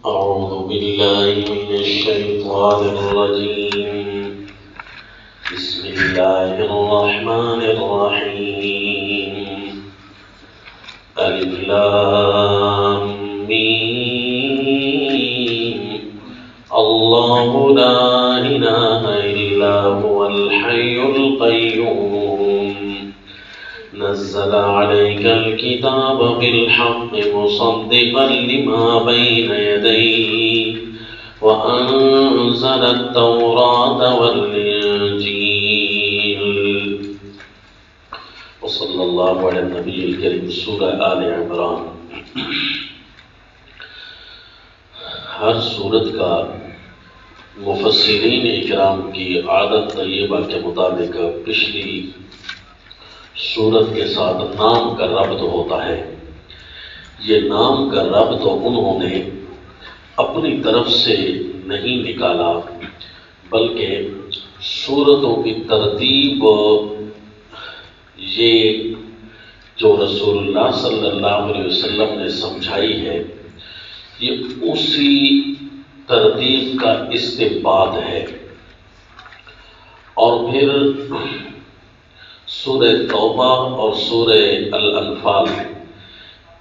أعوذ بالله من الشيطان الرجيم. بسم الله الرحمن الرحيم. ألف لام ميم. الله لا إله إلا هو الحي القيوم. نزل عليك الكتاب بالحق مصدقا لما بين يديه وأنزل التوراة والإنجيل. وصلى الله على النبي الكريم. سورہ آل عمران. ہر سورت کا مفسرین اکرام کی عادت طیبہ کے مطابق پچھلی سورت کے ساتھ نام کا ربط ہوتا ہے. یہ نام کا ربط انہوں نے اپنی طرف سے نہیں نکالا، بلکہ سورتوں کی ترتیب یہ جو رسول اللہ صلی اللہ علیہ وسلم نے سمجھائی ہے، یہ اسی ترتیب کا استنباط ہے. اور پھر سورہ توبہ اور سورہ الانفال،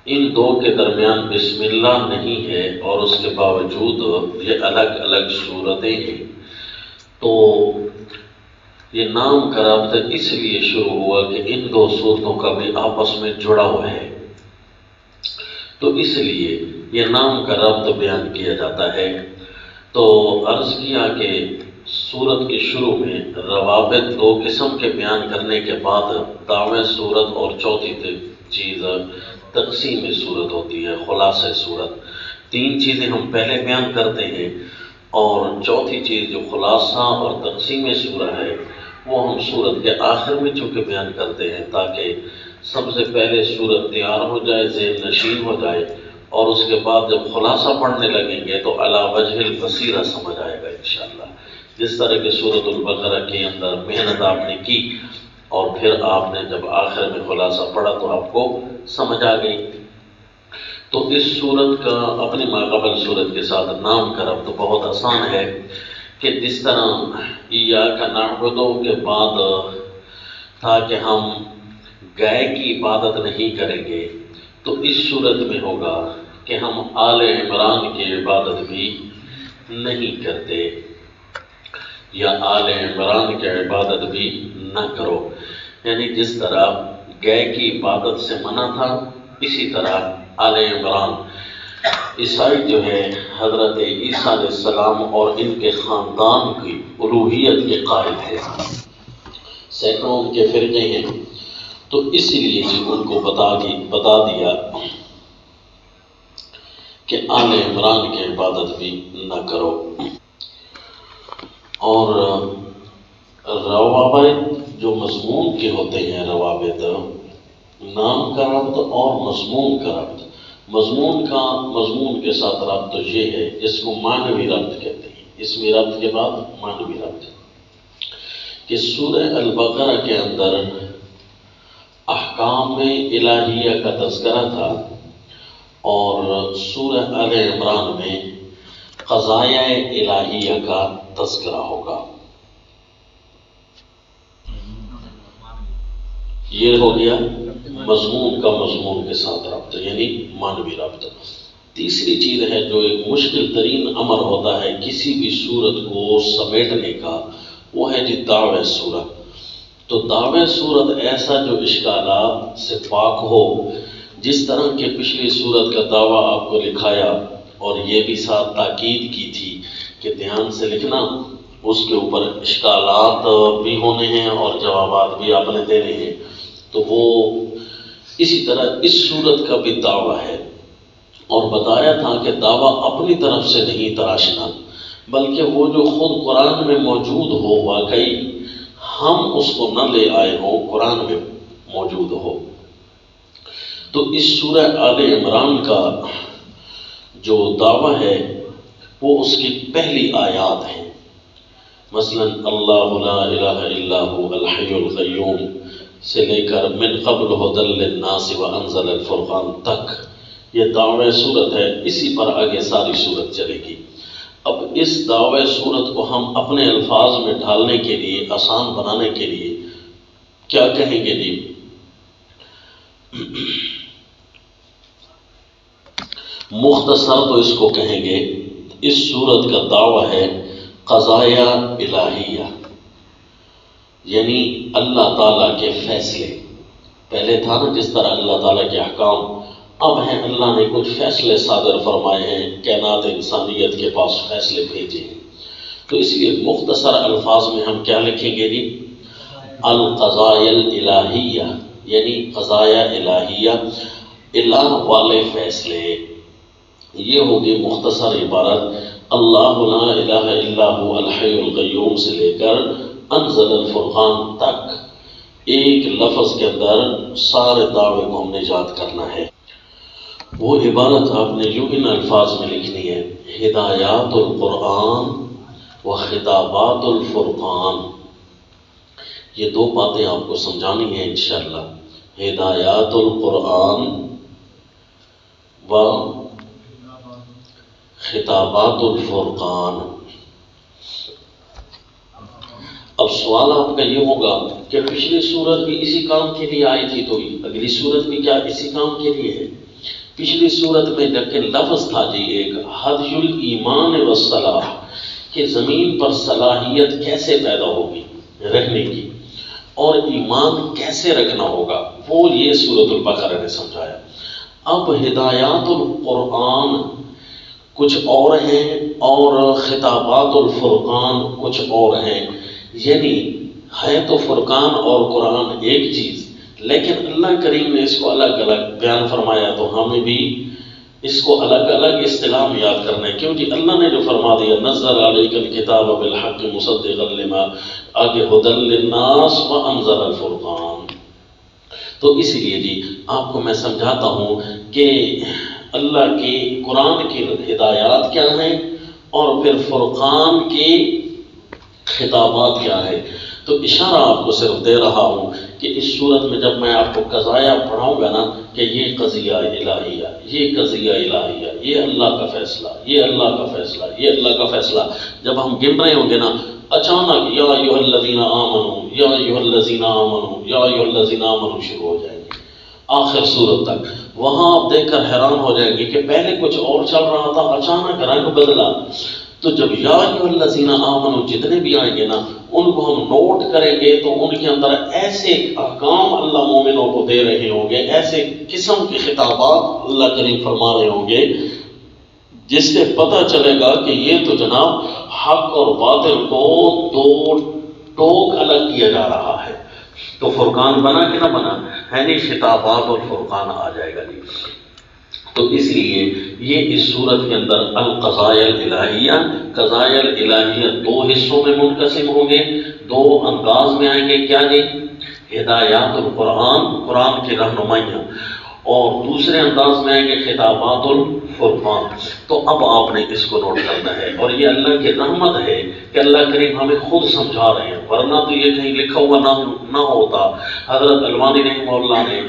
ان دو کے درمیان بسم اللہ نہیں ہے اور اس کے باوجود یہ الگ الگ صورتیں ہیں. تو یہ نام کا رابطہ اس لیے شروع ہوا کہ ان دو صورتوں کا بھی آپس میں جڑاؤ ہے، تو اس لیے یہ نام کا رابطہ بیان کیا جاتا ہے. تو عرض کیا کہ سورت کے شروع میں روابط دو قسم کے بیان کرنے کے بعد دعوی سورت اور چوتھی چیز تقسیم سورت ہوتی ہے، خلاصہ سورت. تین چیزیں ہم پہلے بیان کرتے ہیں اور چوتھی چیز جو خلاصہ اور تقسیم سورہ ہے وہ ہم سورت کے آخر میں چونکہ بیان کرتے ہیں تاکہ سب سے پہلے سورت تیار ہو جائے، ذہن نشین ہو جائے، اور اس کے بعد جب خلاصہ پڑھنے لگیں گے تو علی وجہ البصیرہ سمجھ آئے گا انشاءاللہ. جس طرح کہ سورۃ البقرہ کے اندر محنت آپ نے کی اور پھر آپ نے جب آخر میں خلاصہ پڑھا تو آپ کو سمجھ آ گئی. تو اس سورت کا اپنی ماقبل سورت کے ساتھ نام کا ربط بہت آسان ہے کہ جس طرح ایاک نعبد کے بعد تھا کہ ہم گائے کی عبادت نہیں کریں گے، تو اس صورت میں ہوگا کہ ہم آل عمران کی عبادت بھی نہیں کرتے، یا آل عمران کی عبادت بھی نہ کرو. یعنی جس طرح گائے کی عبادت سے منع تھا، اسی طرح آل عمران عیسائی جو ہے حضرت عیسیٰ علیہ السلام اور ان کے خاندان کی الوہیت کے قائل ہے. سینکڑوں ان کے فرقے ہیں، تو اس لیے ان کو بتا دیا کہ آل عمران کی عبادت بھی نہ کرو. اور روابط جو مضمون کے ہوتے ہیں، روابط نام کا ربط اور مضمون کا ربط. مضمون کے ساتھ ربط یہ ہے، اس کو معنوی ربط کہتے ہیں. اسمی ربط کے بعد معنوی ربط، کہ سورہ البقرہ کے اندر احکام الہیہ کا تذکرہ تھا اور سورہ آل عمران میں قضایا الہیہ کا تذکرہ ہوگا. یہ ہو گیا مضمون کا مضمون کے ساتھ ربط، یعنی معنوی ربط. تیسری چیز ہے جو ایک مشکل ترین امر ہوتا ہے کسی بھی صورت کو سمیٹنے کا، وہ ہے جی دعوی صورت. تو دعوی صورت ایسا جو اشکالات سے پاک ہو، جس طرح کہ پچھلی صورت کا دعویٰ آپ کو لکھایا اور یہ بھی ساتھ تاکید کی تھی کہ دھیان سے لکھنا، اس کے اوپر اشکالات بھی ہونے ہیں اور جوابات بھی آپ نے دینے ہیں. تو وہ اسی طرح اس صورت کا بھی دعویٰ ہے، اور بتایا تھا کہ دعویٰ اپنی طرف سے نہیں تراشنا، بلکہ وہ جو خود قرآن میں موجود ہو، واقعی ہم اس کو نہ لے آئے ہوں، قرآن میں موجود ہو. تو اس سورہ آل عمران کا جو دعویٰ ہے وہ اس کی پہلی آیات ہیں. مثلا اللہ لا الہ الا هو الحی القیوم سے لے کر من قبل ھدی للناس وانزل الفرقان تک یہ دعوی صورت ہے، اسی پر آگے ساری صورت چلے گی۔ اب اس دعوی صورت کو ہم اپنے الفاظ میں ڈھالنے کے لیے، آسان بنانے کے لیے کیا کہیں گے جی؟ مختصر تو اس کو کہیں گے، اس صورت کا دعویٰ ہے قضایا الہیہ، یعنی اللہ تعالیٰ کے فیصلے۔ پہلے تھا نا جس طرح اللہ تعالیٰ کے احکام، اب ہیں اللہ نے کچھ فیصلے صادر فرمائے ہیں، کائنات انسانیت کے پاس فیصلے بھیجے ہیں، تو اس لیے مختصر الفاظ میں ہم کیا لکھیں گے جی؟ القضایا الالہیہ، یعنی قضایا الہیہ، الہ والے فیصلے۔ یہ ہوگی مختصر عبارت اللہ لا الہ الا هو الحی القیوم سے لے کر انزل الفرقان تک، ایک لفظ کے اندر سارے دعوے کو ہم نے یاد کرنا ہے۔ وہ عبارت آپ نے یوں ان الفاظ میں لکھنی ہے، ہدایات القرآن و خطابات الفرقان۔ یہ دو باتیں آپ کو سمجھانی ہیں انشاءاللہ، ہدایات القرآن و خطابات الفرقان۔ اب سوال آپ کا یہ ہوگا کہ پچھلی صورت بھی اسی کام کے لیے آئی تھی، تو اگلی صورت بھی کیا اسی کام کے لیے ہے؟ پچھلی صورت میں لیکن لفظ تھا جی ایک ہدی الایمان والصلاح، کہ زمین پر صلاحیت کیسے پیدا ہوگی رہنے کی اور ایمان کیسے رکھنا ہوگا، وہ یہ سورۃ البقرہ نے سمجھایا۔ اب ہدایات القرآن کچھ اور ہیں اور خطابات الفرقان کچھ اور ہیں، یعنی ہے تو فرقان اور قرآن ایک چیز، لیکن اللہ کریم نے اس کو الگ الگ بیان فرمایا، تو ہمیں بھی اس کو الگ الگ اصطلاح میں یاد کرنا ہے، کیونکہ اللہ نے جو فرما دیا نزل علیک الکتاب بالحق مصدقا لما، آگے ہدی للناس وانزل الفرقان۔ تو اسی لیے جی آپ کو میں سمجھاتا ہوں کہ اللہ کی قرآن کی ہدایات کیا ہیں اور پھر فرقان کی خطابات کیا ہے۔ تو اشارہ آپ کو صرف دے رہا ہوں کہ اس صورت میں جب میں آپ کو قضایا پڑھاؤں گا نا کہ یہ قضیہ الہیہ، یہ قضیہ الہیہ، یہ اللہ کا فیصلہ، یہ اللہ کا فیصلہ، یہ اللہ کا فیصلہ، جب ہم گن رہے ہوں گے نا اچانک یا ایھا الذین آمنوا یا ایھا الذین آمنوا یا ایھا الذین آمنوا شروع ہو جائیں گے آخر صورت تک، وہاں آپ دیکھ کر حیران ہو جائیں گے کہ پہلے کچھ اور چل رہا تھا، اچانک رنگ بدلا۔ تو جب یا ایھا الذین آمنوا جتنے بھی آئیں گے نا ان کو ہم نوٹ کریں گے تو ان کے اندر ایسے احکام اللہ مومنوں کو دے رہے ہوں گے، ایسے قسم کے خطابات اللہ کریم فرما رہے ہوں گے جس سے پتہ چلے گا کہ یہ تو جناب حق اور باطل کو دو ٹوک الگ کیا جا رہا ہے۔ تو فرقان بنا کہ نہ بنا ہے نہیں، خطابات اور فرقان آ جائے گا جی۔ تو اس لیے یہ اس صورت کے اندر القضایا الالہیہ، قضایا الالہیہ دو حصوں میں منقسم ہوں گے، دو انداز میں آئیں گے، کیا جی؟ ہدایات القرآن، قرآن کی رہنمائیاں، اور دوسرے انداز میں آئیں گے خطابات الفرقان۔ تو اب آپ نے اس کو نوٹ کرنا ہے، اور یہ اللہ کی رحمت ہے کہ اللہ کریم ہمیں خود سمجھا رہے ہیں، ورنہ تو یہ کہیں لکھا ہوا نہ ہوتا۔ حضرت البانی رحمہ اللہ نے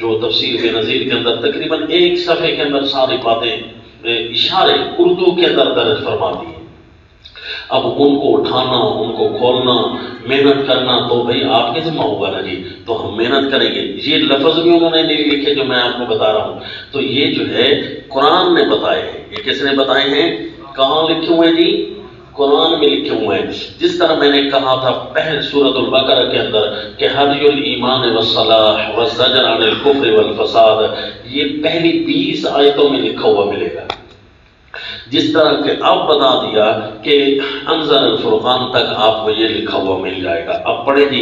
جو تفسیر بے نظیر کے اندر تقریباً ایک صفحے کے اندر ساری باتیں اشارے اردو کے اندر درج فرما دی ہیں۔ اب ان کو اٹھانا، ان کو کھولنا، محنت کرنا تو بھئی آپ کے ذمہ ہوگا نا جی، تو ہم محنت کریں گے۔ یہ لفظ بھی انہوں نے نہیں لکھے جو میں آپ کو بتا رہا ہوں، تو یہ جو ہے قرآن نے بتائے ہیں۔ یہ کس نے بتائے ہیں؟ کہاں لکھے ہوئے جی؟ قرآن میں لکھے ہوئے ہیں۔ جس طرح میں نے کہا تھا پہل سورۃ البقرہ کے اندر کہ ہدی الایمان والصلاح والزجر عن الکفر والفساد، یہ پہلی 20 آیتوں میں لکھا ہوا ملے گا۔ جس طرح کہ اب بتا دیا کہ انزل الفرقان تک آپ کو یہ لکھا ہوا مل جائے گا۔ اب پڑھیں جی،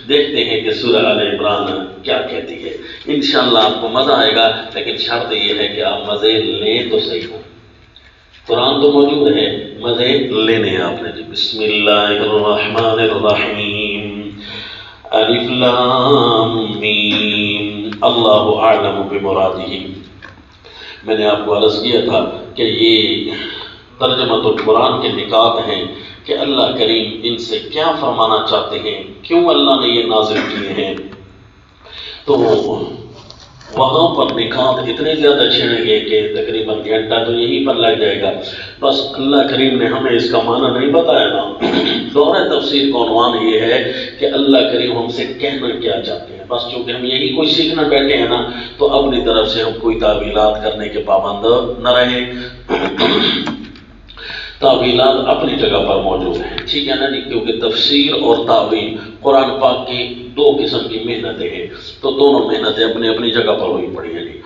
دیکھتے ہیں کہ سورہ آل عمران کیا کہتی ہے۔ انشاءاللہ آپ کو مزہ آئے گا، لیکن شرط یہ ہے کہ آپ مزے لیں تو صحیح ہو۔ قرآن تو موجود ہے، مزے لینے ہیں آپ نے جی۔ بسم اللہ الرحمن الرحیم، الف لام میم، اللہ اعلم بمرادہ۔ میں نے آپ کو عرض کیا تھا کہ یہ ترجمۃ القرآن کے نکات ہیں کہ اللہ کریم ان سے کیا فرمانا چاہتے ہیں، کیوں اللہ نے یہ نازل کیے ہیں۔ تو وہاں پر نکات اتنے زیادہ چھڑیں گے کہ تقریباً گھنٹہ تو یہیں پر لگ جائے گا. بس اللہ کریم نے ہمیں اس کا معنی نہیں بتایا نا. دورہ تفسیر کا عنوان یہ ہے کہ اللہ کریم ہم سے کہنا کیا چاہتے ہیں. بس چونکہ ہم یہی کوئی سیکھنا بیٹھے ہیں نا تو اپنی طرف سے ہم کوئی تعویلات کرنے کے پابند نہ رہیں. تعویلات اپنی جگہ پر موجود ہیں، ٹھیک ہے نا جی، کیونکہ تفسیر اور تعویل قرآن پاک کی دو قسم کی محنتیں ہیں، تو دونوں محنتیں اپنی اپنی جگہ پر ہوئی پڑی ہیں جی.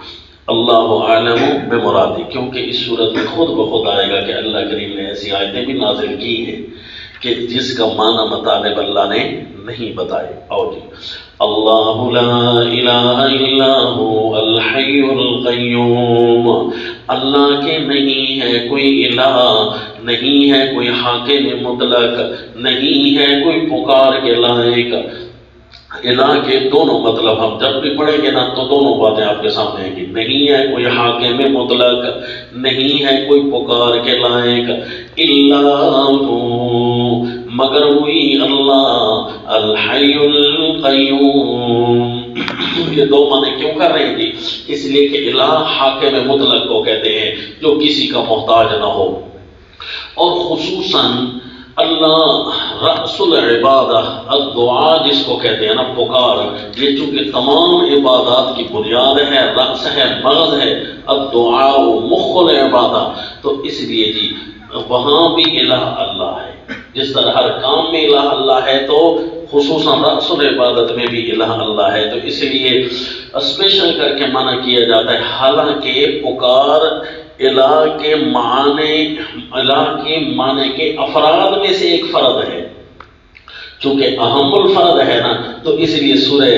اللہ اعلم بمرادی، کیونکہ اس صورت میں خود بخود آئے گا کہ اللہ کریم نے ایسی آیتیں بھی نازل کی ہیں کہ جس کا معنی مطالب اللہ نے نہیں بتائے. اور جی اللہ لا الہ الا هو الحی القیوم، اللہ کے نہیں ہے کوئی الہ، نہیں ہے کوئی حاکم مطلق، نہیں ہے کوئی پکار کے لائق. الہ کے دونوں مطلب ہم جب بھی پڑھیں گے نا تو دونوں باتیں آپ کے سامنے آئیں گی. نہیں ہے کوئی حاکم مطلق، نہیں ہے کوئی پکار کے لائق، اللہ مگر وہی اللہ الحی القیوم. یہ دو معنی کیوں کر رہے ہیں جی؟ اس لیے کہ الہ حاکم مطلق کو کہتے ہیں جو کسی کا محتاج نہ ہو، اور خصوصاً اللہ رأس العبادہ الدعا جس کو کہتے ہیں نا پکار، یہ چونکہ تمام عبادات کی بنیاد ہے، رأس ہے، مغز ہے، الدعاء مخ العبادہ، تو اس لیے جی وہاں بھی الہ اللہ ہے. جس طرح ہر کام میں الہ اللہ ہے تو خصوصاً رأس العبادت میں بھی الہ اللہ ہے. تو اس لیے اسپیشل کر کے منع کیا جاتا ہے، حالانکہ پکار الہ کے معنی کے افراد میں سے ایک فرد ہے، چونکہ اہم الفرد ہے نا، تو اس لیے سورہ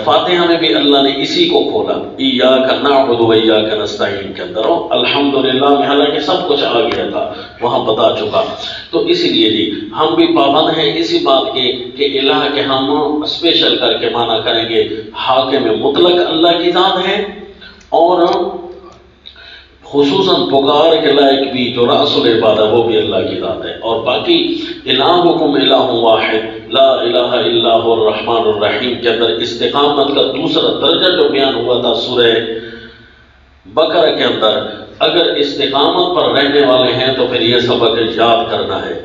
فاتحہ میں بھی اللہ نے اسی کو کھولا، ایاک نعبد و ایاک نستعین کے اندر الحمدللہ میں حالانکہ سب کچھ آ گیا تھا وہاں بتا چکا. تو اس لیے جی ہم بھی پابند ہیں اسی بات کے کہ الہ کے ہم اسپیشل کر کے معنی کریں گے حاکم مطلق اللہ کی ذات ہے، اور خصوصاً پکار کے لائق بھی جو رأس العبادہ وہ بھی اللہ کی ذات ہے. اور باقی الہکم الہ واحد لا الہ الا هو الرحمن الرحیم کے اندر استقامت کا دوسرا درجہ جو بیان ہوا تھا سورہ بقرہ کے اندر، اگر استقامت پر رہنے والے ہیں تو پھر یہ سبق یاد کرنا ہے.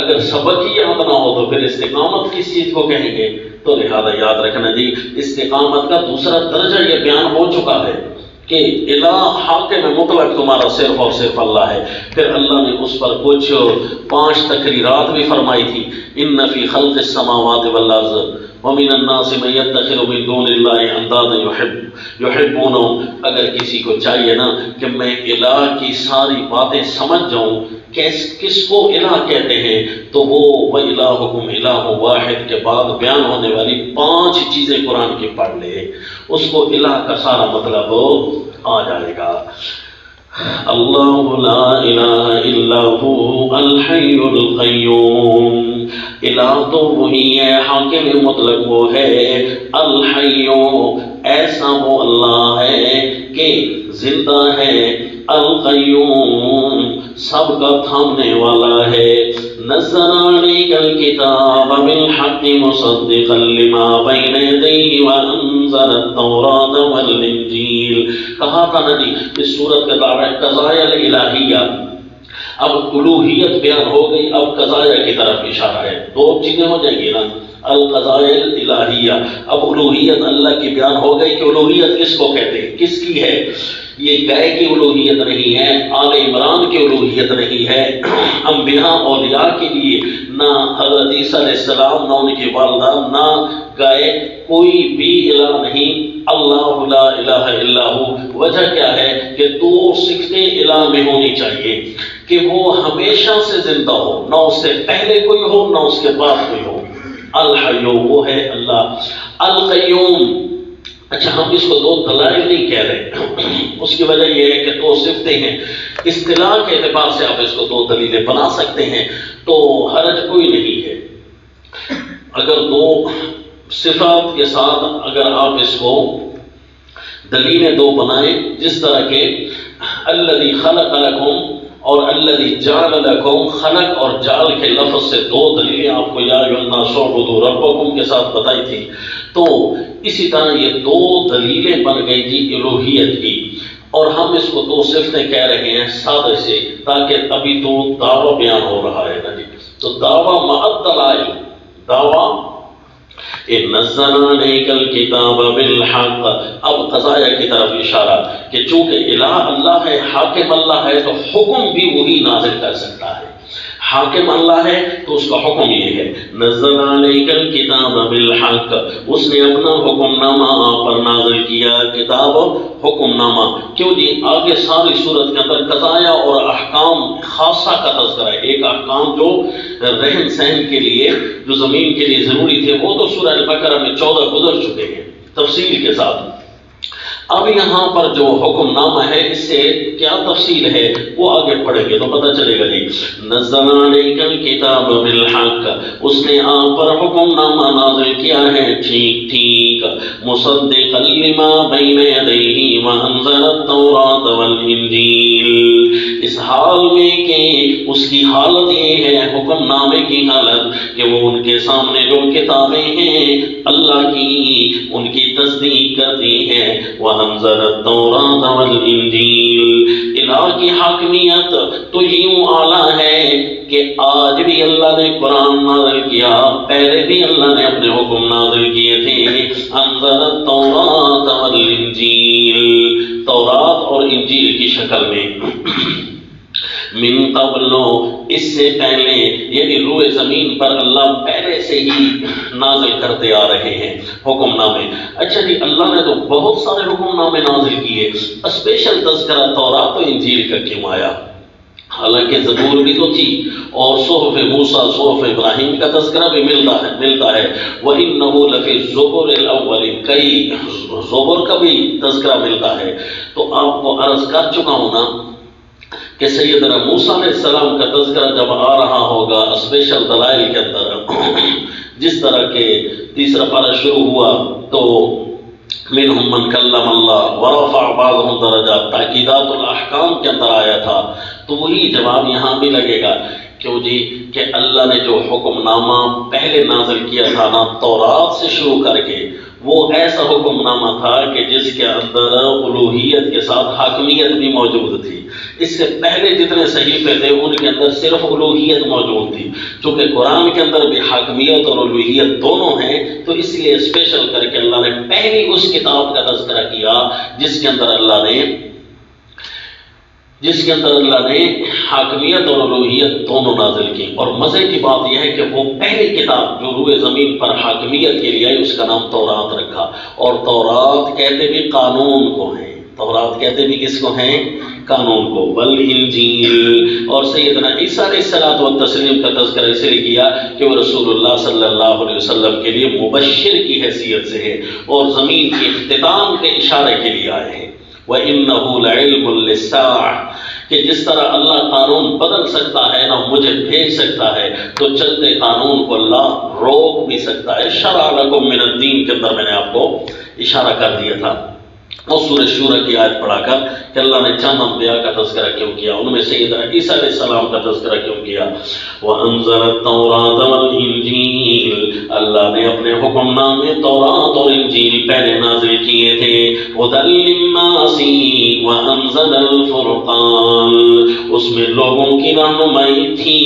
اگر سبق ہی یاد نہ ہو تو پھر استقامت کس چیز کو کہیں گے؟ تو لہذا یاد رکھنا جی استقامت کا دوسرا درجہ یہ بیان ہو چکا ہے کہ الہ حاکم مطلق تمہارا صرف اور صرف اللہ ہے. پھر اللہ نے اس پر کچھ 5 تقریرات بھی فرمائی تھی، ان فی خلق السماوات والارض ومن الناس من يتخذ من دون اللہ اندادا یحبونہم. اگر کسی کو چاہیے نا کہ میں الہ کی ساری باتیں سمجھ جاؤں کس کو الہ کہتے ہیں، تو وہ وَإِلَٰهُكُمْ إِلَٰهٌ وَاحِدٌ کے بعد بیان ہونے والی 5 چیزیں قرآن کی پڑھ لے، اس کو الہ کا سارا مطلب آ جائے گا. اللہ لا الہ الا هو الحی القیوم، الہ تو وہی ہے، حاکم مطلق وہ ہے، الحی ایسا وہ اللہ ہے کہ زندہ ہے، القیوم سب کا تھامنے والا ہے. نزل علیک الکتاب بالحق مصدقا لما بین یدیہ وانزل التوراۃ والانجیل. کہا تھا نا جی اس صورت کا دعویٰ قضائے الالہیہ، اب الوہیت بیان ہو گئی، اب قضائے کی طرف اشارہ ہے. 2 چیزیں ہو جائیں گی نا، القضائے الالہیہ، اب الوہیت اللہ کی بیان ہو گئی کہ الوہیت کس کو کہتے ہیں، کس کی ہے. یہ گائے کی الوہیت نہیں ہے، آل عمران کی الوہیت نہیں ہے، انبیاء اولیاء کے لیے نہ حضرت عیسیٰ علیہ السلام نہ ان کی والدہ نہ گائے کوئی بھی الہ نہیں. اللہ لا الہ الا ہو. وجہ کیا ہے کہ 2 صفتیں الہ میں ہونی چاہیے کہ وہ ہمیشہ سے زندہ ہو، نہ اس سے پہلے کوئی ہو نہ اس کے بعد کوئی ہو. الحی وہ ہے اللہ، القیوم. اچھا ہم اس کو 2 دلائل نہیں کہہ رہے، اس کی وجہ یہ ہے کہ 2 صفتیں ہیں، اصطلاح کے اعتبار سے آپ اس کو 2 دلیلیں بنا سکتے ہیں تو حرج کوئی نہیں ہے. اگر 2 صفات کے ساتھ اگر آپ اس کو دلیلیں 2 بنائیں، جس طرح کے الذی خلق لکم اور الذی جعل لکم خلق اور جعل کے لفظ سے دو دلیلیں آپ کو یا ایھا الناس اعبدوا ربکم کے ساتھ بتائی تھی. تو اسی طرح یہ دو دلیلیں بن گئی جی الوہیت کی، اور ہم اس کو دو صفتیں کہہ رہے ہیں سادے سے، تاکہ ابھی تو دعویٰ بیان ہو رہا ہے نا جی. تو دعویٰ مع الدلائل، دعویٰ نزل علیک الکتاب بالحق، اب قضایا کی طرف اشارہ کہ چونکہ الہ اللہ ہے، حاکم اللہ ہے، تو حکم بھی وہی نازل کر سکتا ہے. حاکم اللہ ہے تو اس کا حکم یہ ہے نزل علیک الکتاب بالحق، اس نے اپنا حکم نامہ آپ پر نازل کیا. کتاب حکم نامہ کیوں جی؟ آگے ساری صورت کے اندر قضایا اور احکام خاصہ کا تذکرہ ہے. ایک احکام جو رہن سہن کے لیے، جو زمین کے لیے ضروری تھے، وہ تو سورہ البقرہ میں 14 گزر چکے ہیں تفصیل کے ساتھ. اب یہاں پر جو حکم نامہ ہے اس سے کیا تفصیل ہے وہ آگے پڑھیں گے تو پتہ چلے گا. جی نزل علیک الکتاب بالحق، اس نے آپ پر حکم نامہ نازل کیا ہے ٹھیک ٹھیک. مصدقا لما بین یدیہ وانزل التوراۃ والانجیل، اس حال میں کہ اس کی حالت یہ ہے، حکم نامے کی حالت، کہ وہ ان کے سامنے جو کتابیں ہیں اللہ کی، ان کی تصدیق کرتی ہے. وانزل التوراۃ والانجیل، الہ کی حاکمیت تو یوں اعلیٰ ہے کہ آج بھی اللہ نے قرآن نازل کیا، پہلے بھی اللہ نے اپنے حکم نازل کیے تھے. انزل التوراۃ والانجیل، تورات اور انجیل کی شکل میں. من قبل، اس سے پہلے، یعنی روئے زمین پر اللہ پہلے سے ہی نازل کرتے آ رہے ہیں حکم نامے. اچھا جی، اللہ نے تو بہت سارے حکم نامے نازل کیے، اسپیشل تذکرہ تورات و انجیل کا کیوں آیا؟ حالانکہ زبور بھی تو تھی، اور صحف موسیٰ، صحف ابراہیم کا تذکرہ بھی ملتا ہے. وَإِنَّهُ لَفِي الزُّبُرِ الْأَوَّلِ، کئی زبور کا بھی تذکرہ ملتا ہے. تو آپ کو عرض کر چکا ہوں نا کہ سیدنا موسیٰ علیہ السلام کا تذکرہ جب آ رہا ہوگا اسپیشل دلائل کے اندر، جس طرح کے تیسرا پارہ شروع ہوا تو منہم من کلم اللہ ورفع بعضهم درجات، تاکیدات الاحکام کے اندر آیا تھا. تو وہی جواب یہاں بھی لگے گا. کیوں جی؟ کہ اللہ نے جو حکم نامہ پہلے نازل کیا تھا نا تورات سے شروع کر کے، وہ ایسا حکم نامہ تھا کہ جس کے اندر الوہیت کے ساتھ حاکمیت بھی موجود تھی. اس سے پہلے جتنے صحیفے تھے ان کے اندر صرف الوہیت موجود تھی. چونکہ قرآن کے اندر بھی حاکمیت اور الوہیت دونوں ہیں، تو اس لیے اسپیشل کر کے اللہ نے پہلی اس کتاب کا تذکرہ کیا جس کے اندر اللہ نے حاکمیت اور الوہیت دونوں نازل کی. اور مزے کی بات یہ ہے کہ وہ پہلی کتاب جو روئے زمین پر حاکمیت کے لیے آئی اس کا نام تورات رکھا. اور تورات کہتے بھی قانون کو ہیں، تورات کہتے بھی کس کو ہیں؟ قانون کو. والانجیل، اور سیدنا عیسیٰ علیہ الصلوۃ والتسلیم کا تذکرہ اس لیے کیا کہ وہ رسول اللہ صلی اللہ علیہ وسلم کے لیے مبشر کی حیثیت سے ہے اور زمین کے اختتام کے اشارے کے لیے آئے ہیں. وَإِنَّهُ لَعِلْمٌ لِلسَّاعَةِ، کہ جس طرح اللہ قانون بدل سکتا ہے نا مجھے بھیج سکتا ہے، تو چلتے قانون کو اللہ روک بھی سکتا ہے. شرع لکم من الدین کے اندر میں نے آپ کو اشارہ کر دیا تھا. اور سورہ شورى کی آیت پڑھا کر کہ اللہ نے چند انبیاء کا تذکرہ کیوں کیا، ان میں سیدنا عیسیٰ علیہ السلام کا تذکرہ کیوں کیا. وَأَنزَلَ التَّوْرَاةَ وَالْإِنجِيلَ، اللہ نے اپنے حکم نامے تورات اور انجیل پہلے نازل کیے تھے. هُدًى لِلنَّاسِ وَأَنزَلَ الْفُرْقَانَ، اس میں لوگوں کی رہنمائی تھی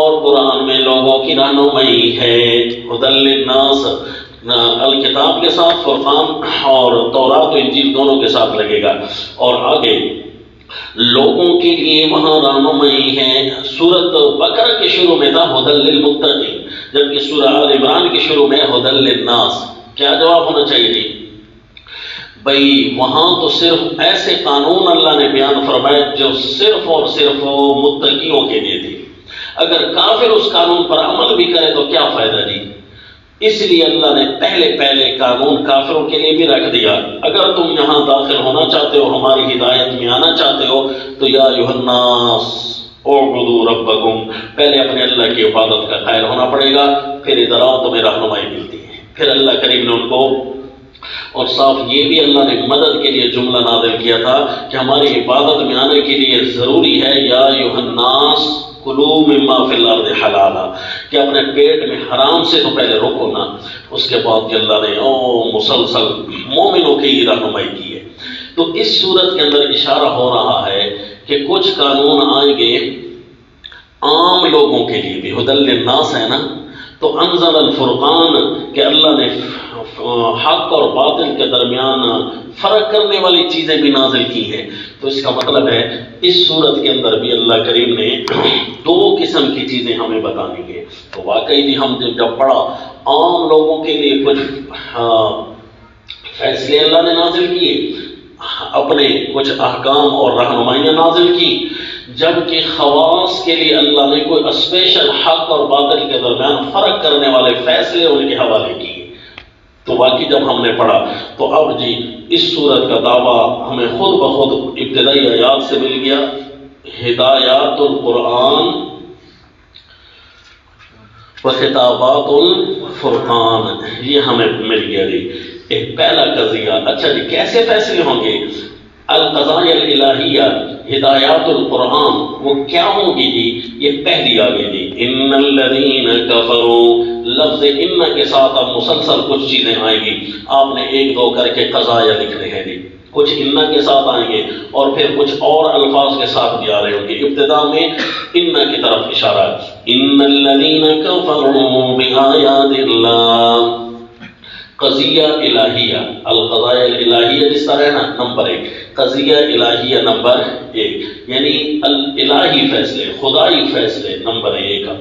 اور قرآن میں لوگوں کی رہنمائی ہے. هُدًى لِلنَّاسِ، الکتاب کے ساتھ فرقان اور تورات و انجیل دونوں کے ساتھ لگے گا. اور آگے لوگوں کے لیے وہاں رہنمائی ہے. سورۃ بقرہ کے شروع میں تھا ھدی للمتقین، جبکہ سورہ آل عمران کے شروع میں ھدی للناس. کیا جواب ہونا چاہیے جی؟ بھئی وہاں تو صرف ایسے قانون اللہ نے بیان فرمائے جو صرف اور صرف متقیوں کے لیے تھی. اگر کافر اس قانون پر عمل بھی کرے تو کیا فائدہ جی؟ اس لیے اللہ نے پہلے قانون کافروں کے لیے بھی رکھ دیا. اگر تم یہاں داخل ہونا چاہتے ہو، ہماری ہدایت میں آنا چاہتے ہو، تو یا ایھا الناس اعبدوا ربکم، پہلے اپنے اللہ کی عبادت کا قائل ہونا پڑے گا، پھر ادھر آؤ تمہیں رہنمائی ملتی ہے. پھر اللہ کریم نے ان کو اور صاف یہ بھی اللہ نے مدد کے لیے جملہ نازل کیا تھا کہ ہماری عبادت میں آنے کے لیے ضروری ہے یا ایھا الناس کلوا مما فی الارض حلالا، کہ اپنے پیٹ میں حرام سے تو پہلے رکو نا، اس کے بعد کہ اللہ نے مسلسل مومنوں کی رہنمائی کی ہے۔ تو اس صورت کے اندر اشارہ ہو رہا ہے کہ کچھ قانون آئیں گے عام لوگوں کے لیے بھی، ھدی للناس ہے نا، تو انزل الفرقان کہ اللہ نے حق اور باطل کے درمیان فرق کرنے والی چیزیں بھی نازل کی ہیں۔ تو اس کا مطلب ہے اس صورت کے اندر بھی اللہ کریم نے دو قسم کی چیزیں ہمیں بتانی ہے۔ تو واقعی بھی ہم جب پڑھا عام لوگوں کے لیے کچھ فیصلے اللہ نے نازل کیے، اپنے کچھ احکام اور رہنمائیاں نازل کی، جبکہ خواص کے لیے اللہ نے کوئی اسپیشل حق اور باطل کے درمیان فرق کرنے والے فیصلے ان کے حوالے کیے۔ تو واقعی جب ہم نے پڑھا تو اب جی اس صورت کا دعویٰ ہمیں خود بخود ابتدائی آیات سے مل گیا، ہدایات القرآن و خطابات الفرقان، یہ ہمیں مل گیا جی ایک پہلا قضیہ۔ اچھا جی کیسے فیصلے ہوں گے؟ القضائیہ الالہیہ، ہدایات القرآن وہ کیا ہوں گی جی؟ یہ پہلی آگے جی ان الذین کفروا، لفظ ان کے ساتھ اب مسلسل کچھ چیزیں آئیں گی، آپ نے ایک دو کر کے قضایا لکھنے ہیں جی، کچھ ان کے ساتھ آئیں گے اور پھر کچھ اور الفاظ کے ساتھ بھی آ رہے ہوں گے۔ ابتدا میں ان کی طرف اشارہ ہے، ان الذین کفروا بآیات اللہ، قضیہ الہیہ، القضائیہ الالہیہ جس طرح ہے نا نمبر 1، قضیہ الہیہ نمبر 1، یعنی الہی فیصلے، خدائی فیصلے نمبر 1۔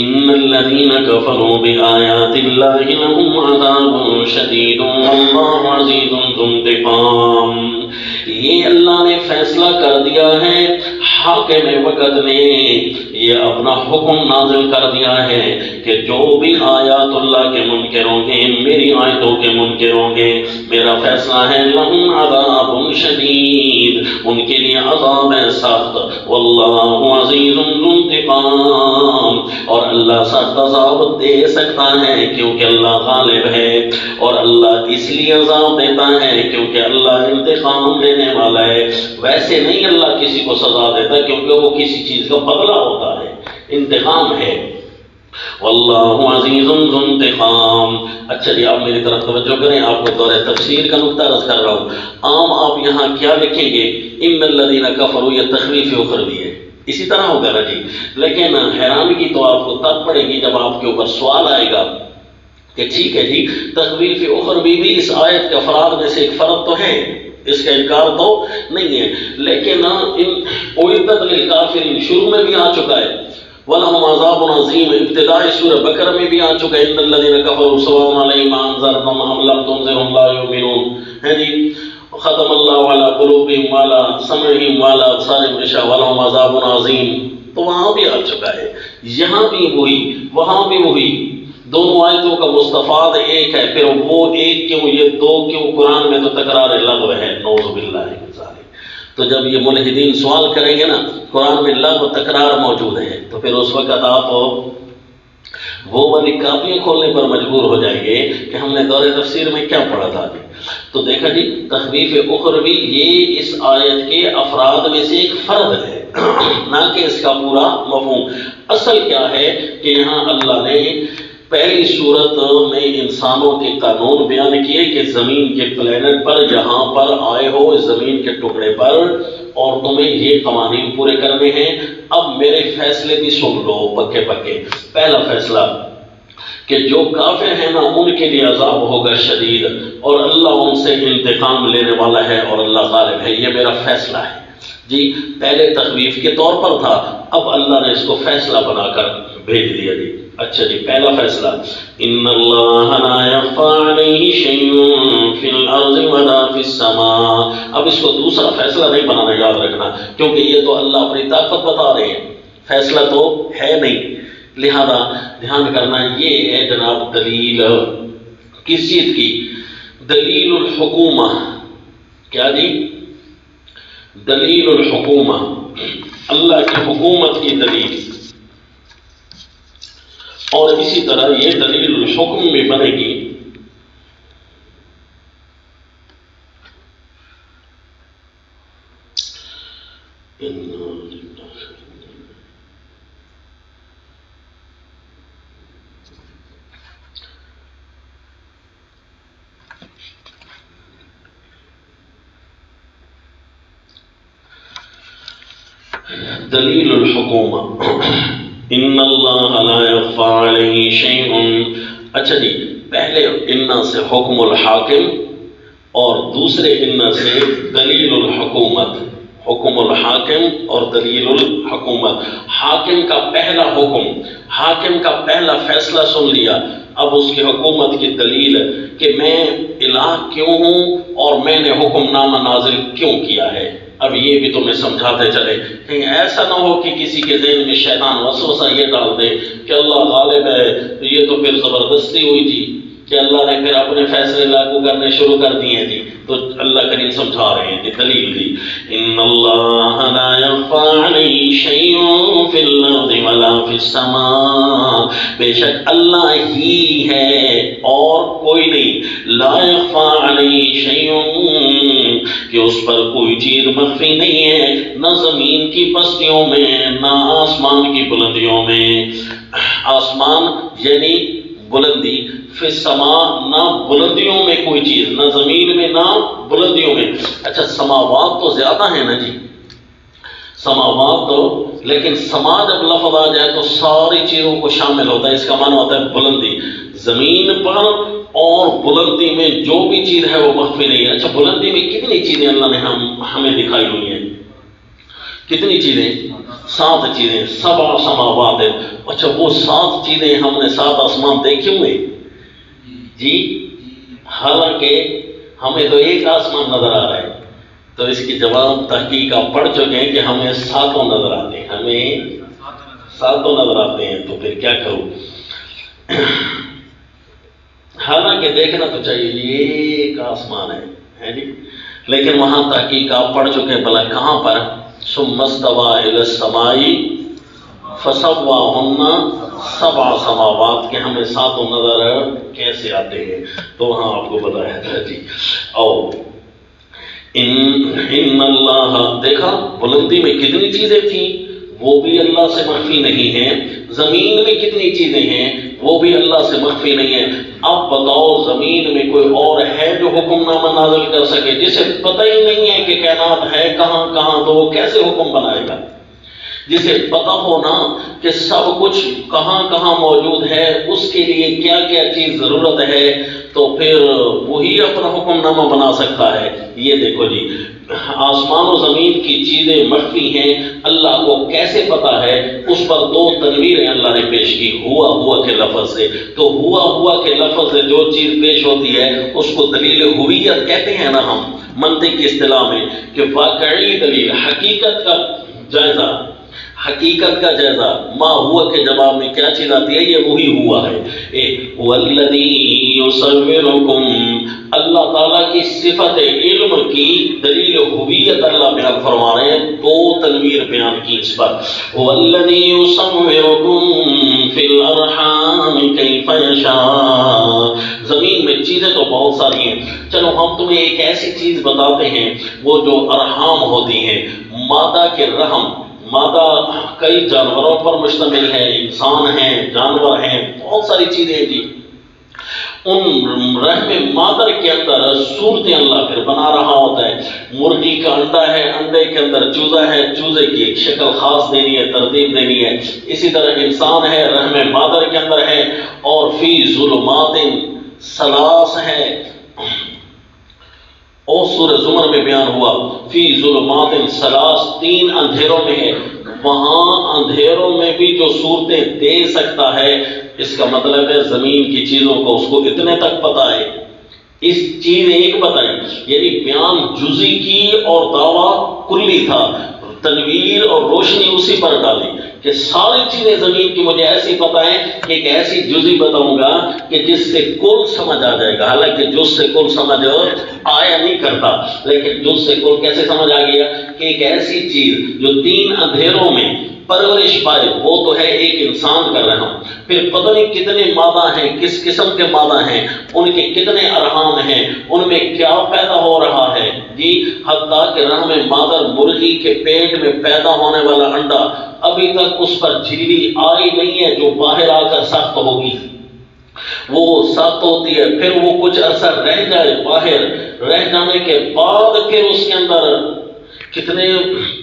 ان الذین کفروا بآیات اللہ لهم عذاب شدید واللہ عزیز ذو انتقام، یہ اللہ نے فیصلہ کر دیا ہے، حاکم وقت نے یہ اپنا حکم نازل کر دیا ہے کہ جو بھی آیات اللہ کے منکر ہوں گے، میری آیتوں کے منکر ہوں گے، میرا فیصلہ ہے لہم عذاب شدید، ان کے لیے عذاب ہے سخت، واللہ عزیز ذو انتقام، اور اللہ سخت عذاب دے سکتا ہے کیونکہ اللہ غالب ہے، اور اللہ اس لیے عذاب دیتا ہے کیونکہ اللہ انتقام لینے والا ہے۔ ویسے نہیں اللہ کسی کو سزا دیتا کیونکہ وہ کسی چیز کا بدلہ ہوتا ہے، انتقام ہے۔ واللہ عزیز ذو انتقام۔ اچھا جی آپ میری طرف توجہ کریں، آپ کو دور تفسیر کا نقطہ عرض کر رہا ہوں۔ عام آپ یہاں کیا لکھیں گے؟ ان الذین کفروا، یہ تخفیف اخروی ہے، اسی طرح ہوگا نا جی، لیکن حیرانگی تو آپ کو تب پڑے گی جب آپ کے اوپر سوال آئے گا کہ ٹھیک ہے جی تخفیف اخروی بھی اس آیت کے افراد میں سے ایک فرد تو ہے، اس کا انکار تو نہیں ہے، لیکن اعدت للکافرین شروع میں بھی آ چکا ہے، وَلَهُمْ عَذَابٌ عَظِيمٌ ابتدائی سورہ بقرہ میں بھی آ چکا ہے، إِنَّ الَّذِينَ كَفَرُوا سَوَاءٌ عَلَيْهِمْ أَأَنذَرْتَهُمْ أَمْ لَمْ تُنذِرْهُمْ لَا يُؤْمِنُونَ، ہے جی ختم اللہ علی قلوبہم وعلی سمعہم وعلی ابصارہم غشاوۃ وَلَهُمْ عَذَابٌ عَظِيمٌ، تو وہاں بھی آ چکا ہے، یہاں بھی وہی وہاں بھی وہی، دونوں آیتوں کا مستفاد ایک ہے، پھر وہ ایک کیوں یہ دو کیوں؟ قرآن میں تو تکرار لغو ہے، نعوذ باللہ من ذالک۔ تو جب یہ ملحدین سوال کریں گے نا قرآن میں لغو تکرار موجود ہے، تو پھر اس وقت آپ وہ والی کاپیاں کھولنے پر مجبور ہو جائیں گے کہ ہم نے دور تفسیر میں کیا پڑھا تھا جی۔ تو دیکھا جی تخفیف اخروی یہ اس آیت کے افراد میں سے ایک فرد ہے، نہ کہ اس کا پورا مفہوم۔ اصل کیا ہے کہ یہاں اللہ نے پہلی صورت میں انسانوں کے قانون بیان کیے کہ زمین کے پلینٹ پر جہاں پر آئے ہو اس زمین کے ٹکڑے پر، اور تمہیں یہ قوانین پورے کرنے ہیں، اب میرے فیصلے بھی سن لو پکے پکے۔ پہلا فیصلہ کہ جو کافر ہیں نا ان کے لیے عذاب ہوگا شدید، اور اللہ ان سے انتقام لینے والا ہے اور اللہ غالب ہے، یہ میرا فیصلہ ہے جی۔ پہلے تخویف کے طور پر تھا، اب اللہ نے اس کو فیصلہ بنا کر بھیج دیا جی۔ اچھا جی پہلا فیصلہ ان اللہ لا یخفی علیہ شیء فی الارض ولا فی السماء۔ اب اس کو دوسرا فیصلہ نہیں بنانا، یاد رکھنا، کیونکہ یہ تو اللہ اپنی طاقت بتا رہے ہیں، فیصلہ تو ہے نہیں، لہذا دھیان کرنا یہ ہے جناب دلیل کس چیز کی؟ دلیل الحکومہ۔ کیا جی؟ دلیل الحکومہ، اللہ کی حکومت کی دلیل، اور اسی طرح یہ دلیل الحکم بھی بنے گی دلیل الحکومہ ان اللہ لا یخفی علیہ شیء. اچھا جی، پہلے ان سے حکم الحاکم اور دوسرے ان سے دلیل الحکومت. حکم الحاکم اور دلیل الحکومت. حاکم کا پہلا حکم، حاکم کا پہلا فیصلہ سن لیا، اب اس کی حکومت کی دلیل کہ میں الہ کیوں ہوں اور میں نے حکم نامہ نازل کیوں کیا ہے. اب یہ بھی تمہیں سمجھاتے چلے، کہیں ایسا نہ ہو کہ کسی کے ذہن میں شیطان وسوسہ یہ ڈال دے کہ اللہ غالب ہے، تو یہ تو پھر زبردستی ہوئی تھی کہ اللہ نے پھر اپنے فیصلے لاگو کرنے شروع کر دیے تھے. تو اللہ کریم سمجھا رہے ہیں، دلیل دی. ان اللہ لا یخفی علیہ شیء فی الارض ولا فی السماء. بے شک اللہ ہی ہے اور کوئی نہیں. لا یخفی علیہ شیء، کہ اس پر کوئی چیز مخفی نہیں ہے، نہ زمین کی پستیوں میں نہ آسمان کی بلندیوں میں. آسمان یعنی بلندی، فی السماء نہ بلندیوں میں کوئی چیز، نہ زمین میں نہ بلندیوں میں. اچھا سماوات تو زیادہ ہیں نا جی، سماوات تو، لیکن سما جب لفظ آ جائے تو ساری چیزوں کو شامل ہوتا ہے. اس کا معنی ہوتا ہے بلندی. زمین پر اور بلندی میں جو بھی چیز ہے وہ مخفی نہیں ہے. اچھا بلندی میں کتنی چیزیں اللہ نے ہمیں دکھائی ہوئی ہیں؟ کتنی چیزیں؟ 7 چیزیں. 7 سماوات ہیں. اچھا وہ 7 چیزیں ہم نے 7 آسمان دیکھے ہوئے جی؟ حالانکہ ہمیں تو ایک آسمان نظر آ رہا ہے. تو اس کی جواب تحقیق آپ پڑھ چکے ہیں کہ ہمیں 7 نظر آتے ہیں، ہمیں 7 نظر آتے ہیں. تو پھر کیا کروں؟ حالانکہ دیکھنا تو چاہیے یہ ایک آسمان ہے جی، لیکن وہاں تحقیق آپ پڑھ چکے ہیں. بھلا کہاں پر؟ ثم استوى الى السماء فسواهن 7 سماوات کے ہمیں 7 نظر کیسے آتے ہیں؟ تو وہاں آپ کو بتایا تھا جی. اور ان اللہ، دیکھا بلندی میں کتنی چیزیں تھیں وہ بھی اللہ سے مخفی نہیں ہیں. زمین میں کتنی چیزیں ہیں وہ بھی اللہ سے مخفی نہیں ہے. اب بتاؤ زمین میں کوئی اور ہے جو حکم نامہ نازل کر سکے؟ جسے پتہ ہی نہیں ہے کہ کائنات ہے کہاں کہاں، تو وہ کیسے حکم بنائے گا؟ جسے پتہ ہونا کہ سب کچھ کہاں کہاں موجود ہے، اس کے لیے کیا کیا چیز ضرورت ہے، تو پھر وہی اپنا حکم نامہ بنا سکتا ہے. یہ دیکھو جی، آسمان و زمین کی چیزیں مخفی ہیں، اللہ کو کیسے پتا ہے؟ اس پر 2 تنویریں اللہ نے پیش کی ہوا ہوا کے لفظ سے. تو ہوا ہوا کے لفظ سے جو چیز پیش ہوتی ہے اس کو دلیل ہویت کہتے ہیں نا ہم منطق کی اصطلاح میں، کہ واقعی دلیل، حقیقت کا جائزہ، حقیقت کا جائزہ. ما ہوا کے جواب میں کیا چیز آتی ہے؟ یہ وہی ہوا ہے. والذی یصورکم، اللہ تعالیٰ کی صفت علم کی دلیل ہویت اللہ بیان فرما رہے ہیں. 2 تنویر بیان کی اس پر. والذی یصورکم فی الارحام کیف یشاء. زمین میں چیزیں تو بہت ساری ہیں، چلو ہم تمہیں ایک ایسی چیز بتاتے ہیں، وہ جو ارحام ہوتی ہیں، مادہ کے رحم. مادہ کئی جانوروں پر مشتمل ہے، انسان ہیں، جانور ہیں، بہت ساری چیزیں ہیں جی. ان رحم مادر کے اندر صورتیں اللہ پھر بنا رہا ہوتا ہے. مرغی کا انڈا ہے، انڈے کے اندر چوزا ہے، چوزے کی ایک شکل خاص دینی ہے، ترتیب دینی ہے. اسی طرح انسان ہے، رحم مادر کے اندر ہے. اور فی ظلمات ثلاث ہے، اور سورہ زمر میں بیان ہوا فی ظلمات ثلاث، 3 اندھیروں میں ہے. وہاں اندھیروں میں بھی جو صورتیں دے سکتا ہے، اس کا مطلب ہے زمین کی چیزوں کو اس کو اتنے تک پتا ہے. اس چیز ایک بتائی، یعنی بیان جزئی کی اور دعویٰ کلی تھا. تنویر اور روشنی اسی پر ڈالی کہ ساری چیزیں زمین کی مجھے ایسی پتہ ہے کہ ایک ایسی جزئی بتاؤں گا کہ جس سے کل سمجھ آ جائے گا. حالانکہ جز سے کل سمجھ آیا نہیں کرتا، لیکن جز سے کل کیسے سمجھ آ گیا کہ ایک ایسی چیز جو 3 اندھیروں میں پرورش پائے، وہ تو ہے ایک انسان کا رحم. پھر پتہ نہیں کتنے مادہ ہیں، کس قسم کے مادہ ہیں، ان کے کتنے ارحام ہیں، ان میں کیا پیدا ہو رہا ہے جی، حتیٰ کہ رحم مادر مرغی کے پیٹ میں پیدا ہونے والا انڈا ابھی تک اس پر جھلی آئی نہیں ہے جو باہر آ کر سخت ہوگی، وہ سخت ہوتی ہے، پھر وہ کچھ عرصہ رہ جائے، باہر رہ جانے کے بعد پھر اس کے اندر کتنے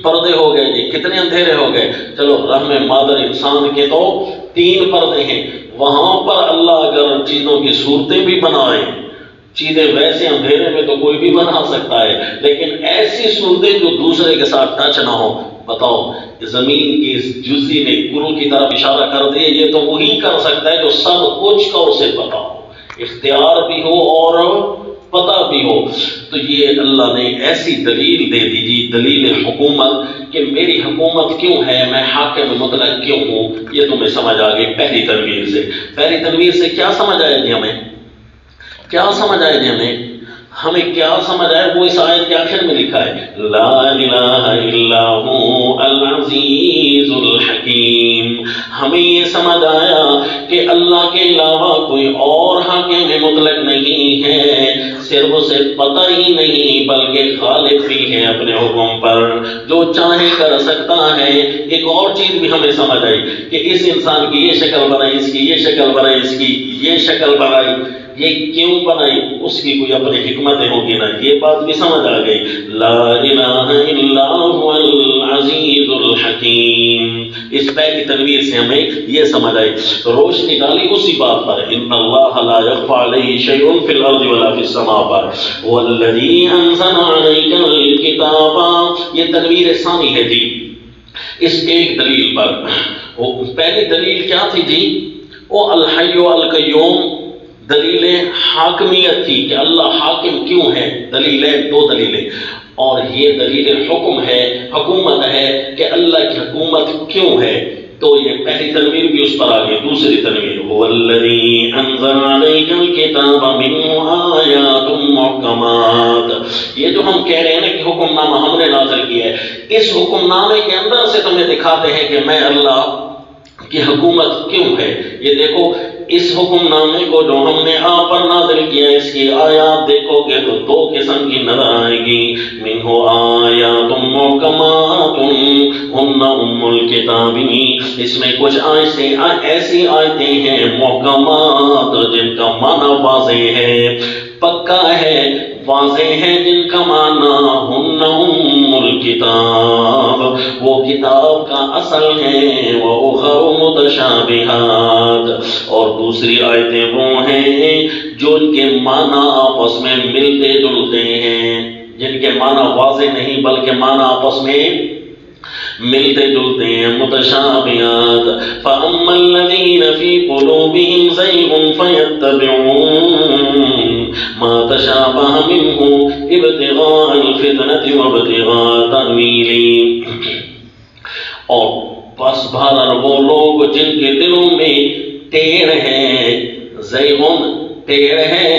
پردے ہو گئے جی، کتنے اندھیرے ہو گئے۔ چلو رحم مادر انسان کے تو 3 پردے ہیں، وہاں پر اللہ اگر چیزوں کی صورتیں بھی بنائے، چیزیں ویسے اندھیرے میں تو کوئی بھی بنا سکتا ہے، لیکن ایسی صورتیں جو دوسرے کے ساتھ ٹچ نہ ہو، بتاؤ زمین کی اس جزی نے گرو کی طرف اشارہ کر دیا، یہ تو وہی کر سکتا ہے جو سب کچھ کا اسے پتا ہو، اختیار بھی ہو اور پتہ بھی ہو۔ تو یہ اللہ نے ایسی دلیل دے دی جی، دلیل حکومت کہ میری حکومت کیوں ہے، میں حاکم مطلق کیوں ہوں، یہ تمہیں سمجھ آ گئی پہلی تنویر سے۔ پہلی تنویر سے کیا سمجھ آیا جی ہمیں؟ کیا سمجھ آیا جی ہمیں کیا سمجھ آئے؟ وہ اس آیت کے آخر میں لکھا ہے لا الہ الا ہو العزیز الحکیم۔ ہمیں یہ سمجھ آیا کہ اللہ کے علاوہ کوئی اور حاکم مطلق نہیں ہے، صرف اسے پتہ ہی نہیں بلکہ غالب بھی ہے اپنے حکم پر، جو چاہے کر سکتا ہے۔ ایک اور چیز بھی ہمیں سمجھ آئی کہ اس انسان کی یہ شکل بنائی، اس کی یہ شکل بنائی، اس کی یہ شکل بنائی، یہ کیوں بنائی، اس کی کوئی اپنی حکمتیں ہوگی نا، یہ بات بھی سمجھ آ گئی۔ لا الہ الا هو العزیز الحکیم، اس پہلی تنویر سے ہمیں یہ سمجھ آئی، روشنی ڈالی اسی بات پر، ان اللہ لا یخفی علیہ شیء فی الارض ولا فی السماء پر، والذی انزل علیک الکتاب، یہ تنویر ثانی ہے جی اس ایک دلیل پر۔ پہلی دلیل کیا تھی جی؟ وہ الحی القیوم، دلیل حاکمیت تھی کہ اللہ حاکم کیوں ہے، دلیلیں 2 دلیلیں، اور یہ دلیل حکم ہے، حکومت ہے کہ اللہ کی حکومت کیوں ہے، تو یہ پہلی تنویر بھی اس پر آگئی۔ دوسری تنویر وَالَّذِي أَنزَلَ عَلَيْكَ الْكِتَابَ مِنْهُ آيَاتٌ مُحْكَمَاتٌ، یہ جو ہم کہہ رہے ہیں نا کہ حکم نامہ ہم نے نازل کیا ہے، اس حکم نامے کے اندر سے تمہیں دکھاتے ہیں کہ میں اللہ کی حکومت کیوں ہے۔ یہ دیکھو اس حکم نامے کو جو ہم نے آپ پر نازل کیا، اس کی آیات دیکھو گے تو 2 قسم کی نظر آئے گی، منہ آیات محکمات ہن ام الکتاب، اس میں کچھ آیتیں ایسی آیتیں ہیں محکمات جن کا معنی واضح ہے، پکا ہے، واضح ہے، جن کا معنی ہن ام الکتاب، وہ کتاب کا اصل ہے، وَأُخَرُ مُتَشَابِهَاتٌ، اور دوسری آیتیں وہ ہیں جو ان کے معنی آپس میں ملتے جلتے ہیں، جن کے معنی واضح نہیں بلکہ معنی آپس میں ملتے جلتے ہیں، متشابہات۔ فَأَمَّا الَّذِينَ فِي قُلُوبِهِمْ زَيْغٌ فَيَتَّبِعُونَ مَا تَشَابَهَ مِنْهُ ابْتِغَاءَ الْفِتْنَةِ وَابْتِغَاءَ تَأْوِيلِهِ، اور بس بہرحال وہ لوگ جن کے دلوں میں ٹیڑھ ہے، زیغن ٹیڑھ ہے،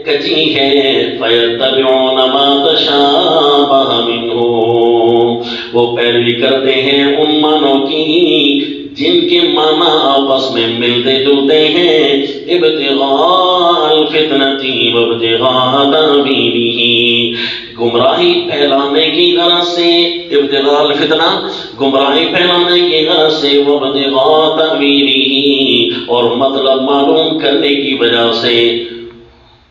کچی ہے، فَيَتَّبِعُونَ مَا تَشَابَهَ مِنْهُ، وہ پیروی کرتے ہیں ان معنوں کی جن کے معنی آپس میں ملتے جلتے ہیں، ابتغاء الفتنة وابتغاء تأویلہ، گمراہی پھیلانے کی غرض سے، ابتغاء الفتنہ گمراہی پھیلانے کی غرض سے، وابتغاء تأویلہ اور مطلب معلوم کرنے کی وجہ سے،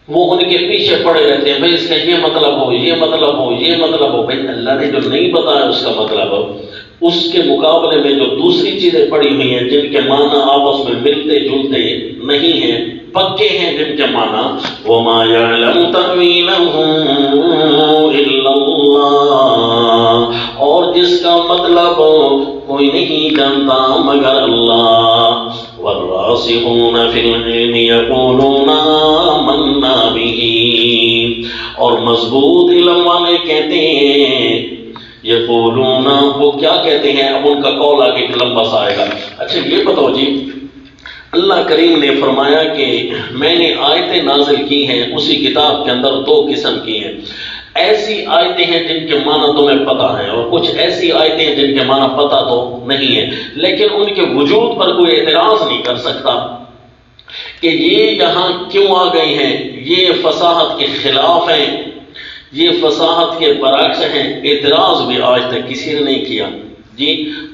وہ ان کے پیچھے پڑے رہتے ہیں، بھئی اس کا یہ مطلب ہو، یہ مطلب ہو، یہ مطلب ہو۔ بھئی اللہ نے جو نہیں بتایا اس کا مطلب ہو، اس کے مقابلے میں جو دوسری چیزیں پڑی ہوئی ہیں جن کے معنی آپس میں ملتے جلتے نہیں ہیں، پکے ہیں جن کے معنی، وَمَا يَعْلَمُ تَأْوِيلَهُ إِلَّا اللَّهُ، اور جس کا مطلب کوئی نہیں جانتا مگر اللہ، وَالرَّاسِخُونَ فِي الْعِلْمِ يَقُولُونَ آمَنَّا بِهِ، اور مضبوط علم والے کہتے ہیں، یقولون، وہ کیا کہتے ہیں، اب ان کا قول آگے ایک لمبا سا آئے گا۔ اچھا یہ بتاؤ جی، اللہ کریم نے فرمایا کہ میں نے آیتیں نازل کی ہیں اسی کتاب کے اندر 2 قسم کی ہیں، ایسی آیتیں ہیں جن کے معنی تمہیں پتہ ہے، اور کچھ ایسی آیتیں ہیں جن کے معنی پتہ تو نہیں ہے، لیکن ان کے وجود پر کوئی اعتراض نہیں کر سکتا کہ یہ یہاں کیوں آ گئی ہیں، یہ فصاحت کے خلاف ہیں، یہ فصاحت کے برعکس ہیں۔ اعتراض بھی آج تک کسی نے نہیں کیا، جی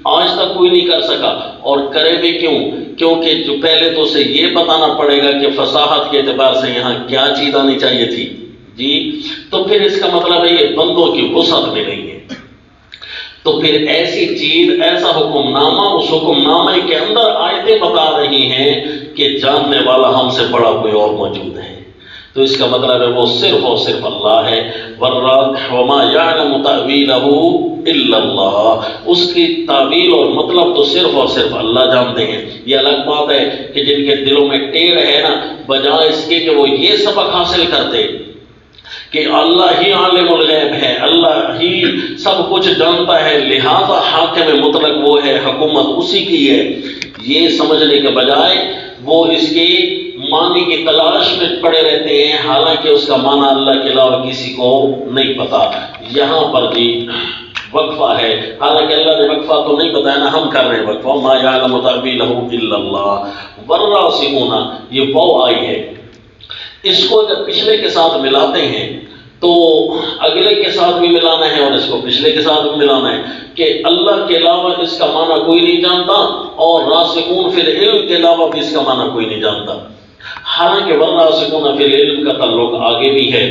آج تک کوئی نہیں کر سکا، اور کرے بھی کیوں؟ کیونکہ جو پہلے تو اسے یہ بتانا پڑے گا کہ فصاحت کے اعتبار سے یہاں کیا چیز آنی چاہیے تھی، جی تو پھر اس کا مطلب ہے یہ بندوں کی وسعت میں نہیں ہے۔ تو پھر ایسی چیز، ایسا حکم نامہ، اس حکم نامے کے اندر آیتیں بتا رہی ہیں کہ جاننے والا ہم سے بڑا کوئی اور موجود ہے، تو اس کا مطلب ہے وہ صرف اور صرف اللہ ہے۔ وَمَا يَعْلَمُ تَأْوِيلَهُ إِلَّا اللَّهُ، اس کی تعویل اور مطلب تو صرف اور صرف اللہ جانتے ہیں۔ یہ الگ بات ہے کہ جن کے دلوں میں ٹیڑھ ہے نا، بجائے اس کے کہ وہ یہ سبق حاصل کرتے کہ اللہ ہی عالم الغیب ہے، اللہ ہی سب کچھ جانتا ہے، لہذا حاکم مطلق وہ ہے، حکومت اسی کی ہے، یہ سمجھنے کے بجائے وہ اس کے معنی کی تلاش میں پڑے رہتے ہیں، حالانکہ اس کا معنی اللہ کے علاوہ کسی کو نہیں پتا۔ یہاں پر بھی وقفہ ہے، حالانکہ اللہ نے وقفہ تو نہیں بتایا نا، ہم کر رہے ہیں وقفہ۔ ما یعلم تأویلہ الا اللہ والراسخون، یہ واو آئی ہے، اس کو جب پچھلے کے ساتھ ملاتے ہیں تو اگلے کے ساتھ بھی ملانا ہے اور اس کو پچھلے کے ساتھ بھی ملانا ہے کہ اللہ کے علاوہ اس کا معنی کوئی نہیں جانتا، اور راسخون فی العلم کے علاوہ بھی اس کا معنی کوئی نہیں جانتا۔ حالانکہ والراسخون فی العلم کا تعلق آگے بھی ہے،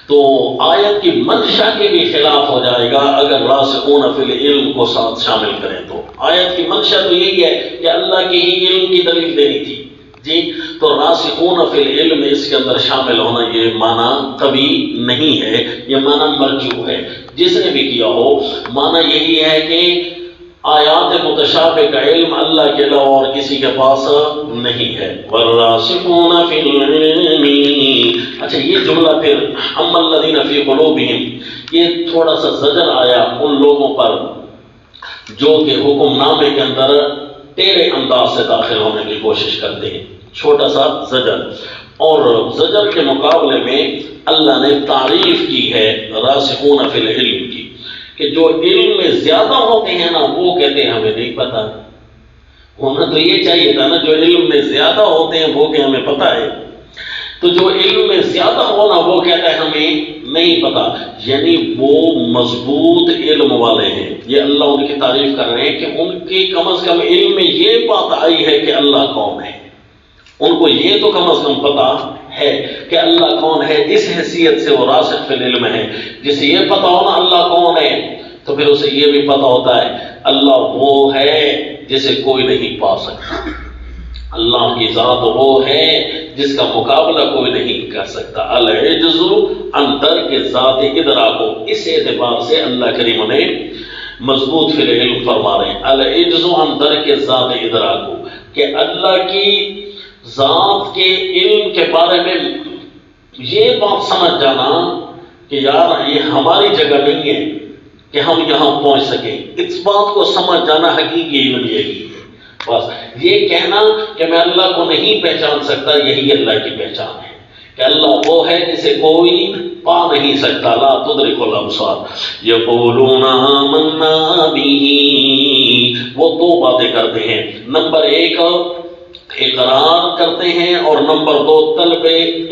تو آیت کی منشا کے بھی خلاف ہو جائے گا اگر راسخون فی العلم کو ساتھ شامل کریں تو۔ آیت کی منشا تو یہی ہے کہ اللہ کی ہی علم کی دلیل دینی تھی، جی تو راسخون فی العلم اس کے اندر شامل ہونا یہ معنی قوی نہیں ہے، یہ معنی مرجوح ہے۔ جس نے بھی کیا ہو معنی یہی ہے کہ آیات متشابہ کا علم اللہ کے علاوہ اور کسی کے پاس نہیں ہے۔ والراسخون فی العلم، اچھا یہ جملہ پھر اما الذین فی قلوبہم، یہ تھوڑا سا زجر آیا ان لوگوں پر جو کہ حکم نامے کے اندر ٹیڑھے انداز سے داخل ہونے کی کوشش کرتے ہیں، چھوٹا سا زجر، اور زجر کے مقابلے میں اللہ نے تعریف کی ہے راسخون فی العلم کی، کہ جو علم میں زیادہ ہوتے ہیں نا وہ کہتے ہیں ہمیں نہیں پتا، ہونا تو یہ چاہیے تھا نا جو علم میں زیادہ ہوتے ہیں وہ کہ ہمیں پتا ہے، تو جو علم میں زیادہ ہونا وہ کہتا ہے ہمیں نہیں پتا، یعنی وہ مضبوط علم والے ہیں۔ یہ اللہ ان کی تعریف کر رہے ہیں کہ ان کی کم از کم علم میں یہ بات آئی ہے کہ اللہ کون ہے، ان کو یہ تو کم از کم پتا ہے کہ اللہ کون ہے، اس حیثیت سے وہ راسخ فی العلم ہے۔ جسے یہ پتا ہونا اللہ کون ہے تو پھر اسے یہ بھی پتا ہوتا ہے اللہ وہ ہے جسے کوئی نہیں پا سکتا، اللہ کی ذات وہ ہے جس کا مقابلہ کوئی نہیں کر سکتا۔ العجز عن ترک ذات ادراکو، اس اعتبار سے اللہ کریم نے مضبوط فی العلم فرما رہے ہیں، العجز عن ترک ذات ادراکو، کہ اللہ کی ذات کے علم کے بارے میں یہ بات سمجھ جانا کہ یار یہ ہماری جگہ نہیں ہے کہ ہم یہاں پہنچ سکیں، اس بات کو سمجھ جانا حقیقی علم یہی ہے۔ بس یہ کہنا کہ میں اللہ کو نہیں پہچان سکتا، یہی اللہ کی پہچان ہے کہ اللہ وہ ہے جسے کوئی پا نہیں سکتا۔ لا تدرک الابصار یقولون آمنا بہ، وہ دو باتیں کرتے ہیں، نمبر ایک اقرار کرتے ہیں اور نمبر دو طلب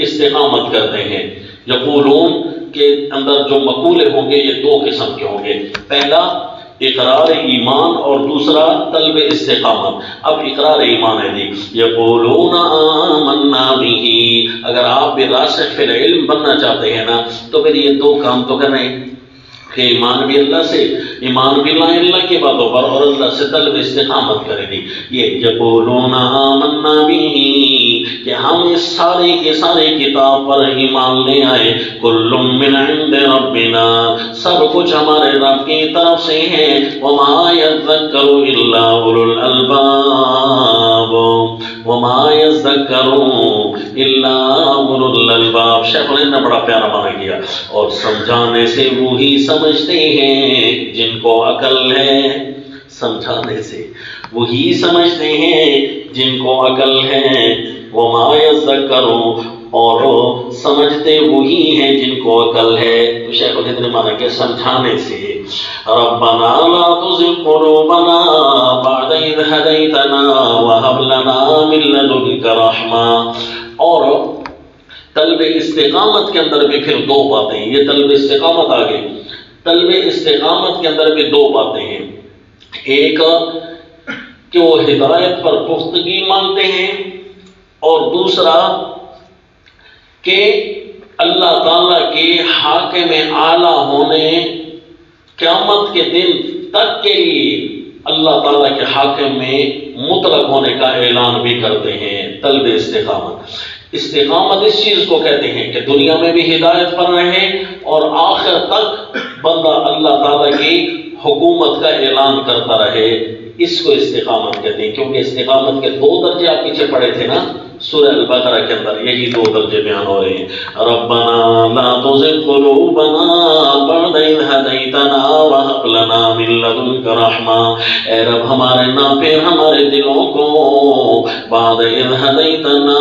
استقامت کرتے ہیں۔ یقولون کے اندر جو مقولے ہوں گے یہ دو قسم کے ہوں گے، پہلا اقرار ایمان اور دوسرا طلب استقامت۔ اب اقرار ایمان ہے جی، یقولون آمنا بہ، اگر آپ بھی راسخ فی العلم بننا چاہتے ہیں نا تو پھر یہ دو کام تو کر رہے ہیں کہ ایمان بھی اللہ سے، ایمان بھی لائیں اللہ کی باتوں پر، اور اللہ سے طلب استقامت کریں گی۔ یہ یقولون آمنا بہ، کہ ہم اس سارے کے سارے کتاب پر ایمان لے آئے، کل من عند ربنا، سب کچھ ہمارے رب کی طرف سے ہے، وما یذکر الا اولو الالباب، وما یذکر الا اولو الالباب۔ شیخ نے بڑا پیارا معنی کیا، اور سمجھانے سے وہی سمجھتے ہیں جن کو عقل ہے، سمجھانے سے وہی سمجھتے ہیں جن کو عقل ہے، وما یذکر، اور سمجھتے وہی ہیں جن کو عقل ہے۔ تو شیخ الہند نے مانا کہ سمجھانے سے ربنا لا تزغ قلوبنا بعد اذ ہدیتنا وہب لنا من لدنک رحمہ۔ اور طلب استقامت کے اندر بھی پھر دو باتیں ہیں، یہ طلب استقامت آ گئی، طلب استقامت کے اندر بھی دو باتیں ہیں، ایک کہ وہ ہدایت پر پختگی مانگتے ہیں، اور دوسرا کہ اللہ تعالیٰ کے حاکم اعلیٰ ہونے، قیامت کے دن تک کے لیے اللہ تعالیٰ کے حاکم میں مطلق ہونے کا اعلان بھی کرتے ہیں۔ طلب استقامت، استقامت اس چیز کو کہتے ہیں کہ دنیا میں بھی ہدایت پر رہے اور آخر تک بندہ اللہ تعالیٰ کی حکومت کا اعلان کرتا رہے، اس کو استقامت کہتے ہیں۔ کیونکہ استقامت کے دو درجے آپ پیچھے پڑھے تھے نا سورہ البقرہ کے اندر، یہی دو درجے بیان ہو رہے ہیں۔ ربنا لا تزغ قلوبنا بعد اذ ہدیتنا وہب لنا من لدنک رحمہ، اے رب ہمارے نہ پھیر ہمارے دلوں کو بعد اذ ہدیتنا،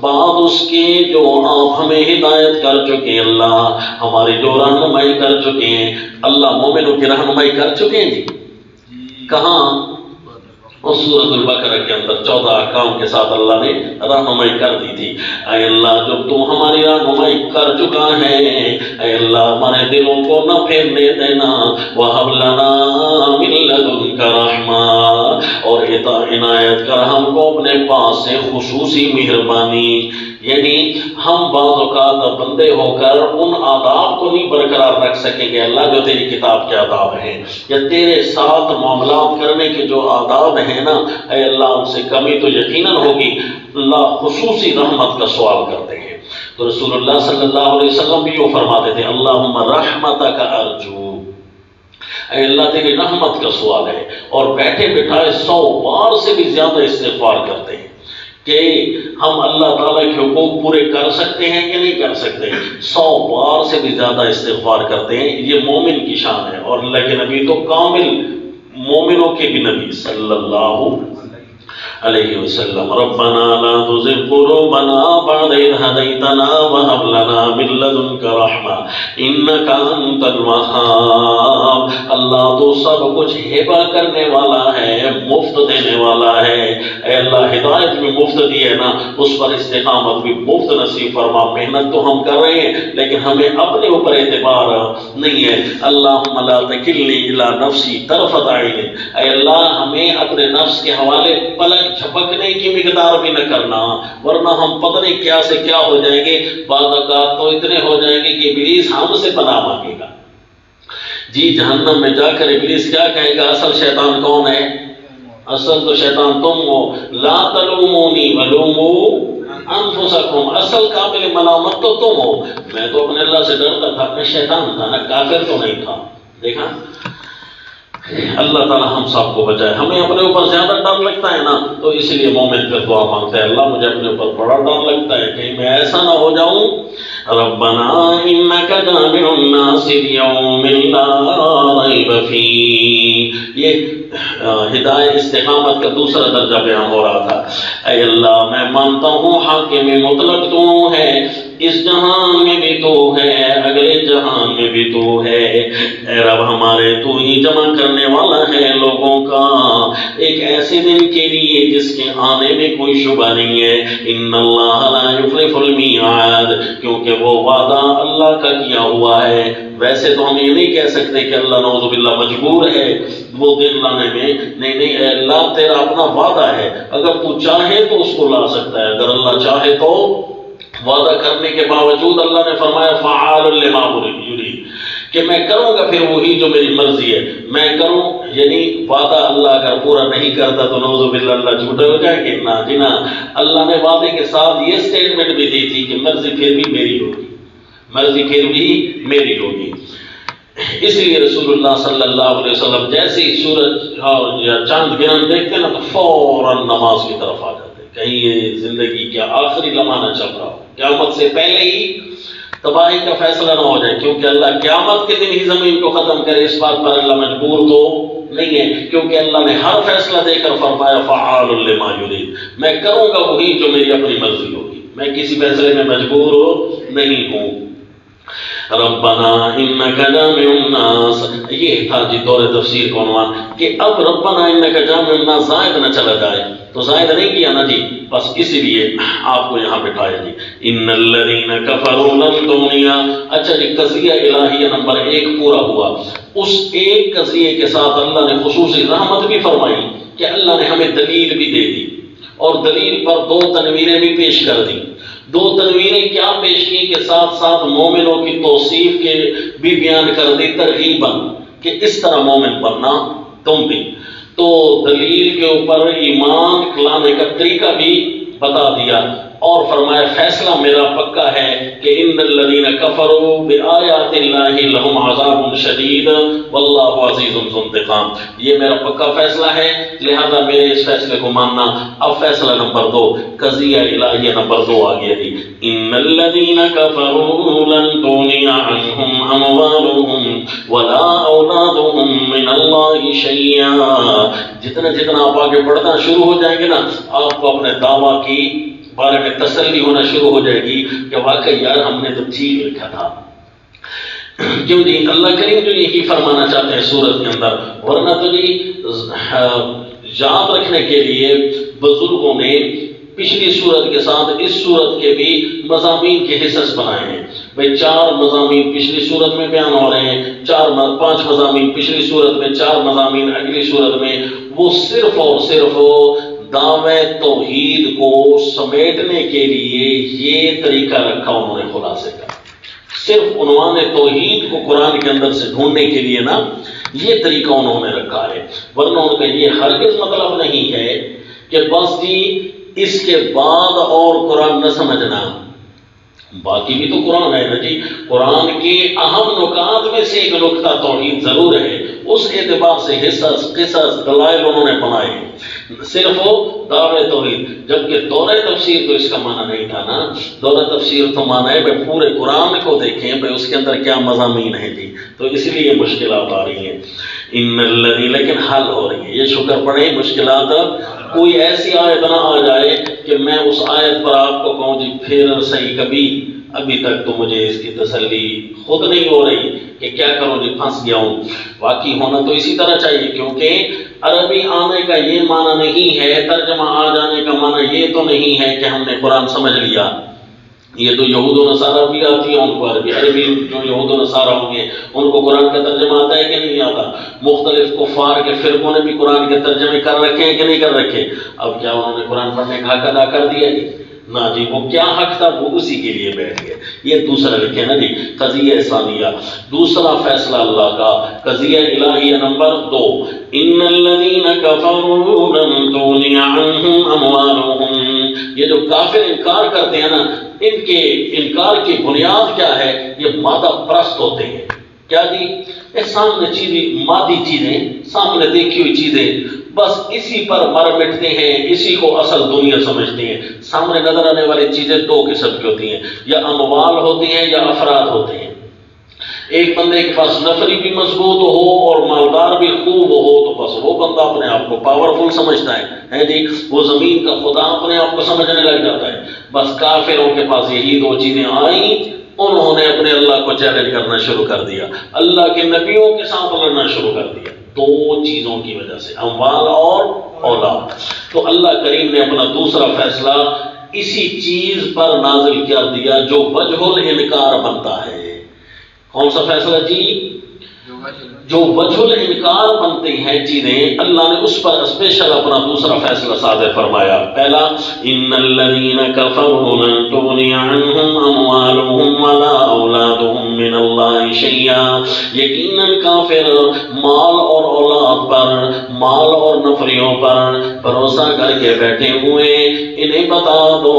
بعد اس کے جو آپ ہمیں ہدایت کر چکے، اللہ ہماری جو رہنمائی کر چکے ہیں۔ اللہ مومنوں کی رہنمائی کر چکے ہیں جی، کہاں؟ اور سورۃ البقرہ کے اندر 14 احکام کے ساتھ اللہ نے رہنمائی کر دی تھی۔ اے اللہ جب تو ہماری رہنمائی کر چکا ہے، اے اللہ ہمارے دلوں کو نہ پھیرنے دینا، وَهَبْ لَنَا مِن لَدُنْكَ رَحْمَةً، اور عنایت کر ہم کو اپنے پاس سے خصوصی مہربانی۔ یعنی ہم بعض اوقات بندے ہو کر ان آداب کو نہیں برقرار رکھ سکیں گے اللہ جو تیری کتاب کے آداب ہیں، یا تیرے ساتھ معاملات کرنے کے جو آداب ہیں نا، اے اللہ ان سے کمی تو یقیناً ہوگی۔ اللہ خصوصی رحمت کا سوال کرتے ہیں۔ تو رسول اللہ صلی اللہ علیہ وسلم بھی وہ فرماتے تھے اللہم رحمتک ارجو، اے اللہ تیری رحمت کا سوال ہے، اور بیٹھے بٹھائے 100 بار سے بھی زیادہ استغفار کرتے ہیں کہ ہم اللہ تعالیٰ کے حقوق پورے کر سکتے ہیں کہ نہیں کر سکتے، 100 بار سے بھی زیادہ استغفار کرتے ہیں۔ یہ مومن کی شان ہے، اور اللہ کے نبی تو کامل مومنوں کے بھی نبی صلی اللہ علیہ وسلم۔ ربنا لا تزغ قلوبنا بعد اذ ہدیتنا وہب لنا من لدنک رحمہ انک انت الوہاب۔ اللہ تو سب کچھ ہبہ کرنے والا ہے، مفت دینے والا ہے۔ اے اللہ ہدایت بھی مفت دی ہے نا، اس پر استقامت بھی مفت نصیب فرما۔ محنت تو ہم کر رہے ہیں لیکن ہمیں اپنے اوپر اعتبار نہیں ہے۔ اللہم لا تکلنی الی نفسی طرفۃ عین، اے اللہ ہمیں اپنے نفس کے حوالے پلک جھپکنے کی مقدار بھی نہ کرنا، ورنہ ہم پتہ نہیں کیا سے کیا ہو جائیں گے۔ بعض اوقات تو اتنے ہو جائیں گے کہ ابلیس ہم سے پناہ مانگے گا جی۔ جہنم میں جا کر ابلیس کیا کہے گا؟ اصل شیطان کون ہے؟ اصل تو شیطان تم ہو، لا تلومونی ولوموا انفسکم، اصل قابل ملامت تو تم ہو۔ میں تو اپنے اللہ سے ڈرتا تھا، میں شیطان تھا نا، کافر تو نہیں تھا۔ دیکھا، اللہ تعالیٰ ہم سب کو بچائے۔ ہمیں اپنے اوپر زیادہ ڈر لگتا ہے نا، تو اس لیے مومن پھر دعا مانگتا ہے اللہ مجھے اپنے اوپر بڑا ڈر لگتا ہے کہیں میں ایسا نہ ہو جاؤں۔ ربنا انک جامع الناس لیوم لا ریب فیہ، یہ ہدایت استقامت کا دوسرا درجہ بیان ہو رہا تھا۔ اے اللہ میں مانتا ہوں حاکم مطلق تو ہے، اس جہان میں بھی تو ہے، اگلے جہان میں بھی تو ہے۔ اے رب ہمارے تو ہی جمع کرنے والا ہے لوگوں کا ایک ایسے دن کے لیے جس کے آنے میں کوئی شبہ نہیں ہے۔ ان اللہ لا یخلف المیعاد، کیونکہ وہ وعدہ اللہ کا کیا ہوا ہے۔ ویسے تو ہم یہ نہیں کہہ سکتے کہ اللہ نعوذ باللہ مجبور ہے وہ دن لانے میں، نہیں، اے اللہ تیرا اپنا وعدہ ہے، اگر تو چاہے تو اس کو لا سکتا ہے، اگر اللہ چاہے تو۔ وعدہ کرنے کے باوجود اللہ نے فرمایا فعال لما یرید، کہ میں کروں گا پھر وہی جو میری مرضی ہے میں کروں۔ یعنی وعدہ اللہ اگر پورا نہیں کرتا تو نعوذ باللہ اللہ جھوٹے ہو جائے گے نا جی نا۔ اللہ نے وعدے کے ساتھ یہ سٹیٹمنٹ بھی دی تھی کہ مرضی پھر بھی میری ہوگی، مرضی پھر بھی میری ہوگی۔ اس لیے رسول اللہ صلی اللہ علیہ وسلم جیسے ہی سورج یا چاند گرہن دیکھتے نا تو فوراً نماز کی طرف آ جاتے، کہیں یہ زندگی کا آخری لمحہ نہ چل رہا ہو، قیامت سے پہلے ہی تباہی کا فیصلہ نہ ہو جائے، کیونکہ اللہ قیامت کے دن ہی زمین کو ختم کرے اس بات پر اللہ مجبور تو نہیں ہے، کیونکہ اللہ نے ہر فیصلہ دے کر فرمایا فعال لما یرید، میں کروں گا وہی جو میری اپنی مرضی ہوگی، میں کسی فیصلے میں مجبور نہیں ہوں۔ ربنا انک جامع الناس، یہ تھا جی دور تفسیر کا عنوان کہ اب ربنا انک جامع الناس زائد نہ چلا جائے، تو زائد نہیں کیا نا جی، بس اسی لیے آپ کو یہاں بٹھایا جی ان الذین کفروا لن تغنیا۔ اچھا جی قضیہ الہیہ نمبر 1 پورا ہوا۔ اس ایک قضیے کے ساتھ اللہ نے خصوصی رحمت بھی فرمائی کہ اللہ نے ہمیں دلیل بھی دے دی، اور دلیل پر 2 تنویریں بھی پیش کر دی۔ 2 تنویریں کیا پیش کی کہ ساتھ ساتھ مومنوں کی توصیف کے بھی بیان کر دی ترغیباً کہ اس طرح مومن بننا تم بھی۔ تو دلیل کے اوپر ایمان لانے کا طریقہ بھی بتا دیا، اور فرمایا فیصلہ میرا پکا ہے کہ ان الذین کفروا بآیات اللہ لہم عذاب شدید واللہ عزیز ذو انتقام، یہ میرا پکا فیصلہ ہے، لہذا میرے اس فیصلے کو ماننا۔ اب فیصلہ نمبر 2، قضیہ الہیہ نمبر 2 آ گیا جی ان الذین کفروا لن تغنی عنہم اموالہم ولا اولادہم من اللہ شیئا۔ جتنا جتنا آپ آگے پڑھنا شروع ہو جائیں گے نا، آپ کو اپنے دعویٰ کی بارے میں تسلی ہونا شروع ہو جائے گی کہ واقعی یار ہم نے تو ٹھیک لکھا تھا۔ کیوں جی اللہ کریم جو یہی فرمانا چاہتے ہیں سورت کے اندر، ورنہ تو جی یاد رکھنے کے لیے بزرگوں نے پچھلی سورت کے ساتھ اس سورت کے بھی مضامین کے حصص بنائے ہیں۔ بھئی 4 مضامین پچھلی سورت میں بیان ہو رہے ہیں، 5 مضامین پچھلی سورت میں، 4 مضامین اگلی سورت میں، وہ صرف اور صرف دعوے توحید کو سمیٹنے کے لیے یہ طریقہ رکھا انہوں نے خلاصے کا۔ صرف عنوان توحید کو قرآن کے اندر سے ڈھونڈنے کے لیے نا یہ طریقہ انہوں نے رکھا ہے، ورنہ ان کا یہ ہرگز مطلب نہیں ہے کہ بس جی اس کے بعد اور قرآن نہ سمجھنا، باقی بھی تو قرآن ہے نا جی۔ قرآن کے اہم نکات میں سے ایک نکتہ توحید ضرور ہے، اس اعتبار سے حصص قصص دلائل انہوں نے بنائے ہیں، صرف وہ دعوے توحید۔ جبکہ دورہ تفسیر تو اس کا معنی نہیں تھا نا، دورہ تفسیر تو معنی ہے بھائی پورے قرآن کو دیکھیں بھائی اس کے اندر کیا مضامین ہیں جی، تو اس لیے مشکلات آ رہی ہیں ان الذی، لیکن حل ہو رہی ہے، یہ شکر پڑھیں مشکلات۔ کوئی ایسی آیت نہ آ جائے کہ میں اس آیت پر آپ کو کہوں جی پھر صحیح کبھی، ابھی تک تو مجھے اس کی تسلی خود نہیں ہو رہی کہ کیا کروں جی پھنس گیا ہوں۔ واقعی ہونا تو اسی طرح چاہیے، کیونکہ عربی آنے کا یہ معنی نہیں ہے، ترجمہ آ جانے کا معنی یہ تو نہیں ہے کہ ہم نے قرآن سمجھ لیا۔ یہ تو یہود و نصارہ بھی آتی ہے ان کو عربی جو یہود و نصارہ ہوں گے ان کو قرآن کا ترجمہ آتا ہے کہ نہیں آتا؟ مختلف کفار کے فرقوں نے بھی قرآن کے ترجمے کر رکھے ہیں کہ نہیں کر رکھے؟ اب کیا انہوں نے قرآن پڑھنے کا حق ادا کر دیا جی؟ نہ جی، وہ کیا حق تھا وہ اسی کے لیے بیٹھ گئے۔ یہ دوسرا لکھے نا جی قضیہ ثانیہ، دوسرا فیصلہ اللہ کا، قضیہ الہیہ نمبر 2 ان الذین کفروا لن تغنی عنہم اموالہم۔ یہ جو کافر انکار کرتے ہیں نا، ان کے انکار کی بنیاد کیا ہے؟ یہ مادہ پرست ہوتے ہیں۔ کیا جی؟ سامنے چیزیں، مادی چیزیں، سامنے دیکھی ہوئی چیزیں، بس اسی پر مر مٹتے ہیں، اسی کو اصل دنیا سمجھتے ہیں۔ سامنے نظر آنے والی چیزیں 2 قسم کی ہوتی ہیں، یا اموال ہوتی ہیں یا افراد ہوتے ہیں۔ ایک بندے کے پاس نفری بھی مضبوط ہو اور مالدار بھی خوب ہو تو بس وہ بندہ اپنے آپ کو پاورفل سمجھتا ہے جی، وہ زمین کا خدا اپنے آپ کو سمجھنے لگ جاتا ہے۔ بس کافروں کے پاس یہی 2 چیزیں آئیں، انہوں نے اپنے اللہ کو چیلنج کرنا شروع کر دیا، اللہ کے نبیوں کے ساتھ لڑنا شروع کر دیا، 2 چیزوں کی وجہ سے، اموال اور اولاد۔ تو اللہ کریم نے اپنا دوسرا فیصلہ اسی چیز پر نازل کر دیا جو وجہ الانکار بنتا ہے۔ کون سا فیصلہ جی؟ جو وجہ الانکار بنتے ہیں چیزیں، اللہ نے اس پر اسپیشل اپنا دوسرا فیصلہ صادر فرمایا۔ پہلا ان الذین کفروا لن تغنی عنہم اموالہم ولا اولادہم من اللہ شیئا۔ یقیناً کافر مال اور اولاد پر، مال اور نفریوں پر بھروسہ کر کے بیٹھے ہوئے، انہیں بتا دو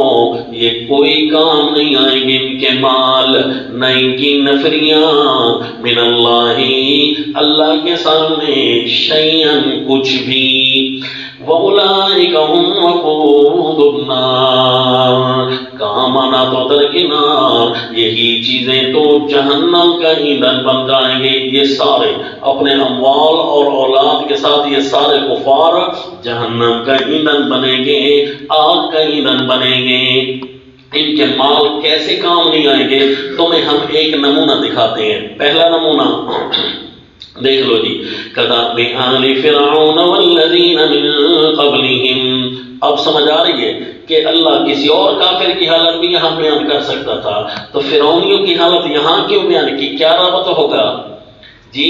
یہ کوئی کام نہیں آئیں گے ان کے مال، نہ ان کی نفریاں، من اللہ اللہ کے سامنے، شیئن کچھ بھی، وَأُولَئِكَ هُمْ وَقُودُ النَّارِ، کہاں مانا تو درکنار، یہی چیزیں تو جہنم کا ایندھن بن جائیں گے۔ یہ سارے اپنے اموال اور اولاد کے ساتھ یہ سارے کفار جہنم کا ایندھن بنیں گے، آگ کا ایندھن بنیں گے۔ ان کے مال کیسے کام نہیں آئیں گے، تمہیں ہم ایک نمونہ دکھاتے ہیں۔ پہلا نمونہ دیکھ لو جی، کَذَبَ آلِ فِرْعَوْنَ وَالَّذِينَ مِن قَبْلِهِمْ۔ اب سمجھ آ رہی ہے کہ اللہ کسی اور کافر کی حالت بھی یہاں بیان کر سکتا تھا، تو فرعونیوں کی حالت یہاں کیوں بیان کی؟ کیا رابط ہوگا جی؟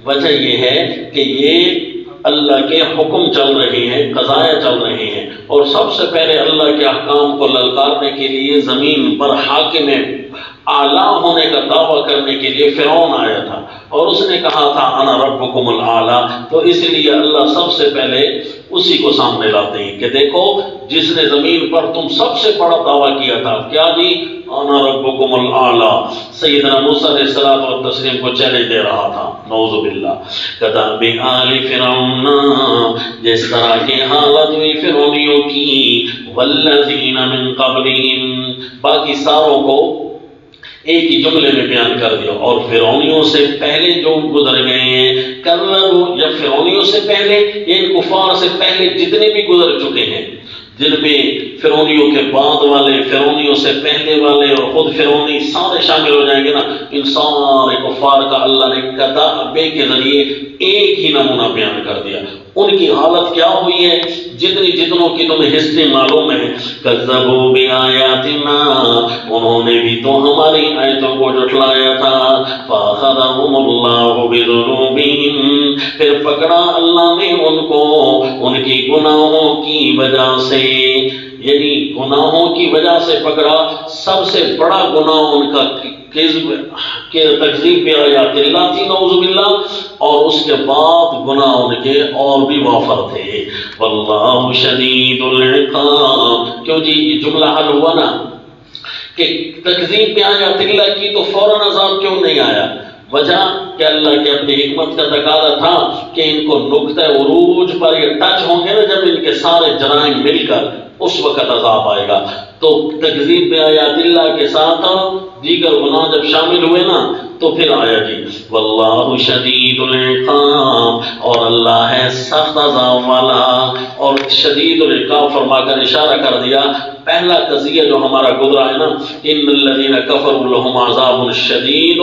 وجہ یہ ہے کہ یہ اللہ کے حکم چل رہے ہیں، قضایا چل رہے ہیں، اور سب سے پہلے اللہ کے احکام کو للکارنے کے لیے زمین پر حاکم اعلیٰ ہونے کا دعویٰ کرنے کے لیے فرعون آیا تھا، اور اس نے کہا تھا انا ربکم الاعلیٰ، تو اس لیے اللہ سب سے پہلے اسی کو سامنے لاتے ہیں کہ دیکھو جس نے زمین پر تم سب سے بڑا دعویٰ کیا تھا، کیا جی؟ انا ربکم الاعلیٰ۔ سیدنا موسیٰ علیہ الصلوۃ والتسلیم کو چیلنج دے رہا تھا، نعوذ باللہ۔ کَذَبَ آلِ فِرْعَوْنَ، جس طرح کی حالت ہوئی فرعونیوں کی، وَالَّذِينَ مِن قَبْلِهِمْ، باقی ساروں کو ایک ہی جملے میں بیان کر دیا، اور فرعونیوں سے پہلے جو گزر گئے ہیں، کَذَّبُوا، یا فرعونیوں سے پہلے، ان کفار سے پہلے جتنے بھی گزر چکے ہیں، جن میں فرعونیوں کے بعد والے، فرعونیوں سے پہلے والے، اور خود فرعونی سارے شامل ہو جائیں گے نا، ان سارے کفار کا اللہ نے کتابے کے ذریعے ایک ہی نمونہ بیان کر دیا۔ ان کی حالت کیا ہوئی ہے؟ جتنوں کی تمہیں ہسٹری معلوم ہے، کذبوا بآیاتنا، انہوں نے بھی تو ہماری آیتوں کو جھٹلایا تھا، فاخذهم اللہ بذنوبہم، پھر پکڑا اللہ نے ان کو ان کی گناہوں کی وجہ سے، یعنی گناہوں کی وجہ سے پکڑا۔ سب سے بڑا گناہ ان کا تکذیب بآیات اللہ تھی، نعوذ باللہ، اور اس کے بعد گناہ ان کے اور بھی وافر تھے۔ واللہ شدید العقاب، کیوں جی یہ جملہ حل ہوا نا کہ تکذیب بآیات اللہ کی تو فوراً عذاب کیوں نہیں آیا؟ وجہ کہ اللہ کے اپنی حکمت کا تقاضا تھا کہ ان کو نقطہ عروج پر یہ ٹچ ہوں گے نا، جب ان کے سارے جرائم مل کر، اس وقت عذاب آئے گا۔ تو تکذیب بآیات اللہ کے ساتھ دیگر گناہ جب شامل ہوئے نا، تو پھر آیا جی واللہ شدید العقاب، اور اللہ ہے سخت عذاب والا۔ اور شدید العقاب فرما کر اشارہ کر دیا، پہلا قضیہ جو ہمارا گزرا ہے نا، ان الذین کفروا لهم عذاب شدید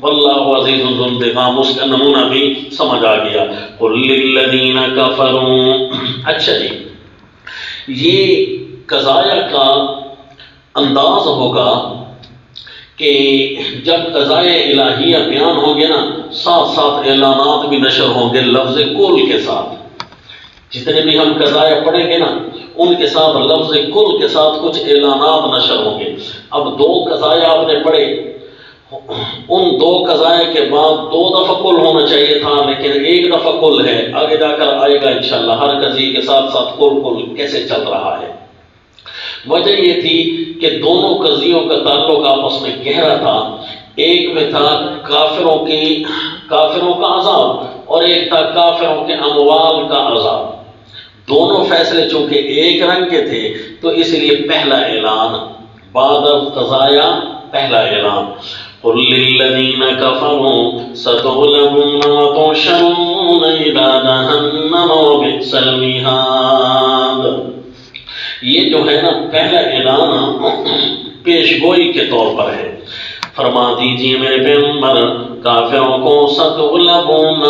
واللہ عزیز ذو انتقام، اس کا نمونہ بھی سمجھ آ گیا۔ قل للذین کفروا، اچھا جی یہ قضایا کا انداز ہوگا کہ جب قضایا الہیہ بیان ہوں گے نا، ساتھ ساتھ اعلانات بھی نشر ہوں گے لفظ کل کے ساتھ۔ جتنے بھی ہم قضایا پڑھیں گے نا، ان کے ساتھ لفظ کل کے ساتھ کچھ اعلانات نشر ہوں گے۔ اب دو قضایا آپ نے پڑھے، ان دو قضایا کے بعد دو دفعہ کل ہونا چاہیے تھا، لیکن ایک دفعہ کل ہے، آگے جا کر آئے گا انشاءاللہ ہر قضیے کے ساتھ ساتھ کل کیسے چل رہا ہے۔ وجہ یہ تھی کہ دونوں قضیوں کا تعلق آپس میں گہرا تھا، ایک میں تھا کافروں کا عذاب، اور ایک تھا کافروں کے اموال کا عذاب۔ دونوں فیصلے چونکہ ایک رنگ کے تھے، تو اس لیے پہلا اعلان بعد القضایا، پہلا اعلان قل للذین کفروا ستغلبون وتحشرون الی جہنم وبئس المہاد۔ یہ جو ہے نا پہلا اعلان پیشگوئی کے طور پر ہے۔ فرما دیجئے میرے پیغمبر کافروں کو ستغلبون،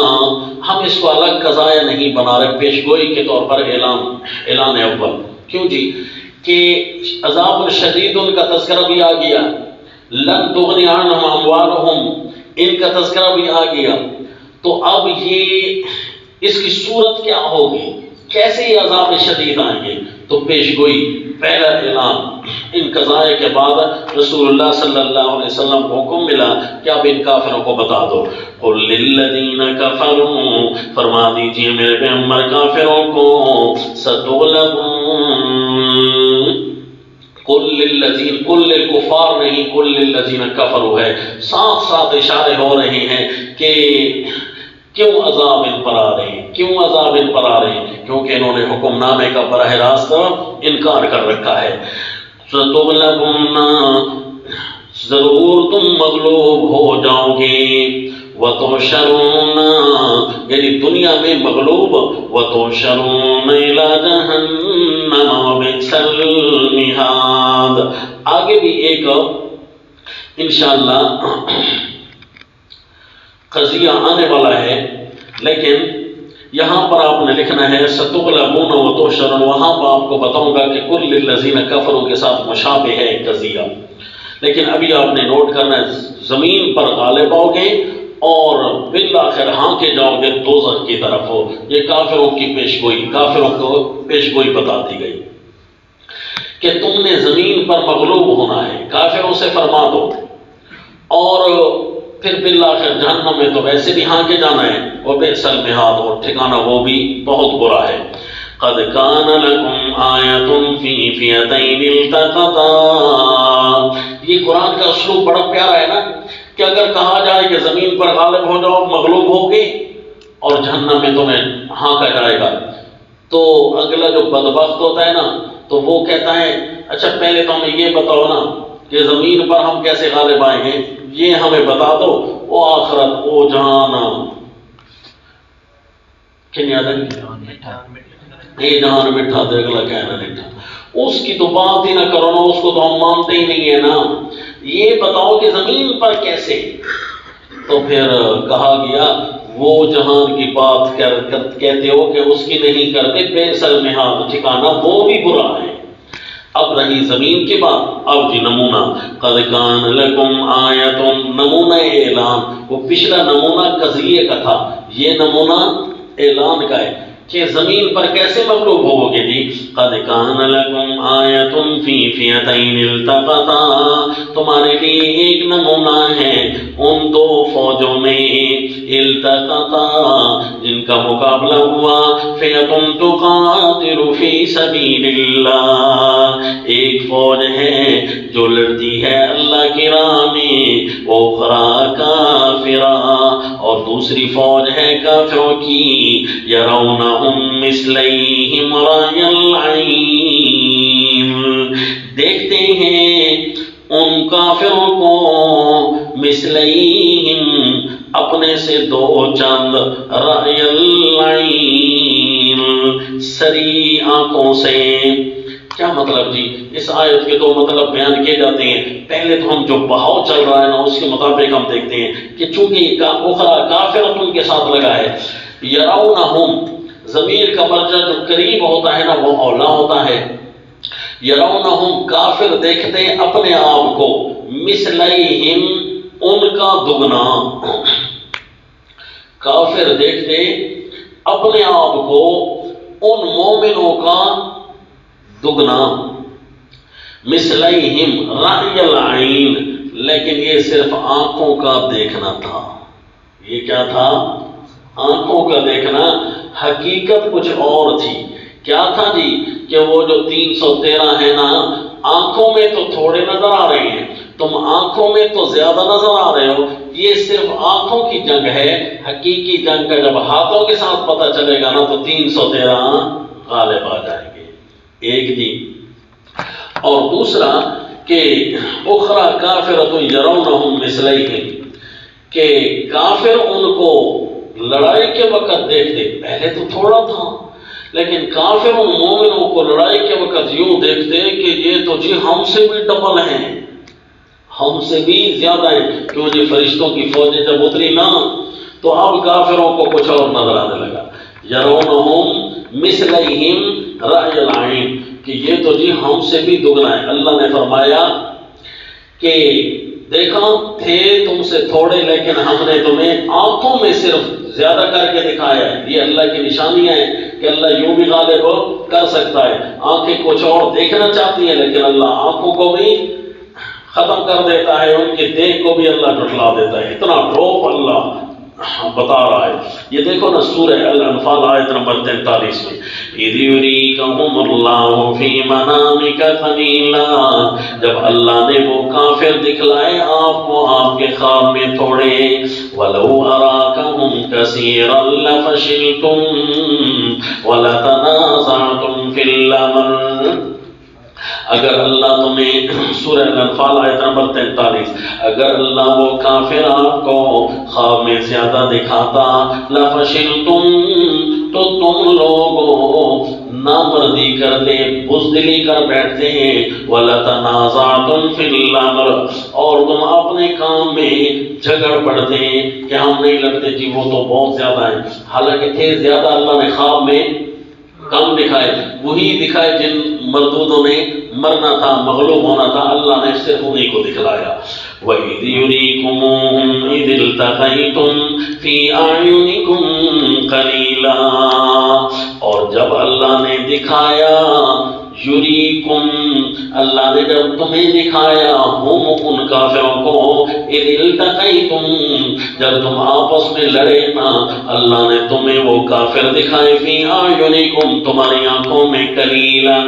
ہم اس کو الگ قضایا نہیں بنا رہے، پیشگوئی کے طور پر اعلان اول۔ کیوں جی؟ کہ عذاب الشدید ان کا تذکرہ بھی آ گیا، لن تغنی عنہم اموالہم ان کا تذکرہ بھی آ گیا، تو اب یہ اس کی صورت کیا ہوگی، کیسے یہ عذاب شدید آئیں گے؟ تو پیشگوئی، پہلا اعلان۔ ان قضایا کے بعد رسول اللہ صلی اللہ علیہ وسلم کو حکم ملا کہ اب ان کافروں کو بتا دو۔ قل للذین کفروا، فرما دیجئے میرے پیغمبر کافروں کو، ستغلبون، قل للذین، قل للکفار نہیں، قل للذین کفروا ہے، ساتھ ساتھ اشارے ہو رہے ہیں کہ کیوں عذاب ان پر آ رہے ہیں، کیوں عذاب ان پر آ رہے ہیں؟ کیونکہ انہوں نے حکم نامے کا براہ راست انکار کر رکھا ہے۔ ستغلبون، ضرور تم مغلوب ہو جاؤ گے، وَتُحْشَرُونَ یعنی دنیا میں مغلوب، وَتُحْشَرُونَ إِلَىٰ جَهَنَّمَ وَبِئْسَ الْمِہَادُ۔ آگے بھی ایک انشاءاللہ قضیہ آنے والا ہے، لیکن یہاں پر آپ نے لکھنا ہے سَتُغْلَبُونَ وَتُحْشَرُونَ، وہاں پر آپ کو بتاؤں گا کہ کُلِّ الَّذِينَ كَفَرُوا کے ساتھ مشابہ ہے ایک قضیہ، لیکن ابھی آپ نے نوٹ کرنا ہے زمین پر غالب آؤ گے اور بالآخر ہانکے جاؤ گے دوزخ کی طرف ہو۔ یہ کافروں کی پیشگوئی، کافروں کو پیشگوئی بتا دی گئی کہ تم نے زمین پر مغلوب ہونا ہے، کافروں سے فرما دو، اور پھر بالآخر جہنم میں تو ویسے بھی ہانکے جانا ہے، وَبِئْسَ الْمِہَادُ، اور ٹھکانہ وہ بھی بہت برا ہے۔ قَدْ كَانَ لَكُمْ آیَةٌ فِي فِئَتَيْنِ الْتَقَطَا، یہ قرآن کا اسلوب بڑا پیارا ہے نا، کہ اگر کہا جائے کہ زمین پر غالب ہو جاؤ، مغلوب ہوگے اور جہنم میں تمہیں ہانکا جائے گا، تو اگلا جو بدبخت ہوتا ہے نا تو وہ کہتا ہے اچھا پہلے تو ہمیں یہ بتاؤ نا کہ زمین پر ہم کیسے غالب آئیں گے، یہ ہمیں بتا دو۔ او آخرت او جہان کن یاد ہے اے جہان مٹھا تو اگلا کہنا مٹھا، اس کی تو بات ہی نہ کرو نا، اس کو تو ہم مانتے ہی نہیں ہے نا، یہ بتاؤ کہ زمین پر کیسے۔ تو پھر کہا گیا وہ جہان کی بات کہتے ہو کہ اس کی نہیں کرتے، بِئْسَ الْمِہَادُ، ٹھکانہ وہ بھی برا ہے۔ اب رہی زمین کی بات، اب جی نمونہ، قَدْ كَانَ لَكُمْ آیَةٌ، نمونہ اعلان، وہ پچھلا نمونہ قضیے کا تھا، یہ نمونہ اعلان کا ہے کہ زمین پر کیسے مغلوب ہوگو گے جی۔ قَدْ كَانَ لَكُمْ آیَةٌ فِي فِئَتَيْنِ الْتَقَطَا، تمہارے لیے ایک نمونہ ہے ان دو فوجوں میں، التقطا جن کا مقابلہ ہوا، فِئَةٌ تُقَاتِلُ فِي سَبِيلِ اللَّهِ، ایک فوج ہے جو لڑتی ہے اللہ کی راہ میں، اُخْرَىٰ کَافِرَةٌ، اور دوسری فوج ہے کافروں کی، يَرَوْنَهُمْ مِثْلَيْهِمْ رَأْيَ الْعَيْنِ، دیکھتے ہیں ان کافروں کو، مثلیہم اپنے سے دو چند، رأی العین سری آنکھوں سے۔ کیا مطلب جی؟ اس آیت کے دو مطلب بیان کیے جاتے ہیں۔ پہلے تو ہم جو بہاؤ چل رہا ہے نا اس کے مطابق ہم دیکھتے ہیں کہ چونکہ اخرى کافرتن کے ساتھ لگا ہے، یرونہم ضمیر کا مرجع جو قریب ہوتا ہے نا وہ اولا ہوتا ہے، یرونہم کافر دیکھتے اپنے آپ کو، مثلیہم ان کا دگنا، کافر دیکھتے اپنے آپ کو ان مومنوں کا دگنا، مثلیہم رأی العین، لیکن یہ صرف آنکھوں کا دیکھنا تھا۔ یہ کیا تھا؟ آنکھوں کا دیکھنا، حقیقت کچھ اور تھی۔ کیا تھا جی؟ کہ وہ جو 313 ہے نا، آنکھوں میں تو تھوڑے نظر آ رہے ہیں، تم آنکھوں میں تو زیادہ نظر آ رہے ہو، یہ صرف آنکھوں کی جنگ ہے، حقیقی جنگ کا جب ہاتھوں کے ساتھ پتہ چلے گا نا تو 313 غالب آ جائیں گے۔ ایک جی، اور دوسرا کہ اخرى کافرۃ یرونہم مثلیہم، کہ کافر ان کو لڑائی کے وقت دیکھتے، پہلے تو تھوڑا تھا لیکن کافر ان مومنوں کو لڑائی کے وقت یوں دیکھتے کہ یہ تو جی ہم سے بھی ڈبل ہیں، ہم سے بھی زیادہ ہیں، کیوں جی فرشتوں کی فوجیں جب اتری نا تو اب کافروں کو کچھ اور نظر آنے لگا، یرونہم مثلیہم رأی العین، کہ یہ تو جی ہم سے بھی دگنا ہے۔ اللہ نے فرمایا کہ دیکھا تھے تم سے تھوڑے لیکن ہم نے تمہیں آنکھوں میں صرف زیادہ کر کے دکھایا ہے۔ یہ اللہ کی نشانیاں ہیں کہ اللہ یوں بھی غالب کر سکتا ہے، آنکھیں کچھ اور دیکھنا چاہتی ہیں لیکن اللہ آنکھوں کو بھی ختم کر دیتا ہے، ان کی دیکھ کو بھی اللہ جھٹلا دیتا ہے۔ اتنا ڈروپ اللہ بتا رہا ہے۔ یہ دیکھو نا سورہ الانفال آیت نمبر 43 میں، اِذْ یُرِیکَہُمُ اللَّهُ فِی مَنَامِکَ قَلِیلًا، جب اللہ نے وہ کافر دکھلائے آپ کو آپ کے خواب میں تھوڑے، وَلَوْ أَرَاکَهُمْ کَثِیرًا لَفَشِلْتُمْ وَلَتَنَازَعْتُمْ فِی الْأَمْرِ، اگر اللہ تمہیں سورہ الانفال آیت نمبر 43، اگر اللہ وہ کافرات کو خواب میں زیادہ دکھاتا لَفَشِلْتُمْ تو تم لوگوں نامردی کرتے، بزدلی کر بیٹھتے ہیں، وَلَتَنَازَعْتُمْ فِي الْأَمْرِ اور تم اپنے کام میں جھگڑ پڑتے ہیں کہ ہم نہیں لگتے جی وہ تو بہت زیادہ ہیں، حالانکہ تھے زیادہ، اللہ نے خواب میں کم دکھائے، وہی دکھائے جن مردودوں نے مرنا تھا، مغلوب ہونا تھا، اللہ نے صرف انہی کو دکھلایا۔ وَإِذْ يُرِيكُمُوهُمْ إِذِ الْتَقَيْتُمْ فِي أَعْيُنِكُمْ قَلِيلًا اور جب اللہ نے دکھایا، یُریکم اللہ نے جب تمہیں دکھایا، ہم ان کافروں کو، اِذِ الْتَقَيْتُمْ جب تم آپس میں لڑے نا، اللہ نے تمہیں وہ کافر دکھائے، فِي أَعْيُنِكُمْ تمہاری آنکھوں میں قَلِيلًا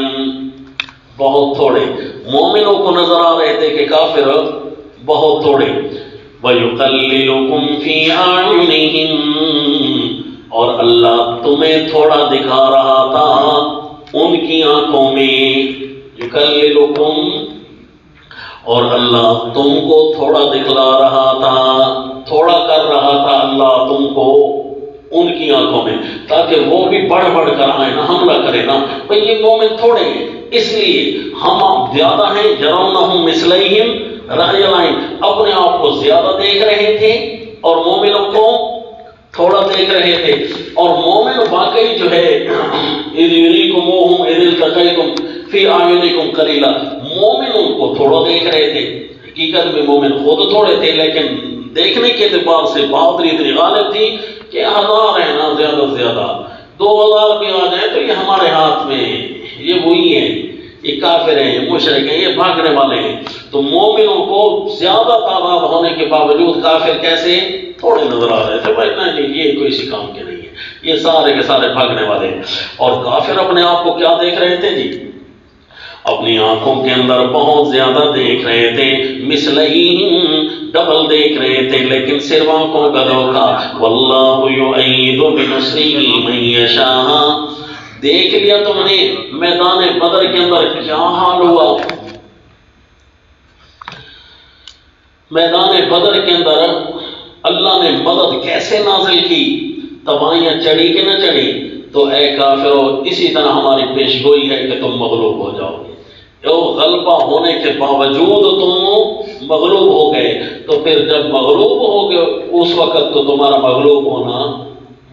بہت تھوڑے، مومنوں کو نظر آ رہے تھے کہ کافر بہت تھوڑے، وَيُقَلِّلُكُمْ فِي أَعْيُنِهِمْ اور اللہ تمہیں تھوڑا دکھا رہا تھا ان کی آنکھوں میں، یُقَلِّلُكُمْ اور اللہ تم کو تھوڑا دکھلا رہا تھا، تھوڑا کر رہا تھا اللہ تم کو ان کی آنکھوں میں، تاکہ وہ بھی بڑھ بڑھ کر آئے نا، حملہ کرے نا، بھئی یہ مومن تھوڑے ہیں اس لیے ہم زیادہ ہیں، يَرَوْنَهُمْ مِثْلَيْهِمْ رَأْيَ الْعَيْنِ اپنے آپ کو زیادہ دیکھ رہے تھے اور مومنوں کو تھوڑا دیکھ رہے تھے، اور مومن واقعی جو ہے اِذْ يُرِيكُمُوهُمْ إِذِ الْتَقَيْتُمْ فِي أَعْيُنِكُمْ قَلِيلًا مومن ان کو تھوڑا دیکھ رہے تھے، حقیقت میں مومن خود تھوڑے تھے، لیکن دیکھنے کے اعتبار سے بہادری اتنی غالب تھی کہ 1000 ہیں نا، زیادہ سے زیادہ 2000 بھی آ جائیں تو یہ ہمارے ہاتھ میں، یہ وہی ہیں، یہ کافر ہیں، یہ مشرک ہیں، یہ بھاگنے والے ہیں۔ تو مومنوں کو زیادہ تعداد ہونے کے باوجود کافر کیسے تھوڑے نظر آ رہے تھے، بھائی نہیں یہ کوئی اسی کام کے نہیں ہے، یہ سارے کے سارے بھاگنے والے ہیں۔ اور کافر اپنے آپ کو کیا دیکھ رہے تھے جی؟ اپنی آنکھوں کے اندر بہت زیادہ دیکھ رہے تھے، مثلہم ڈبل دیکھ رہے تھے، لیکن صرف آنکھوں کا دھوکا۔ واللہ یؤید بنصرہ من یشاء دیکھ لیا تم نے میدان بدر کے اندر کیا حال ہوا، میدان بدر کے اندر اللہ نے مدد کیسے نازل کی، تباہیاں چڑھی کہ نہ چڑھی؟ تو اے کافرو اسی طرح ہماری پیشگوئی ہے کہ تم مغلوب ہو جاؤ گے، غلبہ ہونے کے باوجود تم مغلوب ہو گئے، تو پھر جب مغلوب ہو گئے اس وقت تو تمہارا مغلوب ہونا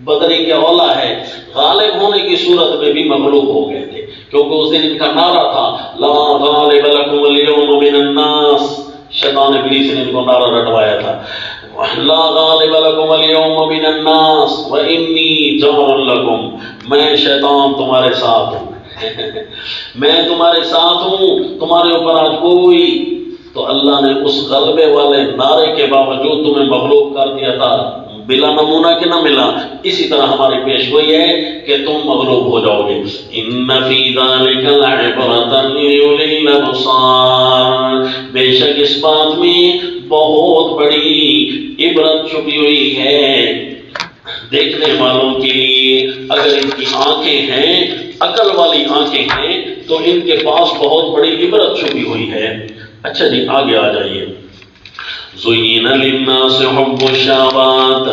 بدری کے اولا ہے، غالب ہونے کی صورت میں بھی مغلوب ہو گئے تھے، کیونکہ اس دن ان کا نعرہ تھا لا غالب لکم اليوم من الناس، شیطان ابلیس نے ان کو نعرہ رٹوایا تھا، لا غالب لکم اليوم من الناس وانی جار لکم، میں شیطان تمہارے ساتھ ہوں میں تمہارے ساتھ ہوں، تمہارے اوپر آج کوئی، تو اللہ نے اس غلبے والے نعرے کے باوجود تمہیں مغلوب کر دیا تھا، بلا نمونہ کہ نہ ملا، اسی طرح ہماری پیشگوئی ہے کہ تم مغلوب ہو جاؤ گے۔ ان فی ذلک لعبرۃ لأولی الابصار بے شک اس بات میں بہت بڑی عبرت چھپی ہوئی ہے دیکھنے والوں کے لیے، اگر ان کی آنکھیں ہیں، عقل والی آنکھیں ہیں، تو ان کے پاس بہت بڑی عبرت چھپی ہوئی ہے۔ اچھا جی آگے آ جائیے، زُیِّنَ لِلنَّاسِ حُبُّ الشَّہَوَاتِ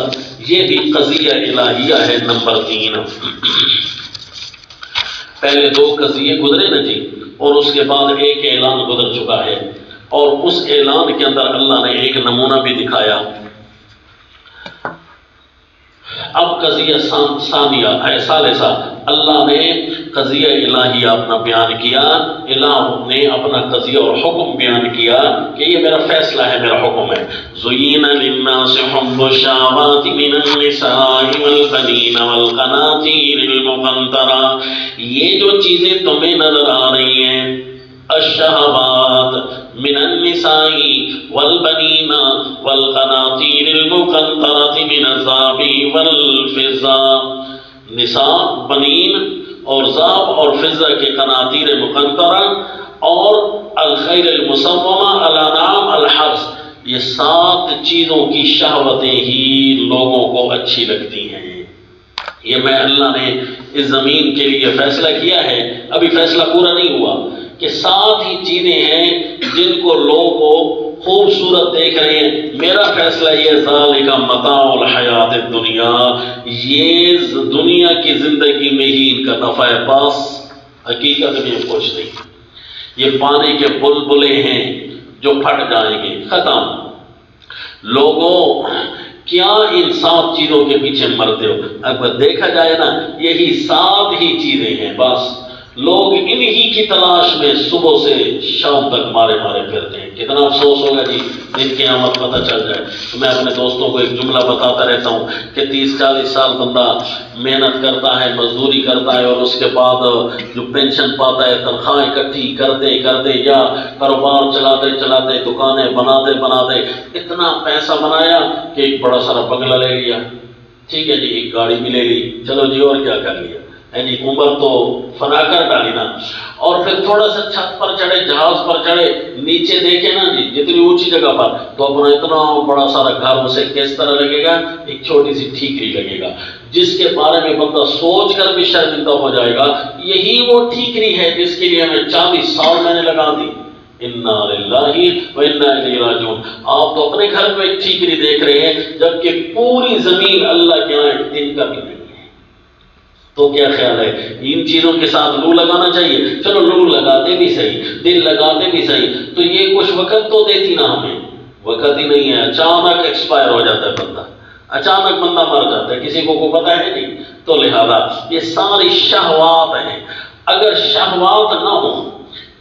یہ بھی قضیہ الہیہ ہے نمبر 3۔ پہلے 2 قضیے گزرے نا جی، اور اس کے بعد ایک اعلان گزر چکا ہے، اور اس اعلان کے اندر اللہ نے ایک نمونہ بھی دکھایا۔ اب قضیہ ثانیہ ثالثہ، اللہ نے قضیہ الہیہ اپنا بیان کیا، الہ نے اپنا قضیہ اور حکم بیان کیا کہ یہ میرا فیصلہ ہے، میرا حکم ہے۔ زُیِّنَ لِلنَّاسِ حُبُّ الشَّہَوَاتِ مِنَ النِّسَاءِ وَالْبَنِينَ وَالْقَنَاطِيرِ الْمُقَنطَرَةِ یہ جو چیزیں تمہیں نظر آ رہی ہیں، الشہوات من النساء والبنین والقناطیر المقنطرۃ من الذهب والفضہ، نساء، بنین اور ذهب اور فضہ کے قناطیر مقنطرہ، اور الخیل المسومہ، الانعام، الحرث، یہ 7 چیزوں کی شہوتیں ہی لوگوں کو اچھی لگتی ہیں۔ یہ میں اللہ نے اس زمین کے لیے فیصلہ کیا ہے، ابھی فیصلہ پورا نہیں ہوا کہ 7 ہی چیزیں ہیں جن کو لوگ خوبصورت دیکھ رہے ہیں. میرا فیصلہ یہ ذالک متاع الحیات الدنیا، یہ دنیا کی زندگی میں ہی ان کا نفع ہے، بس حقیقت میں کچھ نہیں. یہ پانی کے بلبلے ہیں جو پھٹ جائیں گے، ختم. لوگوں کیا ان 7 چیزوں کے پیچھے مرتے ہو؟ اگر دیکھا جائے نا، یہی 7 ہی چیزیں ہیں بس. لوگ انہی کی تلاش میں صبح سے شام تک مارے پھرتے ہیں. کتنا افسوس ہوگا جی دن قیامت پتہ چل جائے. تو میں اپنے دوستوں کو ایک جملہ بتاتا رہتا ہوں کہ 30-40 سال بندہ محنت کرتا ہے، مزدوری کرتا ہے، اور اس کے بعد جو پینشن پاتا ہے، تنخواہ اکٹھی کرتے یا کاروبار چلاتے دکانیں بناتے اتنا پیسہ بنایا کہ ایک بڑا سارا بنگلہ لے لیا، ٹھیک ہے جی، ایک گاڑی بھی لے لی، چلو جی اور کیا کر لیا، یعنی عمر تو فنا کر ڈالی نا. اور پھر تھوڑا سا چھت پر چڑھے، جہاز پر چڑھے، نیچے دیکھے نا جی جتنی اونچی جگہ پر، تو اپنا اتنا بڑا سارا گھر اسے کس طرح لگے گا، ایک چھوٹی سی ٹھیکری لگے گا، جس کے بارے میں بندہ سوچ کر بھی شرمندہ ہو جائے گا. یہی وہ ٹھیکری ہے جس کے لیے ہمیں 40 سال میں نے لگا دی. انا للہ و انا الیہ راجعون. آپ تو اپنے گھر میں ایک ٹھیکری دیکھ رہے ہیں، جبکہ پوری زمین اللہ کے یہاں ایک دن کا بھی نہیں ہے. تو کیا خیال ہے ان چیزوں کے ساتھ لو لگانا چاہیے؟ چلو لو لگاتے بھی صحیح، دل لگاتے بھی صحیح، تو یہ کچھ وقت تو دیتی نا ہمیں، وقت ہی نہیں ہے. اچانک ایکسپائر ہو جاتا ہے بندہ، اچانک بندہ مر جاتا ہے، کسی کو پتہ ہے نہیں. تو لہذا یہ ساری شہوات ہیں. اگر شہوات نہ ہوں،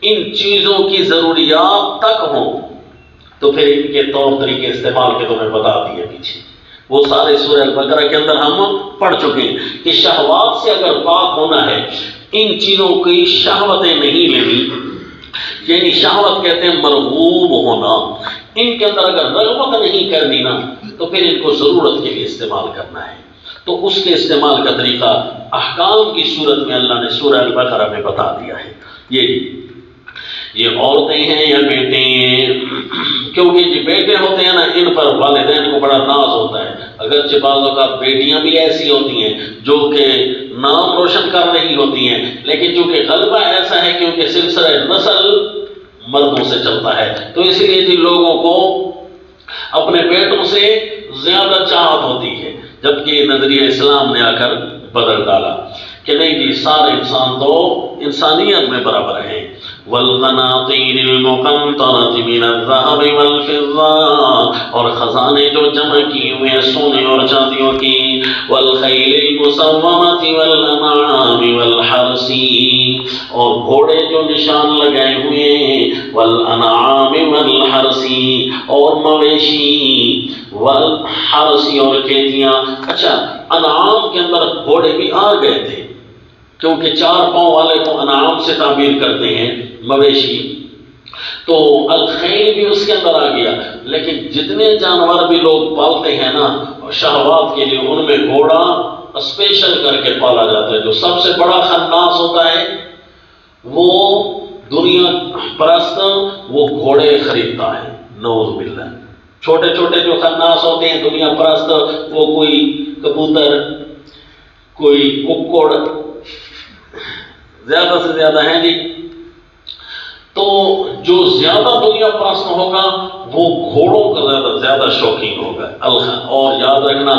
ان چیزوں کی ضروریات تک ہوں، تو پھر ان کے طور طریقے استعمال کے تمہیں بتا دیے پیچھے. وہ سارے سورہ البقرہ کے اندر ہم پڑھ چکے ہیں کہ شہوات سے اگر پاک ہونا ہے، ان چیزوں کی شہوتیں نہیں لینی، یعنی شہوت کہتے ہیں مرغوب ہونا. ان کے اندر اگر رغبت نہیں کرنی نا، تو پھر ان کو ضرورت کے لیے استعمال کرنا ہے. تو اس کے استعمال کا طریقہ احکام کی صورت میں اللہ نے سورہ البقرہ میں بتا دیا ہے. یہ عورتیں ہیں یا بیٹے ہیں، کیونکہ جو بیٹے ہوتے ہیں نا، ان پر والدین کو بڑا ناز ہوتا ہے. اگرچہ بعض اوقات بیٹیاں بھی ایسی ہوتی ہیں جو کہ نام روشن کر رہی ہوتی ہیں، لیکن چونکہ غلبہ ایسا ہے کہ ان کے سلسلہ نسل مردوں سے چلتا ہے، تو اس لیے جن لوگوں کو اپنے بیٹوں سے زیادہ چاہت ہوتی ہے. جبکہ یہ نظریہ اسلام نے آ کر بدل ڈالا کہ نہیں جی، سارے انسان تو انسانیت میں برابر ہیں. والقناطیر المقنطرۃ من الذهب والفضة، اور خزانے جو جمع کیے ہوئے ہیں سونے اور چاندیوں کی. والخیل المسومۃ والانعام والحرث، اور گھوڑے جو نشان لگائے ہوئے ہیں. والانعام والحرث، اور مویشی. والحرث، اور کھیتیاں. اچھا، انعام کے اندر گھوڑے بھی آ گئے تھے، کیونکہ 4 پاؤں والے کو انعام سے تعبیر کرتے ہیں، مویشی. تو الخیل بھی اس کے اندر آ گیا. لیکن جتنے جانور بھی لوگ پالتے ہیں نا شہوات کے لیے، ان میں گھوڑا اسپیشل کر کے پالا جاتا ہے. جو سب سے بڑا خناس ہوتا ہے وہ دنیا پرست، وہ گھوڑے خریدتا ہے. نعوذ باللہ. چھوٹے چھوٹے جو خناس ہوتے ہیں دنیا پرست، وہ کوئی کبوتر، کوئی ککڑ، زیادہ سے زیادہ ہیں جی. تو جو زیادہ دنیا پرست ہوگا وہ گھوڑوں کا زیادہ شوقین ہوگا. اور یاد رکھنا،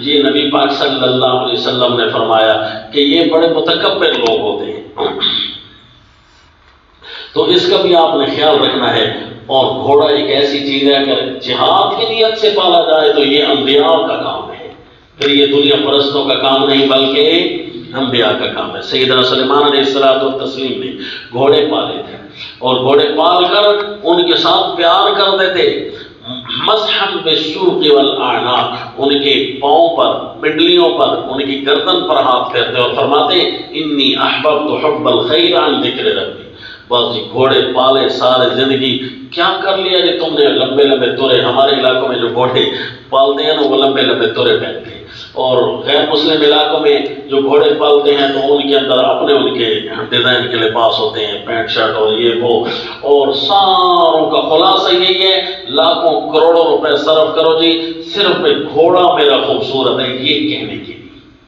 یہ نبی پاک صلی اللہ علیہ وسلم نے فرمایا کہ یہ بڑے متکبر لوگ ہوتے ہیں، تو اس کا بھی آپ نے خیال رکھنا ہے. اور گھوڑا ایک ایسی چیز ہے، اگر جہاد کی نیت سے پالا جائے تو یہ انبیاء کا کام ہے، پھر یہ دنیا پرستوں کا کام نہیں بلکہ انبیاء کا کام ہے. سیدنا سلیمان علیہ الصلوۃ والتسلیم نے گھوڑے پالے تھے، اور گھوڑے پال کر ان کے ساتھ پیار کرتے تھے. مسحا بالسوق والاعناق، ان کے پاؤں پر، پنڈلیوں پر، ان کی گردن پر ہاتھ پھیرتے اور فرماتے انی احببت حب الخیر عن ذکر ربی. بس جی گھوڑے پالے سارے زندگی. کیا کر لیا جی تم نے؟ لمبے لمبے تورے. ہمارے علاقوں میں جو گھوڑے پالتے ہیں نا وہ لمبے لمبے تورے پہنتے ہیں، اور غیر مسلم علاقوں میں جو گھوڑے پالتے ہیں تو ان کے اندر اپنے ان کے ڈیزائن کے لباس ہوتے ہیں، پینٹ شرٹ اور یہ وہ. اور ساروں کا خلاصہ یہی ہے، لاکھوں کروڑوں روپے صرف کرو جی صرف گھوڑا میرا خوبصورت ہے، یہ کہنے کے لیے.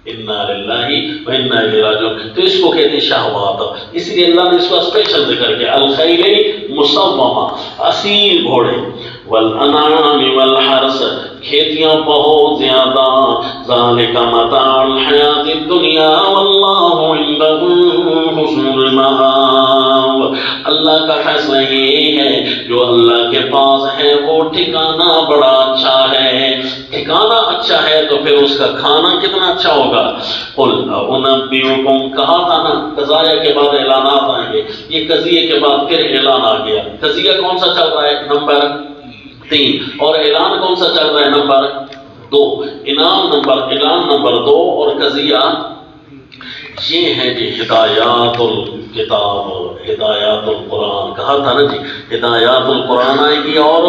انا للہ و انا الیہ راجعون. تو اس کو کہتے ہیں شہوات. اس لیے اللہ نے اس کو اسپیشل ذکر کیا الخیل مسومہ، اصیل گھوڑے، والانعام والحرث، کھیتیاں بہت زیادہ، ذالک متاع الحیات الدنیا واللہ عندہ حسن المآب. اللہ کا فیصلہ یہ ہے جو اللہ کے پاس ہے وہ ٹھکانہ بڑا اچھا ہے. ٹھکانہ اچھا ہے تو پھر اس کا کھانا کتنا اچھا ہوگا. قل انبئکم، کہا تھا نا قضایا کے بعد اعلانات آئیں گے، یہ قضیے کے بعد پھر اعلان آ گیا. قضیہ کون سا چل رہا ہے؟ نمبر 3. اور اعلان کون سا چل رہا ہے؟ نمبر 2. اعلان نمبر 2 اور قضیہ یہ ہے جی ہدایات الکتاب، ہدایات القرآن. کہا تھا نا جی ہدایات القرآن آئے گی اور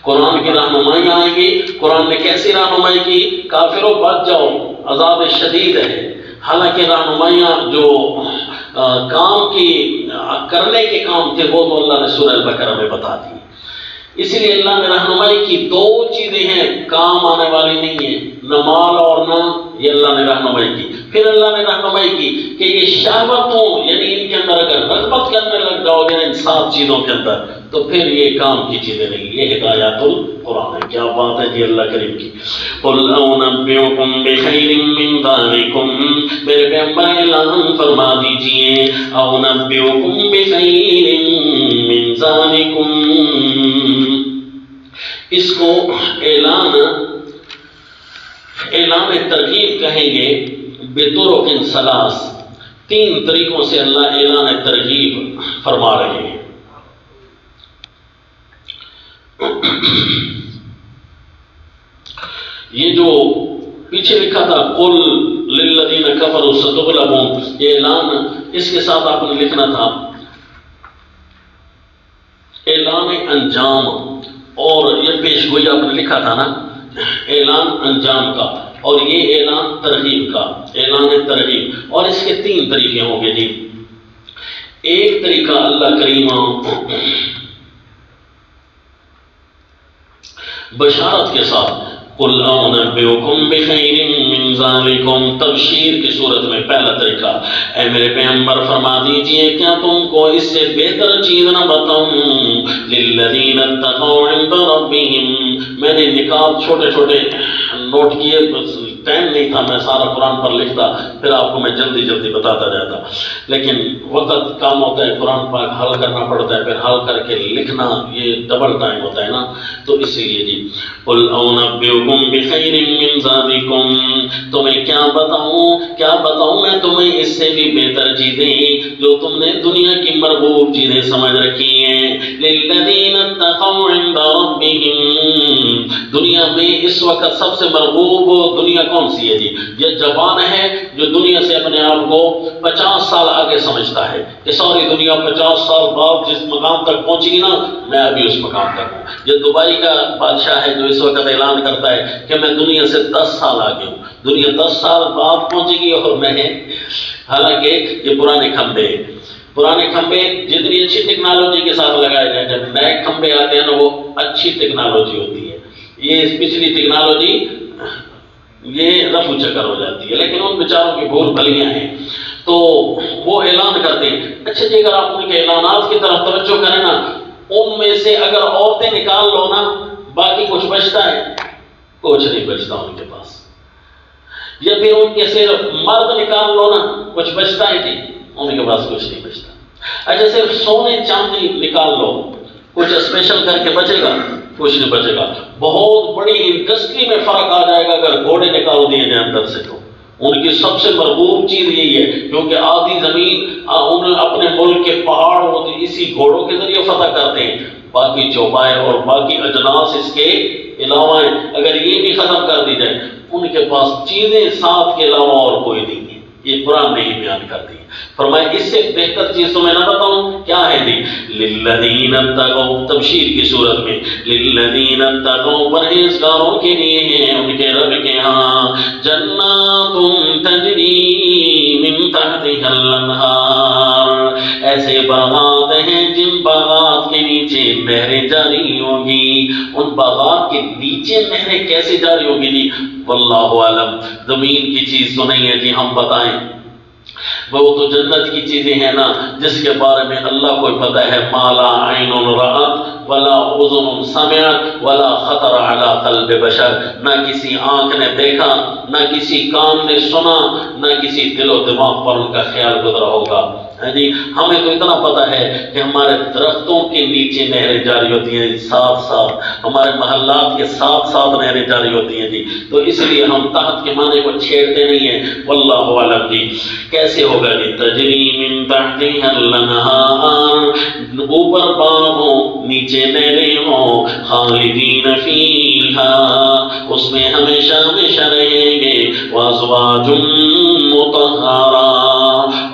قرآن کی رہنمائی آئے گی. قرآن نے کیسی رہنمائی کی؟ کافروں بچ جاؤ عذاب شدید ہے. حالانکہ رہنمائیاں جو کام کی کرنے کے کام تھے وہ تو اللہ نے سورہ البقرہ میں بتا دی. اسی لیے اللہ نے رہنمائی کی. 2 چیزیں ہیں کام آنے والی نہیں ہیں، نہ مال اور نہ، یہ اللہ نے رہنمائی کی. پھر اللہ نے رہنمائی کی کہ یہ شہوتوں یعنی ان کے اندر اگر رغبت کرنے لگ جاؤ گے ان 7 چیزوں کے اندر تو پھر یہ کام کی چیزیں نہیں. یہ ہدایات القرآن ہے. کیا بات ہے جی اللہ کریم کی. قل انبئکم بخیر من ذالکم، میرے پیغمبر اعلان فرما دیجئے انبئکم بخیر من ذالکم. اس کو اعلان ترغیب کہیں گے. بطرق ثلاث، 3 طریقوں سے اللہ اعلان ترغیب فرما رہے ہیں. یہ جو پیچھے لکھا تھا قل للذین کفروا ستغلبون، یہ اعلان اس کے ساتھ آپ نے لکھنا تھا اعلان انجام، اور یہ پیش گوئی آپ نے لکھا تھا نا اعلان انجام کا، اور یہ اعلان ترغیب کا، اعلان ترغیب. اور اس کے 3 طریقے ہوں گے جی. ایک طریقہ اللہ کریم بشارت کے ساتھ قل انبئکم بخیر من ذالکم، تبشیر کی صورت میں پہلا طریقہ، اے میرے پیغمبر فرما دیجئے کیا تم کو اس سے بہتر چیز نہ بتاؤں. للذین اتقوا عند ربہم، میں نے نکات چھوٹے چھوٹے نوٹ کیے، ٹائم نہیں تھا میں سارا قرآن پر لکھتا، پھر آپ کو میں جلدی جلدی بتاتا جاتا، لیکن وقت کام ہوتا ہے، قرآن پاک حل کرنا پڑتا ہے، پھر حل کر کے لکھنا یہ ڈبل ٹائم ہوتا ہے نا. تو اسی لیے جی قل انبئکم بخیر من ذالکم، تمہیں کیا بتاؤں میں تمہیں اس سے بھی بہتر چیزیں جو تم نے دنیا کی مرغوب چیزیں سمجھ رکھی ہیں. للذین اتقوا عند ربہم، دنیا میں اس وقت سب سے مرغوب دنیا کون سی ہے جی؟ یہ جوان ہے جو دنیا سے اپنے آپ کو 50 سال آگے سمجھتا ہے کہ ساری دنیا 50 سال بعد جس مقام تک پہنچی گی نا میں ابھی اس مقام تک ہوں. یہ دبئی کا بادشاہ ہے جو اس وقت اعلان کرتا ہے کہ میں دنیا سے 10 سال آگے ہوں، دنیا 10 سال بعد پہنچے گی اور میں، حالانکہ یہ پرانے کھمبے جتنی اچھی ٹیکنالوجی کے ساتھ لگائے جائیں، جب نئے کھمبے آتے ہیں نا وہ اچھی ٹیکنالوجی ہوتی ہے. یہ پچھلی ٹیکنالوجی یہ رفع چکر ہو جاتی ہے، لیکن ان بیچاروں کی بھول بھلیاں ہیں تو وہ اعلان کرتے ہیں. اچھا جی اگر آپ ان کے اعلانات کی طرف توجہ کریں نا، ان میں سے اگر عورتیں نکال لو نا باقی کچھ بچتا ہے؟ کچھ نہیں بچتا ان کے پاس. یا پھر ان کے صرف مرد نکال لو نا کچھ بچتا ہے کہ ان کے پاس کچھ نہیں بچتا. اچھا صرف سونے چاندی نکال لو کچھ اسپیشل کر کے بچے گا؟ کچھ نہیں بچے گا. بہت بڑی انڈسٹری میں فرق آ جائے گا اگر گھوڑے نکال دیے جائیں اندر سے. تو ان کی سب سے مرغوب چیز یہی ہے کیونکہ آدھی زمین انہیں اپنے ملک کے پہاڑ ہوتے اسی گھوڑوں کے ذریعے فتح کرتے ہیں. باقی چوپائے اور باقی اجناس اس کے علاوہ ہیں، اگر یہ بھی ختم کر دی جائے ان کے پاس چیزیں ساتھ کے علاوہ اور کوئی نہیں ہے. یہ قرآن نے ہی بیان کر دی. فرمایا اس سے بہتر چیز تو میں نہ بتاؤں کیا ہے جی؟ للذین اتقوا، تبشیر کی صورت میں للذین اتقوا، پرہیزگاروں کے لیے ہیں ان کے رب کے ہاں جنات تجری من تحتها الانہار، ایسے باغات ہیں جن باغات کے نیچے نہریں جاری ہوگی. ان باغات کے نیچے نہریں کیسے جاری ہوگی جی؟ واللہ عالم، زمین کی چیز تو نہیں ہے جی ہم بتائیں، وہ تو جنت کی چیزیں ہیں نا جس کے بارے میں اللہ کو پتہ ہے، ما لا عین رأت ولا اذن سمعت ولا خطر علی قلب بشر، نہ کسی آنکھ نے دیکھا، نہ کسی کان نے سنا، نہ کسی دل و دماغ پر ان کا خیال گزرا ہوگا۔ جی ہمیں تو اتنا پتہ ہے کہ ہمارے درختوں کے نیچے نہریں جاری ہوتی ہیں ساتھ ساتھ، ہمارے محلات کے ساتھ ساتھ نہریں جاری ہوتی ہیں جی، تو اس لیے ہم تحت کے معنی کو چھیڑتے نہیں ہیں، واللہ اعلم جی۔ کیسے ہوگا جی؟ تجری من تحتها الانہار، اوپر باغ ہوں نیچے نہریں ہوں، خالدین فیہا، اس میں ہمیشہ ہمیشہ رہیں گے، وازواج مطہرہ،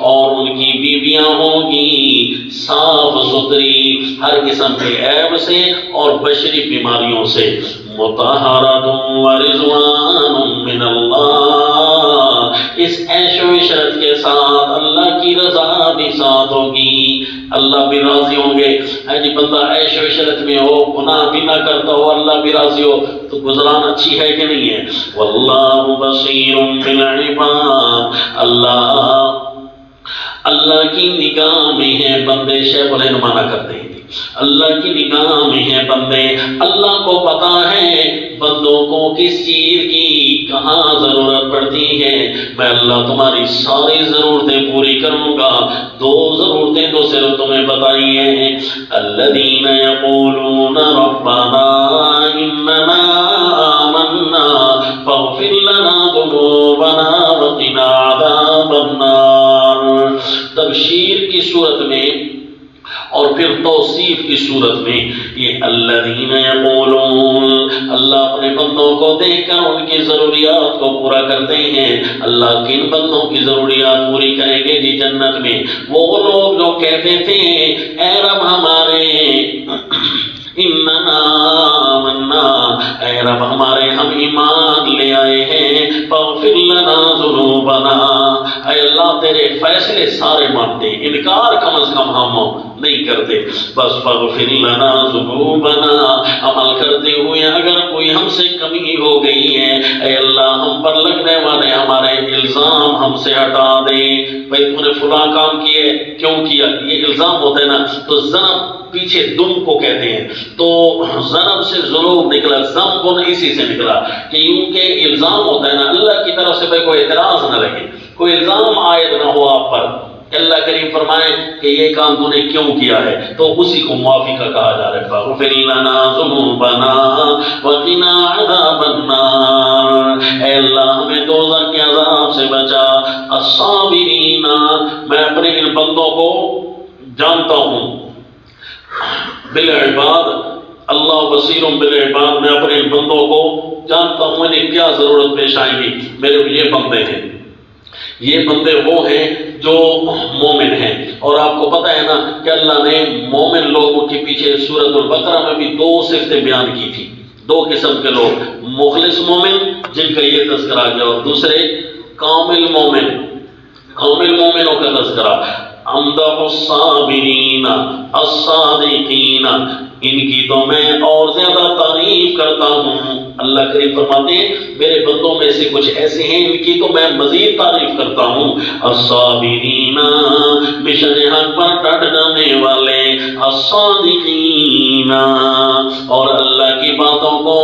اور ان کی بیویاں ہوں گی صاف ستھری ہر قسم کے عیب سے اور بشری بیماریوں سے، مطہرۃ ورضوان من اللہ، اس عیش و عشرت کے ساتھ اللہ کی رضا بھی ساتھ ہوگی، اللہ بھی راضی ہوں گے۔ جی بندہ عیش و عشرت میں ہو، گناہ بھی نہ کرتا ہو، اللہ بھی راضی ہو، تو گزران اچھی ہے کہ نہیں ہے؟ واللہ بصیر بالعباد، اللہ کی نگاہ میں ہے بندے، شیخ علیہ نمانہ کرتے ہیں اللہ کی نگاہ میں ہے بندے، اللہ کو پتا ہے بندوں کو کس چیز کی کہاں ضرورت پڑتی ہے، میں اللہ تمہاری ساری ضرورتیں پوری کروں گا۔ دو ضرورتیں تو صرف تمہیں بتائی ہیں، الذین یقولون ربنا اننا آمنا فاغفر لنا ذنوبنا وقنا عذاب النار، تبشیر کی صورت میں اور پھر توصیف کی صورت میں یہ الذین یقولون، اللہ اپنے بندوں کو دیکھ کر ان کی ضروریات کو پورا کرتے ہیں۔ اللہ کن بندوں کی ضروریات پوری کریں گے جی جنت میں؟ وہ لوگ جو کہتے تھے اے رب ہمارے اننا آمنا، اے رب ہمارے ہم ایمان لے آئے ہیں، فاغفر لنا ذنوبنا، اے اللہ تیرے فیصلے سارے مانتے، انکار کم از کم ہم نہیں کرتے، بس فاغفر لنا ذنوبنا، عمل کرتے ہوئے اگر کوئی ہم سے کمی ہو گئی ہے اے اللہ ہم پر لگنے والے ہمارے الزام ہم سے ہٹا دے۔ بھئی تو نے فلاں کام کیے، کیوں کیا؟ یہ الزام ہوتا ہے نا، تو ذنب پیچھے دم کو کہتے ہیں، تو ذنب سے ضرور نکلا، ذنب اسی سے نکلا کہ یوں کہ الزام ہوتا ہے نا اللہ کی طرف سے، بھئی کوئی اعتراض نہ لگے، کوئی الزام عائد نہ ہو آپ پر، اللہ کریم فرمائے کہ یہ کام تو نے کیوں کیا ہے، تو اسی کو معافی کا کہا جا رہا ہے، فاغفر لنا ذنوبنا وقنا عذاب النار، اے اللہ ہمیں دوزخ کے عذاب سے بچا، الصابرین، میں اپنے ان بندوں کو جانتا ہوں، بالعباد، اللہ بصیر بالعباد، میں اپنے ان بندوں کو جانتا ہوں انہیں کیا ضرورت پیش آئیں گی، میرے یہ بندے ہیں، یہ بندے وہ ہیں جو مومن ہیں، اور آپ کو پتہ ہے نا کہ اللہ نے مومن لوگوں کے پیچھے سورۃ البقرہ میں بھی دو صفتیں بیان کی تھی، دو قسم کے لوگ، مخلص مومن جن کا یہ تذکرہ گیا، اور دوسرے کامل مومن، کامل مومنوں کا تذکرہ، امدح الصابرین الصادقین، ان کی تو میں اور زیادہ تعریف کرتا ہوں، اللہ کریم فرماتے ہیں میرے بندوں میں سے کچھ ایسے ہیں ان کی تو میں مزید تعریف کرتا ہوں، الصابرین، مشن حق پر ڈٹ جانے والے، الصادقین، اور اللہ کی باتوں کو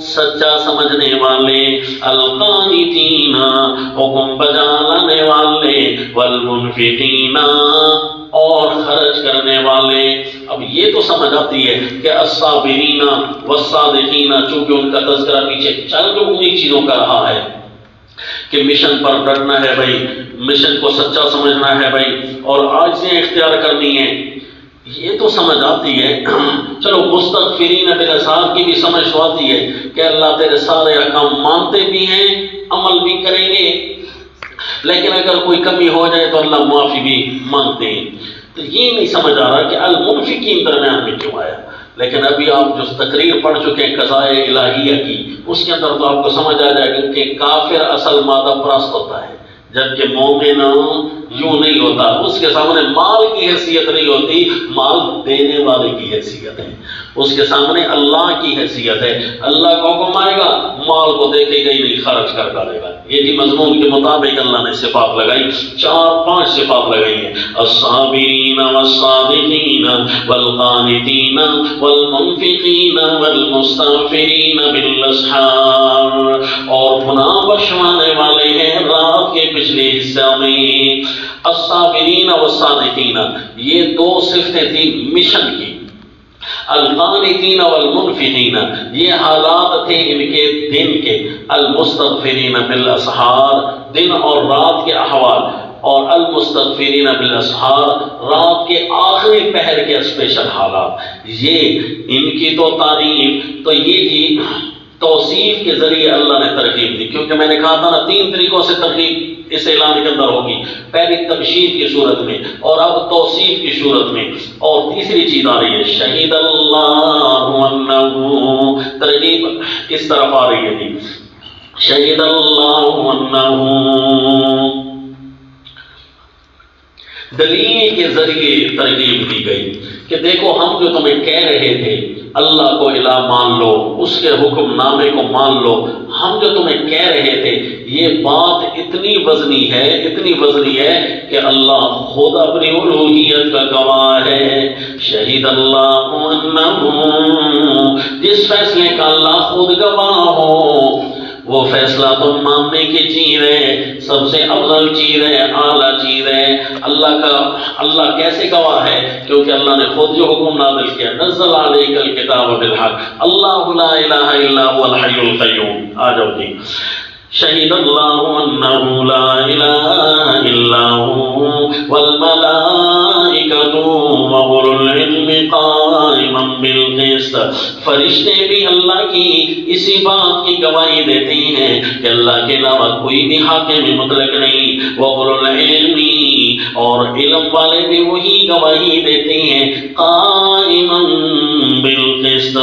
سچا سمجھنے والے، القانتین، حکم بجا لانے والے، والمنفقین، اور خرچ کرنے والے۔ اب یہ تو سمجھ آتی ہے کہ الصابرین والصادقین، چونکہ ان کا تذکرہ پیچھے چل جو انہی چیزوں کا رہا ہے کہ مشن پر ڈٹنا ہے بھائی، مشن کو سچا سمجھنا ہے بھائی، اور عاجزی اختیار کرنی ہے، یہ تو سمجھ آتی ہے۔ چلو مستغفرین بالاسحار کی بھی سمجھ تو آتی ہے کہ اللہ تیرے سارے احکام مانتے بھی ہیں، عمل بھی کریں گے، لیکن اگر کوئی کمی ہو جائے تو اللہ معافی بھی مانگتے ہیں۔ تو یہ نہیں سمجھ آ رہا کہ المنفقین درمیان میں کیوں آیا، لیکن ابھی آپ جو تقریر پڑھ چکے ہیں قضائے الہیہ کی، اس کے اندر تو آپ کو سمجھ آ جائے گا کہ کافر اصل مادہ پرست ہوتا ہے، جبکہ مومن یوں نہیں ہوتا، اس کے سامنے مال کی حیثیت نہیں ہوتی، مال دینے والے کی حیثیت ہے۔ اس کے سامنے اللہ کی حیثیت ہے، اللہ کا حکم آئے گا مال کو دیکھے گا ہی نہیں، خرچ کر ڈالے گا۔ یہ جی مضمون کے مطابق اللہ نے صفات لگائی، 4-5 صفات لگائی ہیں، الصابرین والصادقین والقانتین والمنفقین والمستغفرین بالاسحار، اور گناہ بخشوانے والے ہیں رات کے پچھلے حصے میں۔ الصابرین والصادقین، یہ 2 صفتیں تھیں مشن کی۔ القانتین والمنفقین، یہ حالات تھے ان کے دن کے۔ المستغفرین بالاسحار، دن اور رات کے احوال، اور المستغفرین بالاسحار، رات کے آخری پہر کے اسپیشل حالات۔ یہ ان کی تو تعریف، تو یہ جی توصیف کے ذریعے اللہ نے ترغیب دی، کیونکہ میں نے کہا تھا نا 3 طریقوں سے ترغیب اس اعلان کے اندر ہوگی، پہلی تبشیر کی صورت میں، اور اب توصیف کی صورت میں، اور تیسری چیز آ رہی ہے شہید اللہ انہ، ترغیب اس طرف آ رہی ہے جی، شہید اللہ انہ، دلیل کے ذریعے ترغیب دی گئی کہ دیکھو ہم جو تمہیں کہہ رہے تھے اللہ کو الہ مان لو، اس کے حکم نامے کو مان لو، ہم جو تمہیں کہہ رہے تھے یہ بات اتنی وزنی ہے، اتنی وزنی ہے کہ اللہ خود اپنی الوہیت کا گواہ ہے۔ شہید اللہ انہ، جس فیصلے کا اللہ خود گواہ ہو وہ فیصلہ تو ماننے کی چیز ہے، سب سے افضل چیز ہے، اعلیٰ چیز ہے۔ اللہ کیسے گواہ ہے؟ کیونکہ اللہ نے خود جو حکم نازل کیا، نزل علیک الکتاب بالحق، اللہ لا الہ الا هو الحی القیوم۔ آ جاؤ جی، شہید اللہ انہ لا الہ الا هو والملائکۃ وَأُولُو الْعِلْمِ قَائِمًا بِالْقِسْطِ، فرشتے بھی اللہ کی اسی بات کی گواہی دیتے ہیں کہ اللہ کے علاوہ کوئی بھی حاکم مطلق نہیں، وَأُولُو الْعِلْمِ، اور علم والے بھی وہی گواہی دیتے ہیں، قَائِمًا بِالْقِسْطِ،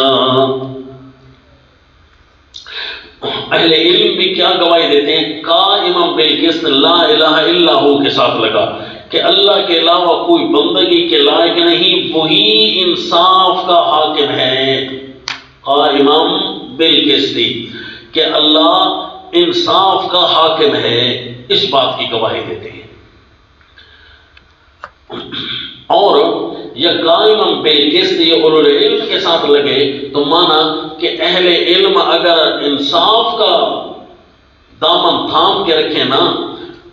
اہل علم بھی کیا گواہی دیتے ہیں؟ قائمًا بالقسط، لا الہ الا ہو کے ساتھ لگا کہ اللہ کے علاوہ کوئی بندگی کے لائق نہیں، وہی انصاف کا حاکم ہے۔ قائمًا بالقسط، کہ اللہ انصاف کا حاکم ہے، اس بات کی گواہی دیتے ہیں۔ اور یہ قائمًا بالقسط یہ اولو العلم کے ساتھ لگے تو مانا کہ اہل علم اگر انصاف کا دامن تھام کے رکھے نا،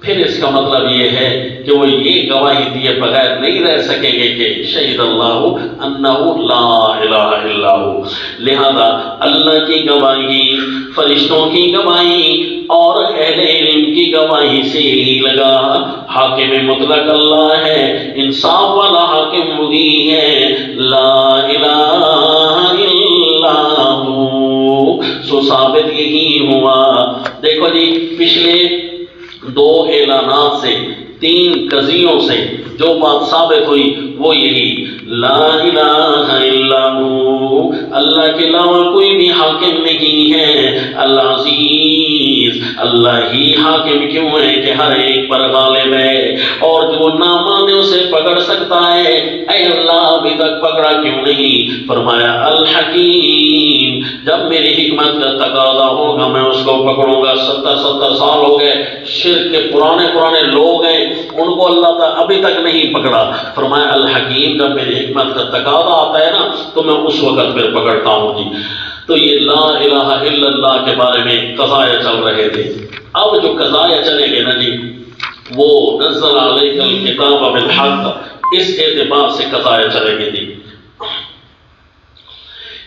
پھر اس کا مطلب یہ ہے کہ وہ یہ گواہی دیے بغیر نہیں رہ سکیں گے کہ شہید اللہ انہ لا الہ الا ہو۔ لہذا اللہ کی گواہی، فرشتوں کی گواہی اور اہل علم کی گواہی سے ہی لگا، حاکم مطلق اللہ ہے، انصاف والا حاکم وہی ہے، لا الہ الا ہو، سو ثابت یہی ہوا۔ دیکھو جی پچھلے 2 اعلانات سے، 3 قضیوں سے جو بات ثابت ہوئی وہ یہی، لا الہ الا ہو، اللہ کے علاوہ کوئی بھی حاکم نہیں ہے، العزیز، اللہ ہی حاکم کیوں ہے کہ ہر ایک پر غالب ہے، اور جو نہ مانے اسے پکڑ سکتا ہے، اے اللہ ابھی تک پکڑا کیوں نہیں؟ فرمایا الحکیم، جب میری حکمت کا تقاضا ہوگا میں اس کو پکڑوں گا۔ 70 سال ہو گئے، شرک کے پرانے لوگ ہیں، ان کو اللہ تعالیٰ ابھی تک نہیں پکڑا۔ فرمایا الحکیم، جب میری حکمت کا تقاضا آتا ہے نا تو میں اس وقت پھر پکڑتا ہوں جی۔ تو یہ لا الہ الا اللہ کے بارے میں قضایا چل رہے تھے۔ اب جو قضایا چلے گے نا جی، وہ نزل علیک الکتاب بالحق، اس اعتبار سے قضایا چلے گے جی۔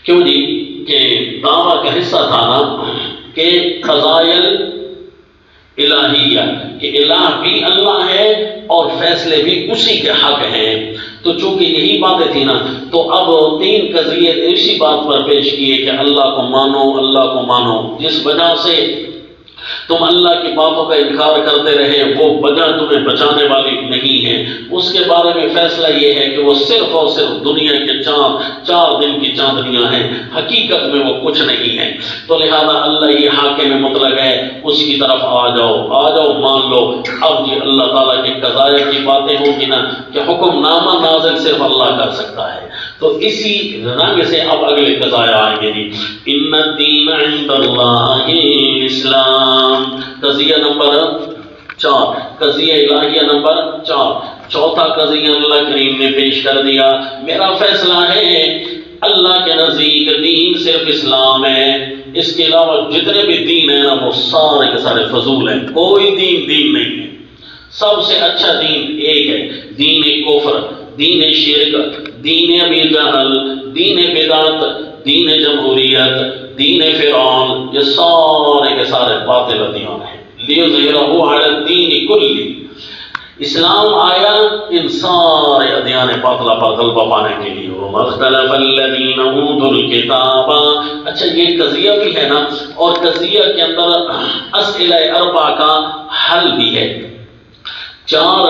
کیوں جی؟ کہ دعویٰ کا حصہ تھا نا کہ قضائل الہیہ، کہ الہ بھی اللہ ہے اور فیصلے بھی اسی کے حق ہیں۔ تو چونکہ یہی باتیں تھی نا، تو اب 3 قضیے اسی بات پر پیش کیے کہ اللہ کو مانو، اللہ کو مانو، جس وجہ سے تم اللہ کی باتوں کا انکار کرتے رہے وہ وجہ تمہیں بچانے والی نہیں ہے۔ اس کے بارے میں فیصلہ یہ ہے کہ وہ صرف اور صرف دنیا کے 4 دن کی چاندنیاں ہیں، حقیقت میں وہ کچھ نہیں ہے۔ تو لہذا اللہ یہ حاکم مطلق ہے، اس کی طرف آ جاؤ مان لو۔ اب جی اللہ تعالیٰ کے قضایا کی باتیں ہوں گی نا کہ حکم نامہ نازل صرف اللہ کر سکتا ہے، تو اسی رنگ سے اب اگلے قضائے آئیں گے جی. ان الدین عند اللہ اسلام، قضیہ نمبر 4، قضیہ الہیہ نمبر 4. چوتھا قضیہ اللہ کریم نے پیش کر دیا، میرا فیصلہ ہے اللہ کے نزدیک دین صرف اسلام ہے، اس کے علاوہ جتنے بھی دین ہیں نا وہ سارے کے سارے فضول ہیں، کوئی دین نہیں ہے. سب سے اچھا دین ایک ہے، دین کفر، دین شرک، دین ابی جہل، دین بدعت، دین جمہوریت، دین فرعون، یہ سارے کے سارے باطل ادیان ہیں. لیظہرہ علی الدین کلی، اسلام آیا ان سارے ادیان باطلہ پر غلبہ پانے کے لیے. وَمَا اخْتَلَفَ الَّذِينَ أُوتُوا الْكِتَابَ. اچھا یہ قضیہ بھی ہے نا، اور قضیہ کے اندر اسئلہ اربع کا حل بھی ہے. چار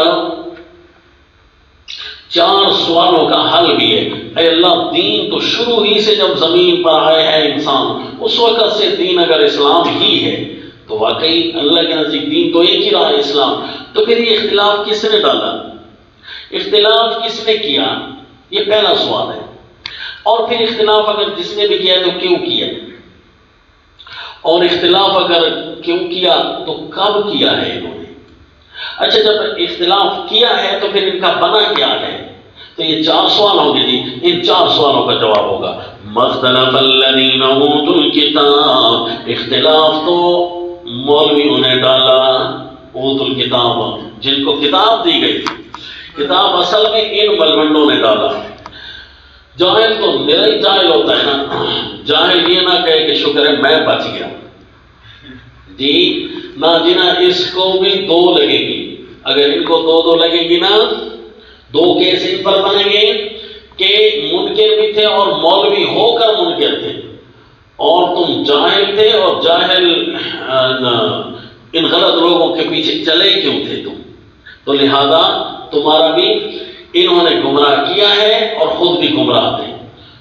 سوالوں کا حل بھی ہے. اے اللہ، دین تو شروع ہی سے جب زمین پر آئے ہیں انسان، اس وقت سے دین اگر اسلام ہی ہے تو واقعی اللہ کے نزدیک دین تو ایک ہی رہا ہے، اسلام. تو پھر یہ اختلاف کس نے ڈالا، اختلاف کس نے کیا، یہ پہلا سوال ہے. اور پھر اختلاف اگر جس نے بھی کیا تو کیوں کیا، اور اختلاف اگر کیوں کیا تو کب کیا ہے انہوں نے. اچھا جب اختلاف کیا ہے تو پھر ان کا بنا کیا ہے. تو یہ 4 سوال ہوں گے جی، ان 4 سوالوں کا جواب ہوگا. مختلف الذین اوتوا الکتاب، اختلاف تو مولویوں نے ڈالا، اوتوا الکتاب جن کو کتاب دی گئی تھی. کتاب اصل میں ان ملمنڈوں نے ڈالا. جاہل تو میرا ہی جاہل ہوتا ہے نا، جاہل یہ نہ کہے کہ شکر ہے میں بچ گیا جی، نہ جنا اس کو بھی 2 لگے گی. اگر ان کو 2 لگے گی نا، 2 کیس ان پر بنیں گے کہ منکر بھی تھے اور مولوی ہو کر منکر تھے، اور تم جاہل تھے اور جاہل ان غلط لوگوں کے پیچھے چلے کیوں تھے تم. تو لہذا تمہارا بھی انہوں نے گمراہ کیا ہے اور خود بھی گمراہ تھے،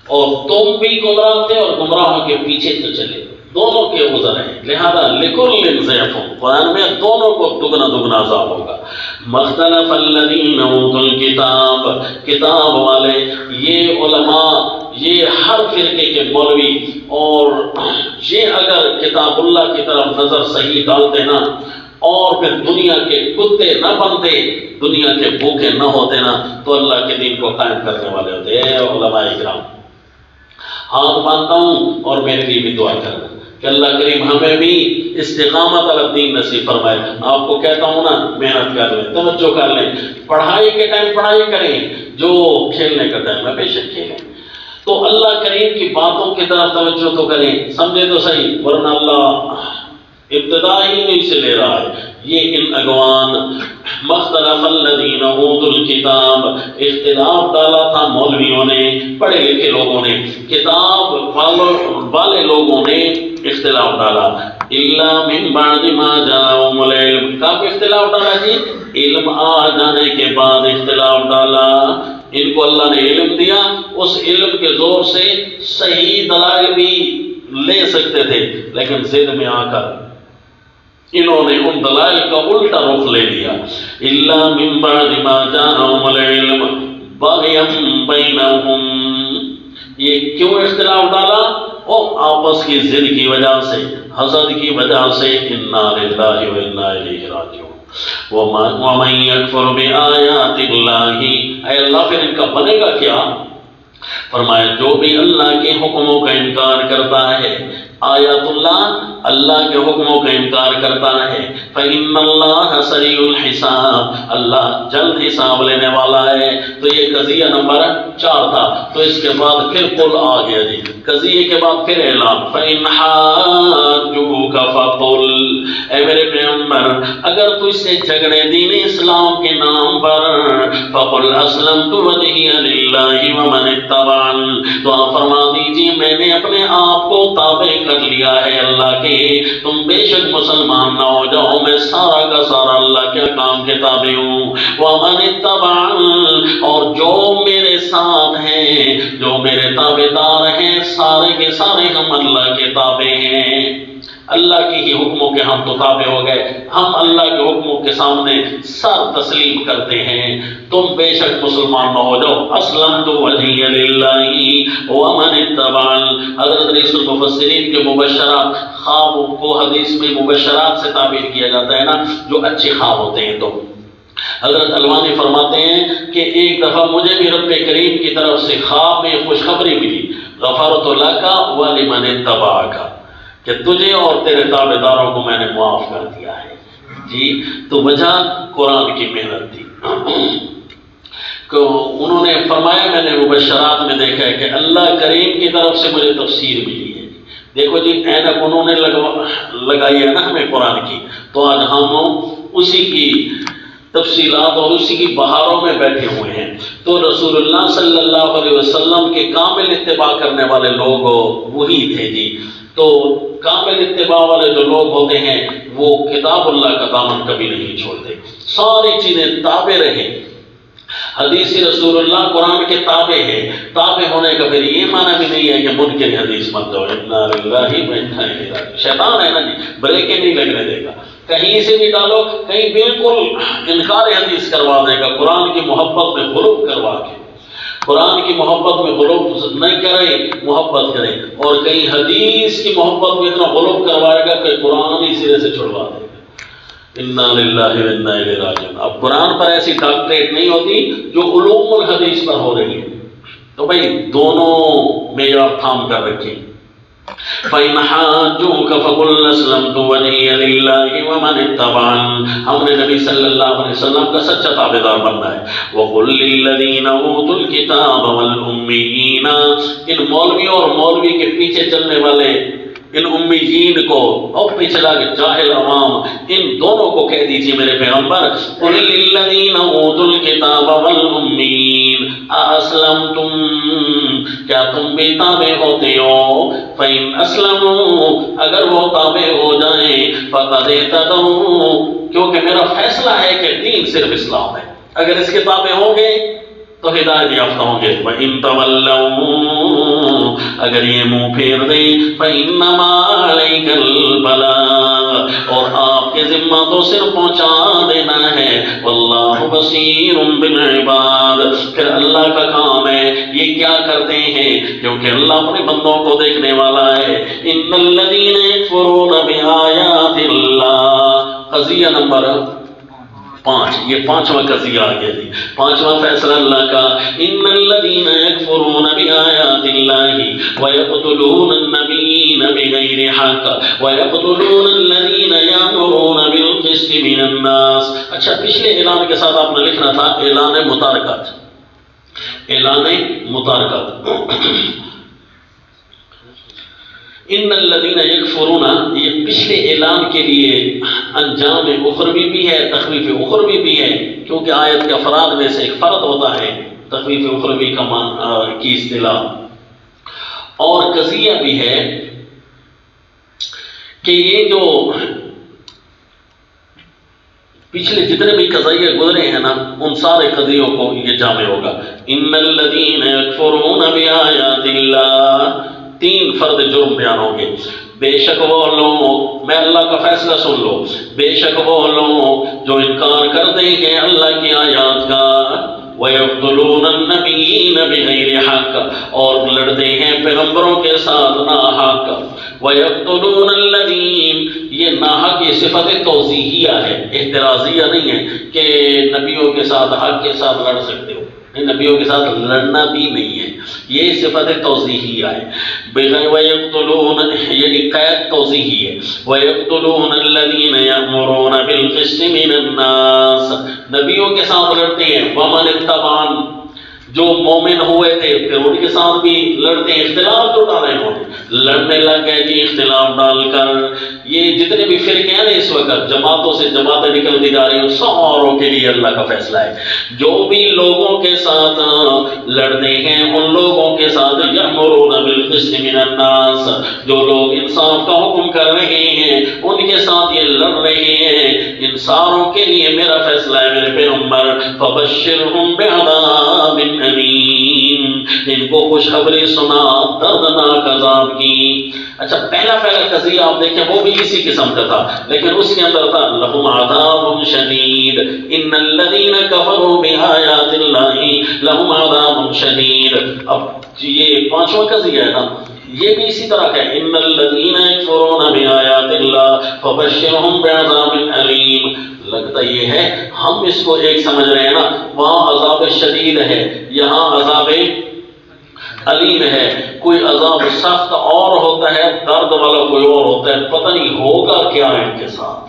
اور تم بھی گمراہ تھے اور گمراہوں کے پیچھے تو چلے، دونوں کے عذر ہیں. لہذا لکل ضعف، قرآن میں دونوں کو دگنا عذاب ہوگا. مختلف الذین اوتوا الکتاب، کتاب والے یہ علماء، یہ ہر فرقے کے مولوی، اور یہ اگر کتاب اللہ کی طرف نظر صحیح ڈالتے نا، اور پھر دنیا کے کتے نہ بنتے، دنیا کے بھوکے نہ ہوتے نا، تو اللہ کے دین کو قائم کرنے والے ہوتے. اے علماء اکرام، ہاتھ باندھتا ہوں اور میرے لیے بھی دعا کرنا کہ اللہ کریم ہمیں بھی استقامت علی الدین نصیب فرمائے. آپ کو کہتا ہوں نا، محنت کر لیں، توجہ کر لیں، پڑھائی کے ٹائم پڑھائی کریں، جو کھیلنے کا ٹائم ہے بے شک کھیلیں. تو اللہ کریم کی باتوں کی طرف توجہ تو کریں، سمجھے تو صحیح، ورنہ اللہ ابتدا ہی نہیں سے لے رہا ہے. یہ ان اگوان مختلف الذین اوتوا الکتاب، اختلاف ڈالا تھا مولویوں نے، پڑھے لکھے لوگوں نے، کتاب والے لوگوں نے اختلاف ڈالا. الا من بعد ما جاءهم العلم، کب اختلاف ڈالا جی؟ علم آ جانے کے بعد اختلاف ڈالا. ان کو اللہ نے علم دیا، اس علم کے زور سے صحیح دلائل بھی لے سکتے تھے، لیکن ضد میں آ کر انہوں نے ان دلائل کا الٹا رخ لے لیا. الا من بعد ما جاءهم العلم بغيا بينهم، یہ کیوں اختلاف ڈالا؟ اور آپس کی ضد کی وجہ سے، حسد کی وجہ سے. انا للہ و انا الیہ راجعون. ومن یکفر بآیات اللہ، اے اللہ پھر ان کا بنے گا کیا؟ فرمایا جو بھی اللہ کے حکموں کا انکار کرتا ہے، آیات اللہ کے حکموں کا انکار کرتا ہے، فإن اللہ سریع الحساب، اللہ جلد حساب لینے والا ہے. تو یہ قضیہ نمبر 4 تھا. تو اس کے بعد پھر قل آ گیا جی، قضیے کے بعد پھر اعلان. فإن حاجوک فقل، اے میرے پیغمبر اگر تو اس سے جھگڑے دین اسلام کے نام پر، فقل اسلمت وجہی للہ ومن اتبعن، تو آپ فرما دیجیے میں نے اپنے آپ کو تابع کر لیا ہے اللہ کے. تم بے شک مسلمان نہ ہو جاؤ، میں سارا کا سارا اللہ کے کام کے تابع ہوں. ومن اتبعن، اور جو میرے ساتھ ہیں، جو میرے تابع دار ہیں، سارے کے سارے ہم اللہ کے تابع ہیں. اللہ کے ہی حکموں کے ہم تو تابع ہو گئے. ہم اللہ کے حکموں کے سامنے سر تسلیم کرتے ہیں، تم بے شک مسلمان نہ ہو جاؤ۔ اسلمت وجہی للہ ومن اتبعن۔ حضرت رئیس المفسرین کے مبشرات، خواب کو حدیث میں مبشرات سے تعبیر کیا جاتا ہے نا، جو اچھے خواب ہوتے ہیں۔ تو حضرت الوانی فرماتے ہیں کہ ایک دفعہ مجھے بھی رب کریم کی طرف سے خواب میں خوشخبری ملی، غفرت لک ولمن اتبعک، کہ تجھے اور تیرے تابع داروں کو میں نے معاف کر دیا ہے۔ جی، تو وجہ قرآن کی محنت تھی۔ انہوں نے فرمایا میں نے مبشرات میں دیکھا ہے کہ اللہ کریم کی طرف سے مجھے تفسیر ملی ہے۔ دیکھو جی، اینک انہوں نے لگائی ہے نا ہمیں قرآن کی، تو آج ہم اسی کی تفصیلات اور اسی کی بہاروں میں بیٹھے ہوئے ہیں۔ تو رسول اللہ صلی اللہ علیہ وسلم کے کامل اتباع کرنے والے لوگ وہی تھے جی۔ تو کامل اتباع والے جو لوگ ہوتے ہیں وہ کتاب اللہ کا دامن کبھی نہیں چھوڑتے، ساری چیزیں تابع رہیں۔ حدیث رسول اللہ قرآن کے تابع ہے۔ تابع ہونے کا پھر یہ معنی بھی نہیں ہے کہ منکر حدیث مت دو، انا للہ و انا الیہ راجعون۔ شیطان ہے نا جی، بریکیں نہیں لگنے دے گا، کہیں سے بھی ڈالو، کہیں بالکل انکار حدیث کروا دے گا، قرآن کی محبت میں غلو کروا کے۔ قرآن کی محبت میں غلو نہیں کرے، محبت کرے، اور کہیں حدیث کی محبت میں اتنا غلو کروائے گا کہ قرآن ہی سرے سے چھڑوا دے گا۔ انا للہ و انا الیہ راجعون۔ اب قرآن پر ایسی ڈاکٹریٹ نہیں ہوتی جو علوم الحدیث پر ہو رہی ہے۔ تو بھائی دونوں معیار تھام کر رکھیں۔ فَإِنْ حَاجُّوكَ فَقُلْ أَسْلَمْتُ وَجْهِيَ لِلَّهِ وَمَنِ اتَّبَعَنِ۔ ہم نے نبی صلی اللہ علیہ وسلم کا سچا تابعدار بننا ہے۔ وَقُلْ لِلَّذِينَ أُوتُوا الْكِتَابَ وَالْأُمِّيِّينَ۔ ان مولویوں اور مولوی کے پیچھے چلنے والے ان امیین کو اور پیچھے لگے جاہل عوام، ان دونوں کو کہہ دیجئے میرے پیغمبر، قُلْ لِلَّذِينَ أُوتُوا الْكِتَابَ وَالْأُمِّيِّينَ أَأَسْلَمْتُمْ، کیا تم بھی تابع ہوتے ہو؟ فَإِنْ أَسْلَمُوا، اگر وہ تابع ہو جائیں، فَقَدْ اهْتَدَوْا، کیونکہ میرا فیصلہ ہے کہ دین صرف اسلام ہے، اگر اس کے تابع ہوں گے تو ہدایت یافتہ ہوں گے۔ وَإِن تَوَلَّوْا، اگر یہ منہ پھیر دیں، فَإِنَّمَا عَلَيْكَ الْبَلَاغُ، اور آپ کے ذمہ تو صرف پہنچا دینا ہے۔ وَاللَّهُ بَصِيرٌ بِالْعِبَادِ، پھر اللہ کا کام ہے یہ کیا کرتے ہیں، کیونکہ اللہ اپنے بندوں کو دیکھنے والا ہے۔ إِنَّ الَّذِينَ يَكْفُرُونَ بِآيَاتِ اللَّهِ، قضیہ نمبر 5، یہ پانچواں قضیہ آ گیا جی، پانچواں فیصلہ اللہ کا۔ ان الذین یکفرون بآیات اللہ ویقتلون النبیین بغیر حق ویقتلون الذین یامرون بالقسط من الناس۔ اچھا، پچھلے اعلان کے ساتھ آپ نے لکھنا تھا اعلان متارکت، اعلان متارکت۔ ان الذین یکفرون، یہ پچھلے اعلان کے لیے انجام اخروی بھی ہے، تخفیف اخروی بھی ہے، کیونکہ آیت کے افراد میں سے ایک فرد ہوتا ہے تخفیف اخروی کی اصطلاح، اور قضیہ بھی ہے کہ یہ جو پچھلے جتنے بھی قضیے گزرے ہیں نا، ان سارے قضیوں کو یہ جامع ہوگا۔ ان الذین یکفرون بآیات اللہ، تین فرد جرم بیان ہوں گے۔ بے شک وہ لوگ، میں اللہ کا فیصلہ سن لو، بے شک وہ لوگ جو انکار کر دیں گے اللہ کی آیات کا، وَيَقْتُلُونَ النَّبِيِّينَ بِغَيْرِ حَقٍّ، اور لڑتے ہیں پیغمبروں کے ساتھ ناحق، وَيَقْتُلُونَ الَّذِينَ، یہ ناحق یہ صفت توضیحیہ ہے، احترازیہ نہیں ہے کہ نبیوں کے ساتھ حق کے ساتھ لڑ سکتے ہو، نبیوں کے ساتھ لڑنا بھی نہیں ہے، یہ صفت توضیحیہ ہے۔ وَيَقْتُلُونَ، یعنی قید توضیحی ہے۔ وَيَقْتُلُونَ الَّذِينَ يَأْمُرُونَ بِالْقِسْطِ مِنَ النَّاسِ، نبیوں کے ساتھ لڑتے ہیں۔ وَمَنِ اتَّبَعَنِ، جو مومن ہوئے تھے پھر ان کے ساتھ بھی لڑتے ہیں، اختلاف تو ڈالے انہوں نے، لڑنے لگ گئے جی اختلاف ڈال کر۔ یہ جتنے بھی فرقے ہیں نا اس وقت، جماعتوں سے جماعتیں نکلتی جا رہی ہیں، ساروں کے لیے اللہ کا فیصلہ ہے۔ جو بھی لوگوں کے ساتھ لڑتے ہیں، ان لوگوں کے ساتھ یأمرون بالقسط من الناس، جو لوگ انصاف کا حکم کر رہے ہیں ان کے ساتھ یہ لڑ رہے ہیں، ان ساروں کے لیے میرا فیصلہ ہے میرے پیغمبر۔ فبشرہم بعذاب علیم، ان کو خوشخبری سنا دردناک عذاب کی۔ اچھا پہلا قضیہ آپ دیکھیں وہ بھی اسی قسم کا تھا، لیکن اس کے اندر تھا لہم عذاب شدید ان الذین کفروا بآیات اللہ لہم عذاب شدید۔ اب یہ پانچواں قضیہ ہے نا، یہ بھی اسی طرح کا ہے، ان الذین یکفرون بآیات اللہ فبشرہم بعذاب علیم۔ لگتا یہ ہے ہم اس کو ایک سمجھ رہے ہیں نا، وہاں عذاب شدید ہے، یہاں عذاب علیم ہے۔ کوئی عذاب سخت اور ہوتا ہے، درد والا کوئی اور ہوتا ہے، پتہ نہیں ہوگا کیا ان کے ساتھ۔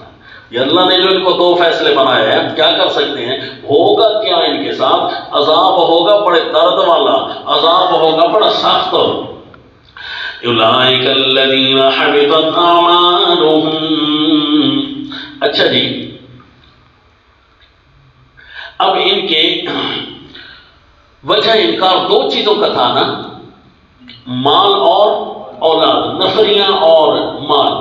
یہ اللہ نے جو ان کو دو فیصلے بنائے ہیں، ہم کیا کر سکتے ہیں؟ ہوگا کیا ان کے ساتھ؟ عذاب ہوگا بڑے درد والا، عذاب ہوگا بڑا سخت۔ اولئک الذین حبطت اعمالهم۔ اچھا جی، اب ان کے وجہ انکار دو چیزوں کا تھا نا، مال اور اولاد، نفریاں اور مال،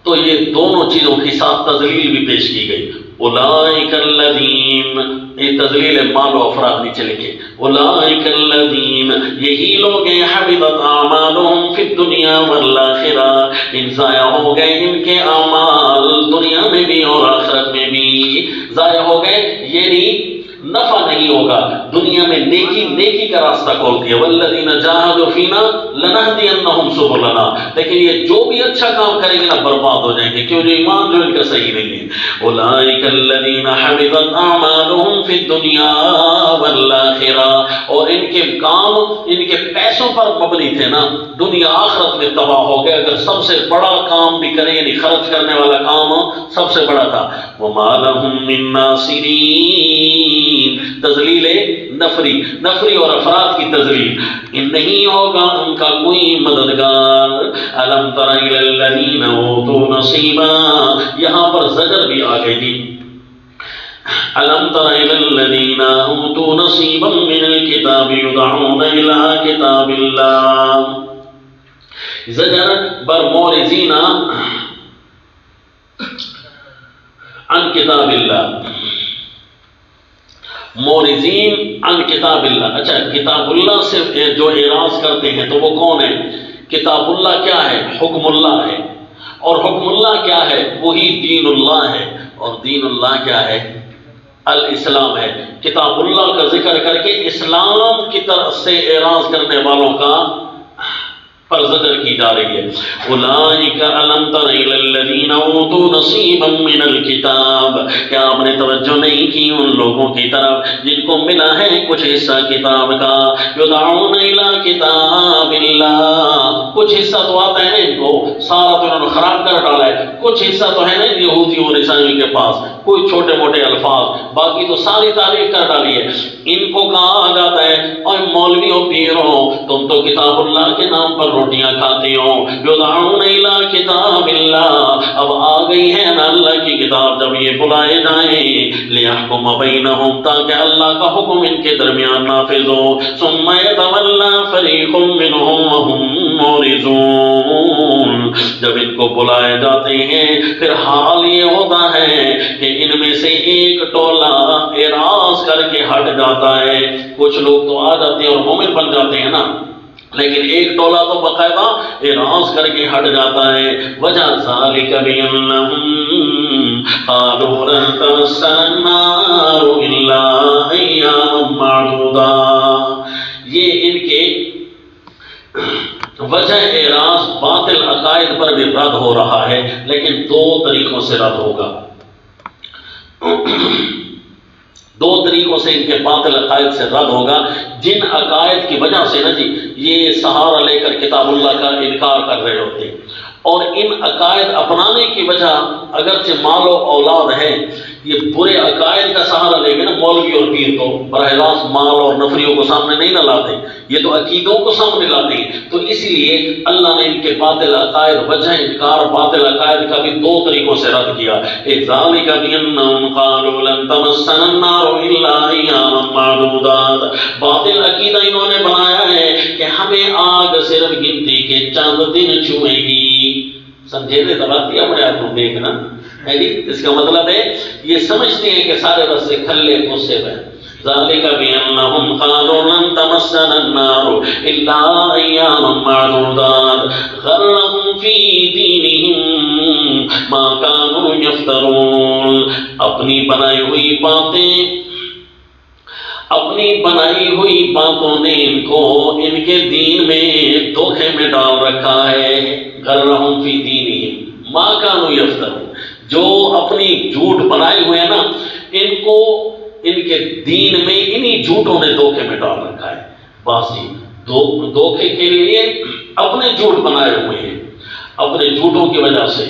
تو یہ دونوں چیزوں کے ساتھ تذلیل بھی پیش کی گئی۔ اولئک الذین، یہ تذلیل مال و افراد نیچے لکھے، اولئک الذین، یہی لوگ ہیں حبطت اعمالهم فی الدنیا والآخرہ، ان ضائع ہو گئے ان کے اعمال دنیا میں بھی اور آخرت میں بھی، ضائع ہو گئے، یہ نہیں نفع نہیں ہوگا، دنیا میں نیکی کا راستہ کھول دیا، والذین جاہدوا فینا لنہدینہم سبلنا، لیکن یہ جو بھی اچھا کام کریں گے نا برباد ہو جائیں گے، کیوں؟ جو ایمان جو ان کا صحیح نہیں ہے۔ اولئک الذین حبطت اعمالهم فی الدنیا والآخرہ، اور ان کے کام ان کے پیسوں پر مبنی تھے نا، دنیا آخرت میں تباہ ہو گئے۔ اگر سب سے بڑا کام بھی کریں، یعنی خرچ کرنے والا کام سب سے بڑا تھا، وما لهم من ناصرین، تذلیل نفری اور افراد کی تذلیل، نہیں ہوگا ان کا کوئی مددگار۔ الم تر الی الذین اوتوا نصیبا، یہاں پر زجر بھی آ گئی تھی، الم تر الی الذین اوتوا نصیبا من الکتاب یدعون الی کتاب اللہ، زجر برمورزین عن کتاب اللہ، مورزین عن کتاب اللہ۔ اچھا کتاب اللہ سے جو اعراض کرتے ہیں تو وہ کون ہے؟ کتاب اللہ کیا ہے؟ حکم اللہ ہے، اور حکم اللہ کیا ہے؟ وہی دین اللہ ہے، اور دین اللہ کیا ہے؟ الاسلام ہے۔ کتاب اللہ کا ذکر کر کے اسلام کی طرف سے اعراض کرنے والوں کا پر زجر کی جا رہی ہے۔ اولئک الم تر الی الذین اوتوا نصیبا من الکتاب، کیا آپ نے توجہ نہیں کی ان لوگوں کی طرف جن کو ملا ہے کچھ حصہ کتاب کا؟ یدعون الی کتاب اللہ، کچھ حصہ تو آتا ہے نا ان کو، سارا تو انہوں نے خراب کر ڈالا ہے، کچھ حصہ تو ہے نا یہودیوں اور عیسائیوں کے پاس، کوئی چھوٹے موٹے الفاظ، باقی تو ساری تعریف کر ڈالی ہے۔ ان کو کہا جاتا ہے اور مولویوں پیروں تم تو کتاب اللہ کے نام پر روٹیاں کھاتی ہو، یدعون الی کتاب اللہ، اب آ گئی ہے نا اللہ کی کتاب، جب یہ بلائے جائیں لیحکم بینہم، تاکہ اللہ کا حکم ان کے درمیان نافذ ہو، ثم یتولی فریق منہم وہم معرضون، جب ان کو بلائے جاتے ہیں پھر حال یہ ہوتا ہے کہ ان میں سے ایک ٹولہ اعراض کر کے ہٹ جاتا ہے۔ کچھ لوگ تو آ جاتے ہیں اور مومن بن جاتے ہیں نا، لیکن ایک ٹولہ تو باقاعدہ اعراض کر کے ہٹ جاتا ہے۔ وجہ ذالک بأنہم قالوا لن تمسنا النار الا ایاما معدودات، یہ ان کے وجہ اعراض باطل عقائد پر بھی رد ہو رہا ہے، لیکن دو طریقوں سے رد ہوگا، دو طریقوں سے ان کے باطل عقائد سے رد ہوگا۔ جن عقائد کی وجہ سے نا جی یہ سہارا لے کر کتاب اللہ کا انکار کر رہے ہوتے ہیں، اور ان عقائد اپنانے کی وجہ اگرچہ مال و اولاد ہے، یہ برے عقائد کا سہارا لے کے نا مولوی اور پیر تو براہ راست مال اور نفریوں کو سامنے نہیں نہ لاتے، یہ تو عقیدوں کو سامنے لاتے ہیں۔ تو اس لیے اللہ نے ان کے باطل عقائد، وجہ انکار باطل عقائد کا بھی دو طریقوں سے رد کیا۔ ذالک بأنہم قالوا لن تمسنا النار الا ایاما معدودات، باطل عقیدہ انہوں نے بنایا ہے کہ ہمیں آگ صرف گنتی کے چند دن چھوئے گی۔ سمجھے نے دباتی اپنے آپ کو دیکھنا ہے جی، اس کا مطلب ہے یہ سمجھتے ہیں کہ سارے رستے کھلے غصے میں، ذالک بأنہم قالوا لن تمسنا النار الا ایاما معدودات غرہم فی دینہم ما كانوا یفترون۔ اپنی بنائی ہوئی باتوں نے ان کو ان کے دین میں دھوکے میں ڈال رکھا ہے۔ غرہم فی دینہم ما كانوا یفترون، جو اپنی جھوٹ بنائے ہوئے ہیں نا، ان کو ان کے دین میں انہی جھوٹوں نے دھوکے میں ڈال رکھا ہے۔ باسی دھوکے کے لیے اپنے جھوٹ بنائے ہوئے ہیں، اپنے جھوٹوں کی وجہ سے۔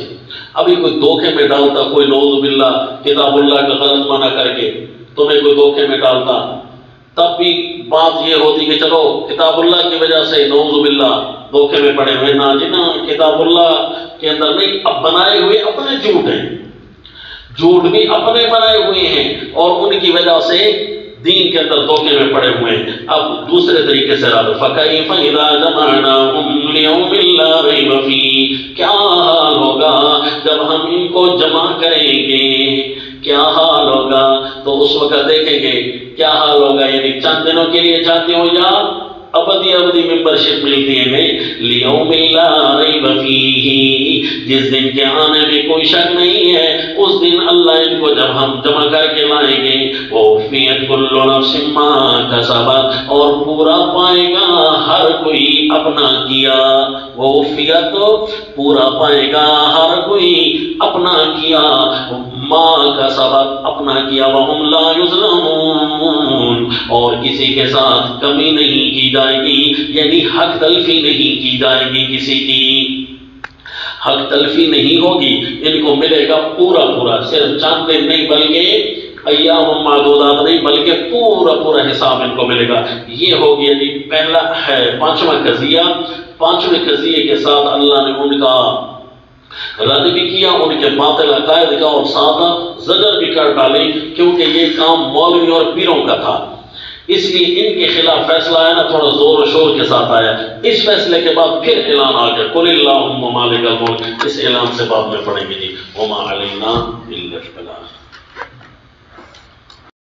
ابھی کوئی دھوکے میں ڈالتا، کوئی نعوذ باللہ کتاب اللہ کا غلط معنی کر کے تمہیں کوئی دھوکے میں ڈالتا، تب بھی بات یہ ہوتی کہ چلو کتاب اللہ کی وجہ سے نعوذ باللہ دھوکے میں پڑے ہوئے، نہ جی نہ، کتاب اللہ کے اندر نہیں، اب بنائے ہوئے اپنے جھوٹ ہیں، جھوٹ بھی اپنے بنائے ہوئے ہیں اور ان کی وجہ سے دین کے اندر دھوکے میں پڑے ہوئے ہیں۔ اب دوسرے طریقے سے رہا فَكَيْفَ إِذَا جَمَعْنَاهُمْ لِيَوْمٍ لَا رَيْبَ فِيهِ، کیا حال ہوگا جب ہم ان کو جمع کریں گے، کیا حال ہوگا؟ تو اس وقت دیکھیں گے کیا حال ہوگا، یعنی چند دنوں کے لیے چاہتے ہو یا ابدی ممبرشپ ملتی ہے لیوم لا ریب فیہ، جس دن کے آنے میں کوئی شک نہیں ہے، اس دن اللہ ان کو جب ہم جمع کر کے لائیں گے وَوَفِّیَتْ كُلُّ نَفْسٍ مَا كَسَبَتْ، اور پورا پائے گا ہر کوئی اپنا کیا، وَوَفِّیَتْ پورا پائے گا ہر کوئی اپنا کیا، ما کسبت اپنا کیا، وَهُمْ لَا يُظْلَمُونَ، اور کسی کے ساتھ کمی نہیں کی جائے گی، یعنی حق تلفی نہیں کی جائے گی، کسی کی حق تلفی نہیں ہوگی، ان کو ملے گا پورا پورا، صرف چند دن نہیں بلکہ ایام معدودات نہیں بلکہ پورا پورا حساب ان کو ملے گا۔ یہ ہوگی یعنی پہلا ہے پانچواں قضیہ، پانچویں قضیے کے ساتھ اللہ نے ان کا رد بھی کیا، ان کے باطل عقائد کا، اور سادہ زجر بھی کر ڈالی، کیونکہ یہ کام مولوی اور پیروں کا تھا، اس لیے ان کے خلاف فیصلہ آیا نا، تھوڑا زور و شور کے ساتھ آیا۔ اس فیصلے کے بعد پھر اعلان آ گیا قُلِ اللَّهُمَّ مَالِكَ الْمُلْكِ، اس اعلان سے بعد میں پڑھیں گے جی وَمَا عَلَيْنَا إِلَّا الْبَلَاغُ۔